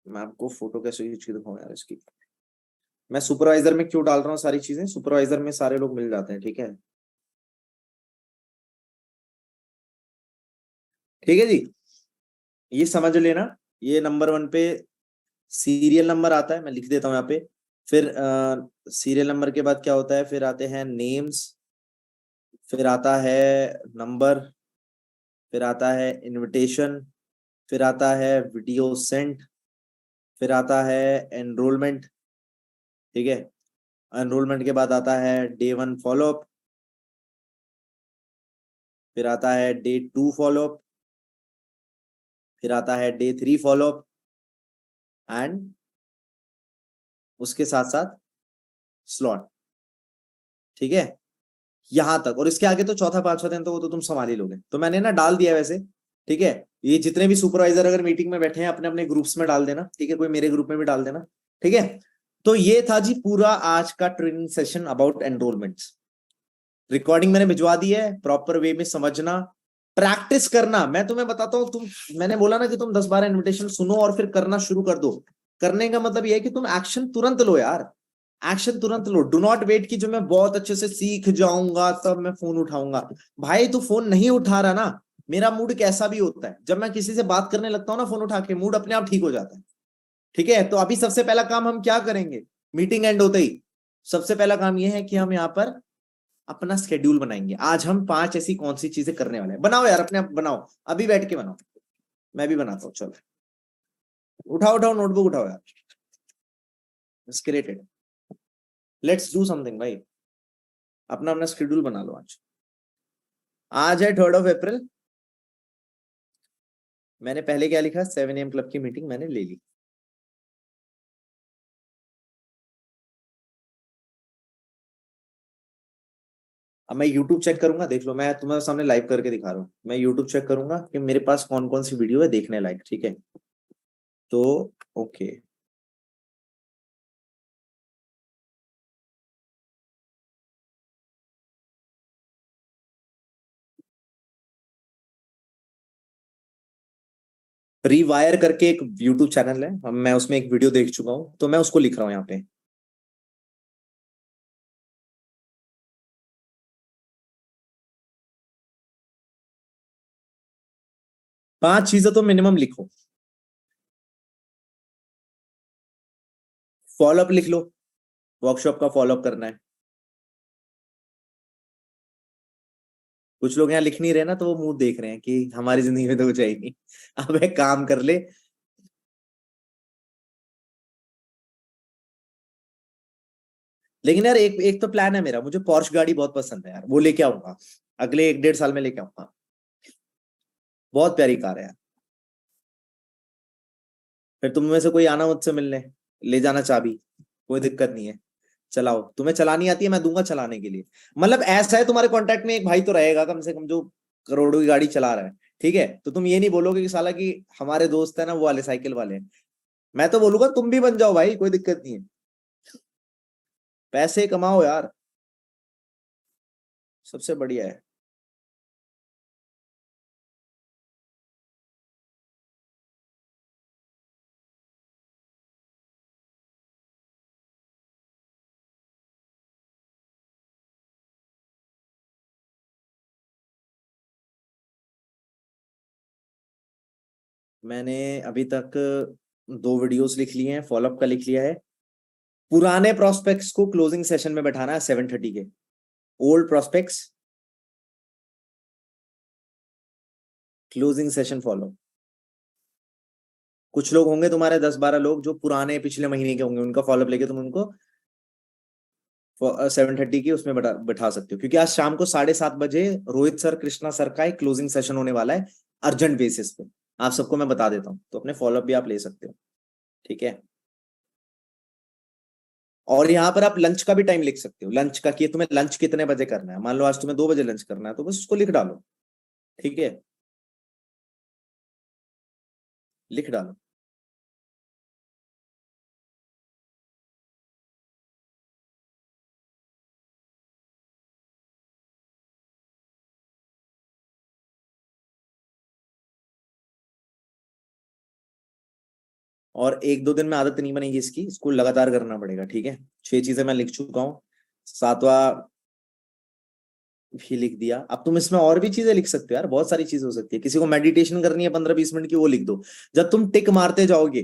मैं आपको फोटो कैसे खींच के दिखाऊं यार इसकी। मैं सुपरवाइजर में क्यों डाल रहा हूँ सारी चीजें, सुपरवाइजर में सारे लोग मिल जाते हैं। ठीक है, ठीक है जी, ये समझ लेना। ये नंबर 1 पे सीरियल नंबर आता है, मैं लिख देता हूँ यहाँ पे। फिर सीरियल नंबर के बाद क्या होता है, फिर आते हैं नेम्स, फिर आता है नंबर, फिर आता है इनविटेशन, फिर आता है वीडियो सेंट, फिर आता है एनरोलमेंट। ठीक है, एनरोलमेंट के बाद आता है डे 1 फॉलोअप, फिर आता है डे 2 फॉलोअप, फिर आता है डे 3 फॉलोअप, एंड उसके साथ साथ स्लॉट। ठीक है, यहां तक। और इसके आगे तो चौथा 5वां दिन तो वो तो तुम संभाल ही लोगे, तो मैंने ना डाल दिया वैसे। ठीक है, ये जितने भी सुपरवाइजर अगर मीटिंग में बैठे हैं, अपने अपने ग्रुप्स में डाल देना। ठीक है, कोई मेरे ग्रुप में भी डाल देना। ठीक है, तो ये था जी पूरा आज का training session about enrolments. Recording मैंने भिजवा दी है, प्रॉपर वे में समझना, प्रैक्टिस करना। मैं तुम्हें बताता हूँ, मैंने बोला ना कि तुम 10-12 इन्विटेशन सुनो और फिर करना शुरू कर दो। करने का मतलब यह है कि तुम एक्शन तुरंत लो यार, एक्शन तुरंत लो। डू नॉट वेट कि जो मैं बहुत अच्छे से सीख जाऊंगा तब मैं फोन उठाऊंगा। भाई तू फोन नहीं उठा रहा ना, मेरा मूड कैसा भी होता है, जब मैं किसी से बात करने लगता हूँ ना फोन उठा के, मूड अपने आप ठीक हो जाता है। ठीक है, तो अभी सबसे पहला काम हम क्या करेंगे, मीटिंग एंड होते ही सबसे पहला काम यह है कि हम यहाँ पर अपना स्केड्यूल बनाएंगे। आज हम 5 ऐसी कौन सी चीजें करने वाले हैं। बनाओ यार, अपने आप बनाओ, अभी बैठ के बनाओ, मैं भी बनाता हूँ। चलो उठाओ उठाओ नोटबुक उठाओ यार, स्केलेटेड, लेट्स डू समथिंग भाई। अपना अपना स्केड्यूल बना लो। आज आज है 3rd ऑफ अप्रैल। मैंने पहले क्या लिखा, 7 AM क्लब की मीटिंग मैंने ले ली। अब मैं YouTube चेक करूंगा, देख लो, मैं तुम्हारे सामने लाइव करके दिखा रहा हूँ। मैं YouTube चेक करूंगा कि मेरे पास कौन कौन सी वीडियो है देखने लायक। ठीक है, तो ओके, रिवायर करके एक YouTube चैनल है, अब मैं उसमें एक वीडियो देख चुका हूँ, तो मैं उसको लिख रहा हूँ यहाँ पे। पांच चीजें तो मिनिमम लिखो। फॉलोअप लिख लो, वर्कशॉप का फॉलोअप करना है। कुछ लोग यहाँ लिख नहीं रहे ना, तो वो मुंह देख रहे हैं कि हमारी जिंदगी में तो कुछ है ही नहीं। अब एक काम कर ले। लेकिन यार एक एक तो प्लान है मेरा, मुझे पोर्श गाड़ी बहुत पसंद है यार, वो लेके आऊंगा अगले 1-1.5 साल में, लेके आऊंगा। बहुत प्यारी कार है यार। फिर तुम में से कोई आना मुझसे मिलने, ले जाना चाबी, कोई दिक्कत नहीं है। चलाओ, तुम्हें चलानी आती है, मैं दूंगा चलाने के लिए। मतलब ऐसा है, तुम्हारे कांटेक्ट में एक भाई तो रहेगा कम से कम जो करोड़ों की गाड़ी चला रहा है। ठीक है, तो तुम ये नहीं बोलोगे कि साला कि हमारे दोस्त है ना वो वाले साइकिल वाले हैं। मैं तो बोलूंगा तुम भी बन जाओ भाई, कोई दिक्कत नहीं है। पैसे कमाओ यार, सबसे बढ़िया है। मैंने अभी तक 2 वीडियोस लिख लिए हैं, फॉलोअप का लिख लिया है। पुराने प्रोस्पेक्ट्स को क्लोजिंग सेशन में बैठाना है 7:30 के। Old prospects closing session follow. कुछ लोग होंगे तुम्हारे 10-12 लोग जो पुराने पिछले महीने के होंगे, उनका फॉलोअप लेके तुम उनको 7:30 की उसमें बैठा सकते हो, क्योंकि आज शाम को 7:30 बजे रोहित सर, कृष्णा सर का एक क्लोजिंग सेशन होने वाला है, अर्जेंट बेसिस पे। आप सबको मैं बता देता हूँ, तो अपने फॉलोअप भी आप ले सकते हो। ठीक है, और यहाँ पर आप लंच का भी टाइम लिख सकते हो, लंच का, कि तुम्हें लंच कितने बजे करना है। मान लो आज तुम्हें 2 बजे लंच करना है, तो बस उसको लिख डालो। ठीक है, लिख डालो। और 1-2 दिन में आदत नहीं बनेगी इसकी, इसको लगातार करना पड़ेगा। ठीक है, 6 चीजें मैं लिख चुका हूँ, 7वां भी लिख दिया। अब तुम इसमें और भी चीजें लिख सकते हो यार, बहुत सारी चीजें हो सकती है। किसी को मेडिटेशन करनी है 15-20 मिनट की, वो लिख दो। जब तुम टिक मारते जाओगे,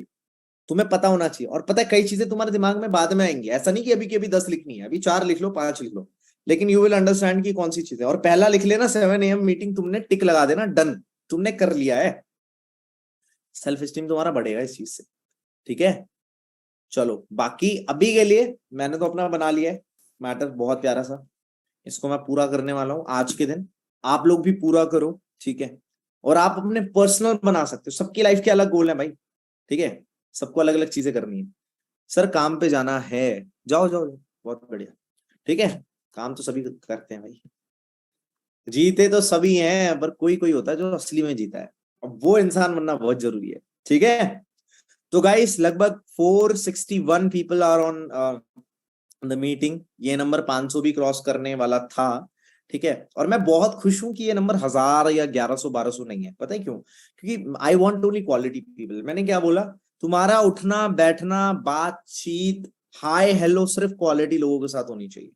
तुम्हें पता होना चाहिए, और पता है कई चीजें तुम्हारे दिमाग में बाद में आएंगी। ऐसा नहीं कि अभी की अभी 10 लिखनी है, अभी 4 लिख लो, 5 लिख लो, लेकिन यू विल अंडरस्टैंड की कौन सी चीजें। और पहला लिख लेना, 7 AM मीटिंग, तुमने टिक लगा देना, डन, तुमने कर लिया है। सेल्फ स्टीम तुम्हारा बढ़ेगा इस चीज से। ठीक है, चलो बाकी अभी के लिए मैंने तो अपना बना लिया है मैटर, बहुत प्यारा सा। इसको मैं पूरा करने वाला हूं आज के दिन। आप लोग भी पूरा करो। ठीक है, और आप अपने पर्सनल बना सकते हो, सबकी लाइफ के अलग गोल है भाई। ठीक है, सबको अलग अलग चीजें करनी है। सर काम पे जाना है, जाओ जाओ जाओ, बहुत बढ़िया। ठीक है, काम तो सभी करते हैं भाई, जीते तो सभी हैं, पर कोई कोई होता है जो असली में जीता है, अब वो इंसान बनना बहुत जरूरी है। ठीक है, तो गाइस लगभग 461 people are on the meeting. ये नंबर 500 भी क्रॉस करने वाला था। ठीक है, और मैं बहुत खुश हूं कि ये नंबर 1000 या 1100-1200 नहीं है। पता है क्यों? क्योंकि I want only quality people. मैंने क्या बोला, तुम्हारा उठना बैठना बातचीत हाय हेलो सिर्फ क्वालिटी लोगों के साथ होनी चाहिए।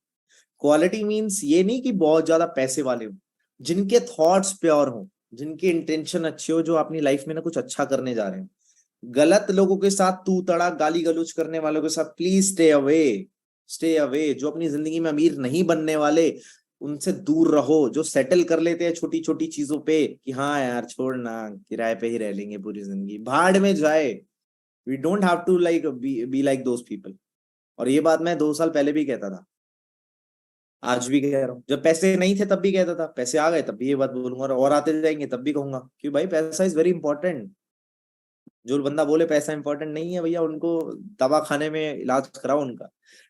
क्वालिटी मीन्स ये नहीं कि बहुत ज्यादा पैसे वाले हो, जिनके थॉट्स प्योर हो, जिनकी इंटेंशन अच्छी हो, जो अपनी लाइफ में ना कुछ अच्छा करने जा रहे हैं। गलत लोगों के साथ तू तड़ा गाली गलौज करने वालों के साथ please stay away, stay away. जो अपनी जिंदगी में अमीर नहीं बनने वाले, उनसे दूर रहो। जो सेटल कर लेते हैं छोटी छोटी चीजों पे कि हाँ यार छोड़ना, किराए पे ही रह लेंगे पूरी जिंदगी, भाड़ में जाए। We don't have to like be like those people. और ये बात मैं 2 साल पहले भी कहता था, आज भी कह रहा हूँ। जब पैसे नहीं थे तब भी कहता था, पैसे आ गए तब भी ये बात बोलूंगा, और आते जाएंगे तब भी कहूंगा कि भाई पैसा इज वेरी इंपॉर्टेंट। जो बंदा बोले पैसा इंपॉर्टेंट नहीं है भैया, उनको दवा खाने में इलाज कराओ उनका।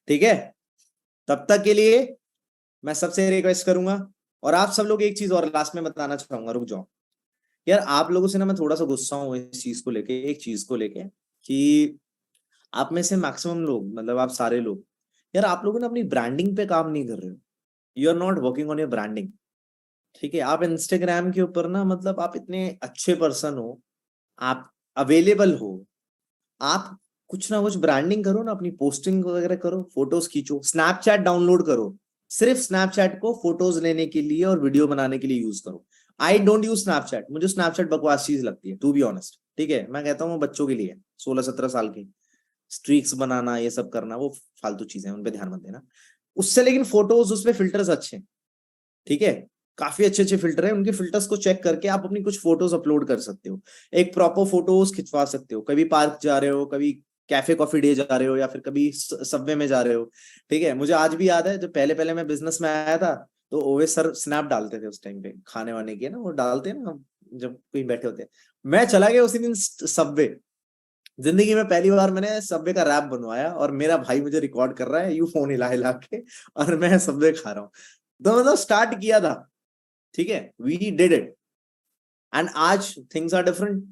ठीक है, तब तक के लिए मैं सबसे रिक्वेस्ट करूंगा। और आप सब लोग एक चीज और लास्ट में बताना चाहूंगा, रुक जाओ यार। आप लोगों से ना मैं थोड़ा सा गुस्सा हूँ इस चीज को लेके, एक चीज को लेके, कि आप में से मैक्सिमम लोग, मतलब आप सारे लोग यार, आप लोगों ने अपनी ब्रांडिंग पे काम नहीं कर रहे हो। You are not working on your branding. ठीक है, आप इंस्टाग्राम के ऊपर ना, मतलब आप इतने अच्छे पर्सन हो, आप अवेलेबल हो, आप कुछ ना कुछ ब्रांडिंग करो ना, अपनी पोस्टिंग वगैरह करो, फोटोज खींचो, स्नैपचैट डाउनलोड करो। सिर्फ स्नैपचैट को फोटोज लेने के लिए और वीडियो बनाने के लिए यूज करो। आई डोंट यूज स्नैपचैट, मुझे स्नैपचैट बकवास चीज लगती है टू बी ऑनेस्ट। ठीक है, मैं कहता हूँ बच्चों के लिए, 16-17 साल की स्ट्रीक्स बनाना, ये सब करना, वो फालतू चीजें, उन पे ध्यान मत देना उससे। लेकिन फोटोज, उसपे फिल्टर्स अच्छे हैं। ठीक है, काफी अच्छे अच्छे फिल्टर है, उनके फिल्टर्स को चेक करके आप अपनी कुछ फोटोज अपलोड कर सकते हो। एक प्रॉपर फोटोज खिंचवा सकते हो, कभी पार्क जा रहे हो, कभी कैफे कॉफी डे जा रहे हो, या फिर कभी सबवे में जा रहे हो। ठीक है, मुझे आज भी याद है जब पहले पहले मैं बिजनेस में आया था, तो ओवे सर स्नैप डालते थे उस टाइम पे, खाने वाने की ना वो डालते हैं ना जब कोई बैठे होते हैं। मैं चला गया उसी दिन सबवे। जिंदगी में पहली बार मैंने सबवे का रैप बनवाया, और मेरा भाई मुझे रिकॉर्ड कर रहा है, यू फोन हिला हिला के, और मैं सबवे खा रहा हूँ। तो मतलब स्टार्ट किया था। ठीक है, वी डिड इट, एंड आज थिंग्स आर डिफरेंट।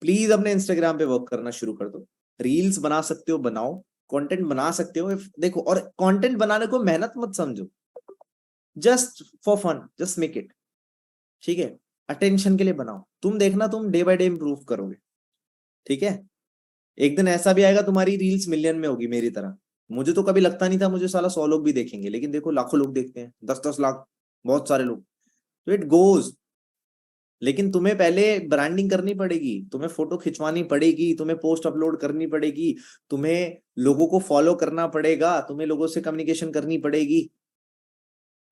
प्लीज अपने इंस्टाग्राम पे वर्क करना शुरू कर दो। रील्स बना सकते हो बनाओ, कंटेंट बना सकते हो। देखो, और कंटेंट बनाने को मेहनत मत समझो, just for fun, just make it. ठीक है, अटेंशन के लिए बनाओ, तुम देखना तुम डे बाय डे इंप्रूव करोगे। ठीक है, एक दिन ऐसा भी आएगा तुम्हारी रील्स मिलियन में होगी मेरी तरह। मुझे तो कभी लगता नहीं था मुझे साला 100 लोग भी देखेंगे, लेकिन देखो लाखों लोग देखते हैं, 10-10 लाख, बहुत सारे लोग। तो इट गोज। लेकिन तुम्हें पहले ब्रांडिंग करनी पड़ेगी, तुम्हें फोटो खिंचवानी पड़ेगी, तुम्हें पोस्ट अपलोड करनी पड़ेगी, तुम्हें लोगों को फॉलो करना पड़ेगा, तुम्हें लोगों से कम्युनिकेशन करनी पड़ेगी।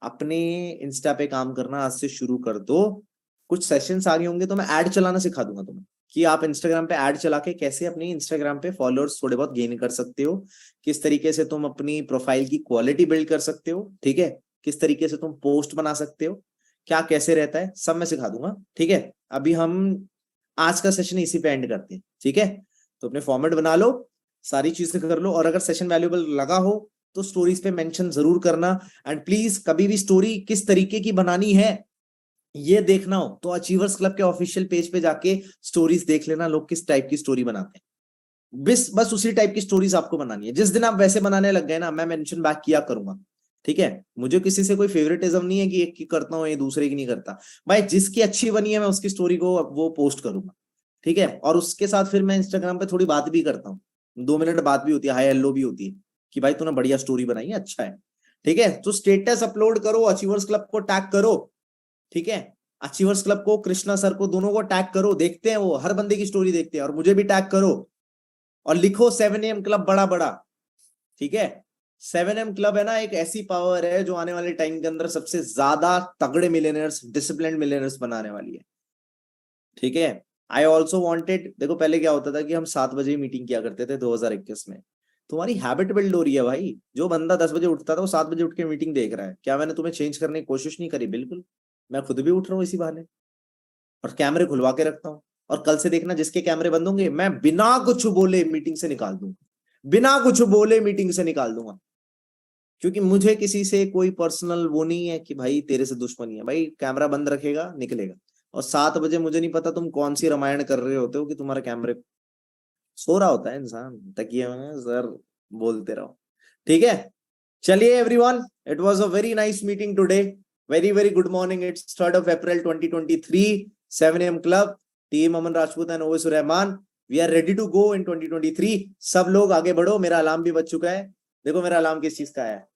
अपने इंस्टा पे काम करना आज से शुरू कर दो। कुछ सेशंस आगे होंगे तो मैं ऐड चलाना सिखा दूंगा तुम्हें, कि आप इंस्टाग्राम पे ऐड चला के कैसे अपनी इंस्टाग्राम पे फॉलोअर्स थोड़े बहुत गेन कर सकते हो, किस तरीके से तुम अपनी प्रोफाइल की क्वालिटी बिल्ड कर सकते हो। ठीक है, किस तरीके से तुम पोस्ट बना सकते हो, क्या कैसे रहता है, सब मैं सिखा दूंगा। ठीक है, अभी हम आज का सेशन इसी पे एंड करते हैं। ठीक है, तो अपने फॉर्मेट बना लो, सारी चीजें कर लो, और अगर सेशन वैल्यूएबल लगा हो तो स्टोरीज पे मेंशन जरूर करना। एंड प्लीज कभी भी स्टोरी किस तरीके की बनानी है ये देखना हो तो अचीवर्स क्लब के ऑफिशियल पेज पे जाके स्टोरीज देख लेना, लोग किस टाइप की स्टोरी बनाते हैं। बस उसी टाइप की स्टोरीज आपको बनानी है। जिस दिन आप वैसे बनाने लग गए ना, मैं मेंशन बैक किया करूंगा। ठीक है, मुझे किसी से कोई फेवरेटिज्म नहीं है कि एक की करता हूँ ये दूसरे की नहीं करता। भाई जिसकी अच्छी बनी है मैं उसकी स्टोरी को वो पोस्ट करूंगा। ठीक है, और उसके साथ फिर मैं इंस्टाग्राम पे थोड़ी बात भी करता हूँ, 2 मिनट बात भी होती है, हाय हेलो भी होती है, कि भाई तूने बढ़िया स्टोरी बनाई है, अच्छा है। ठीक है, तो स्टेटस अपलोड करो, अचीवर्स क्लब को टैग करो। ठीक है, अचीवर्स क्लब को, कृष्णा सर को, दोनों को टैग करो, देखते हैं वो हर बंदे की स्टोरी देखते हैं, और मुझे भी टैग करो। और लिखो 7 AM क्लब बड़ा बड़ा। ठीक है, 7 AM क्लब है ना, एक ऐसी पावर है जो आने वाले टाइम के अंदर सबसे ज्यादा तगड़े मिलियनर्स, डिसिप्लिन्ड मिलियनर्स बनाने वाली है। ठीक है, आई ऑल्सो वॉन्टेड, देखो पहले क्या होता था कि हम 7 बजे मीटिंग किया करते थे 2021 में। तुम्हारी हैबिट बिल्ड हो रही है भाई, जो बंदा 10 बजे उठता था वो 7 बजे उठ के मीटिंग देख रहा है। क्या मैंने तुम्हें चेंज करने की कोशिश नहीं करी? बिल्कुल, मैं खुद भी उठ रहा हूँ इसी बहाने, और कैमरे खुलवा के रखता हूँ। और कल से देखना, जिसके कैमरे बंद होंगे मैं बिना कुछ बोले मीटिंग से निकाल दूंगा, बिना कुछ बोले मीटिंग से निकाल दूंगा। क्योंकि मुझे किसी से कोई पर्सनल वो नहीं है कि भाई तेरे से दुश्मनी है। भाई कैमरा बंद रखेगा निकलेगा। और 7 बजे मुझे नहीं पता तुम कौन सी रामायण कर रहे होते हो कि तुम्हारे कैमरे, सो रहा होता है इंसान तकिए में, सर बोलते रहो। ठीक है, चलिए everyone, it was a very nice meeting today. Very very good morning, it's 3 April 2023, 7 AM club, team Aman Rajput and Owaisi Rahman, we are ready to go in 2023। सब लोग आगे बढ़ो, मेरा अलार्म भी बज चुका है। देखो मेरा अलार्म किस चीज का है,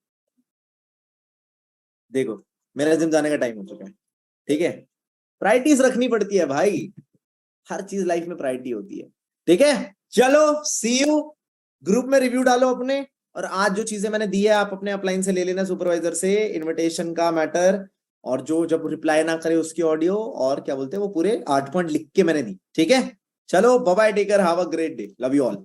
देखो मेरा जिम जाने का टाइम हो चुका है। ठीक है, प्रायोरिटीज रखनी पड़ती है भाई, हर चीज लाइफ में प्रायोरिटी होती है। ठीक है, चलो सी यू। ग्रुप में रिव्यू डालो अपने, और आज जो चीजें मैंने दी है आप अपने अपलाइन से ले लेना, सुपरवाइजर से, इनविटेशन का मैटर, और जो जब रिप्लाई ना करे उसकी ऑडियो, और क्या बोलते हैं वो पूरे 8 पॉइंट लिख के मैंने दी। ठीक है, चलो bye bye, take care, have a great day, love you all.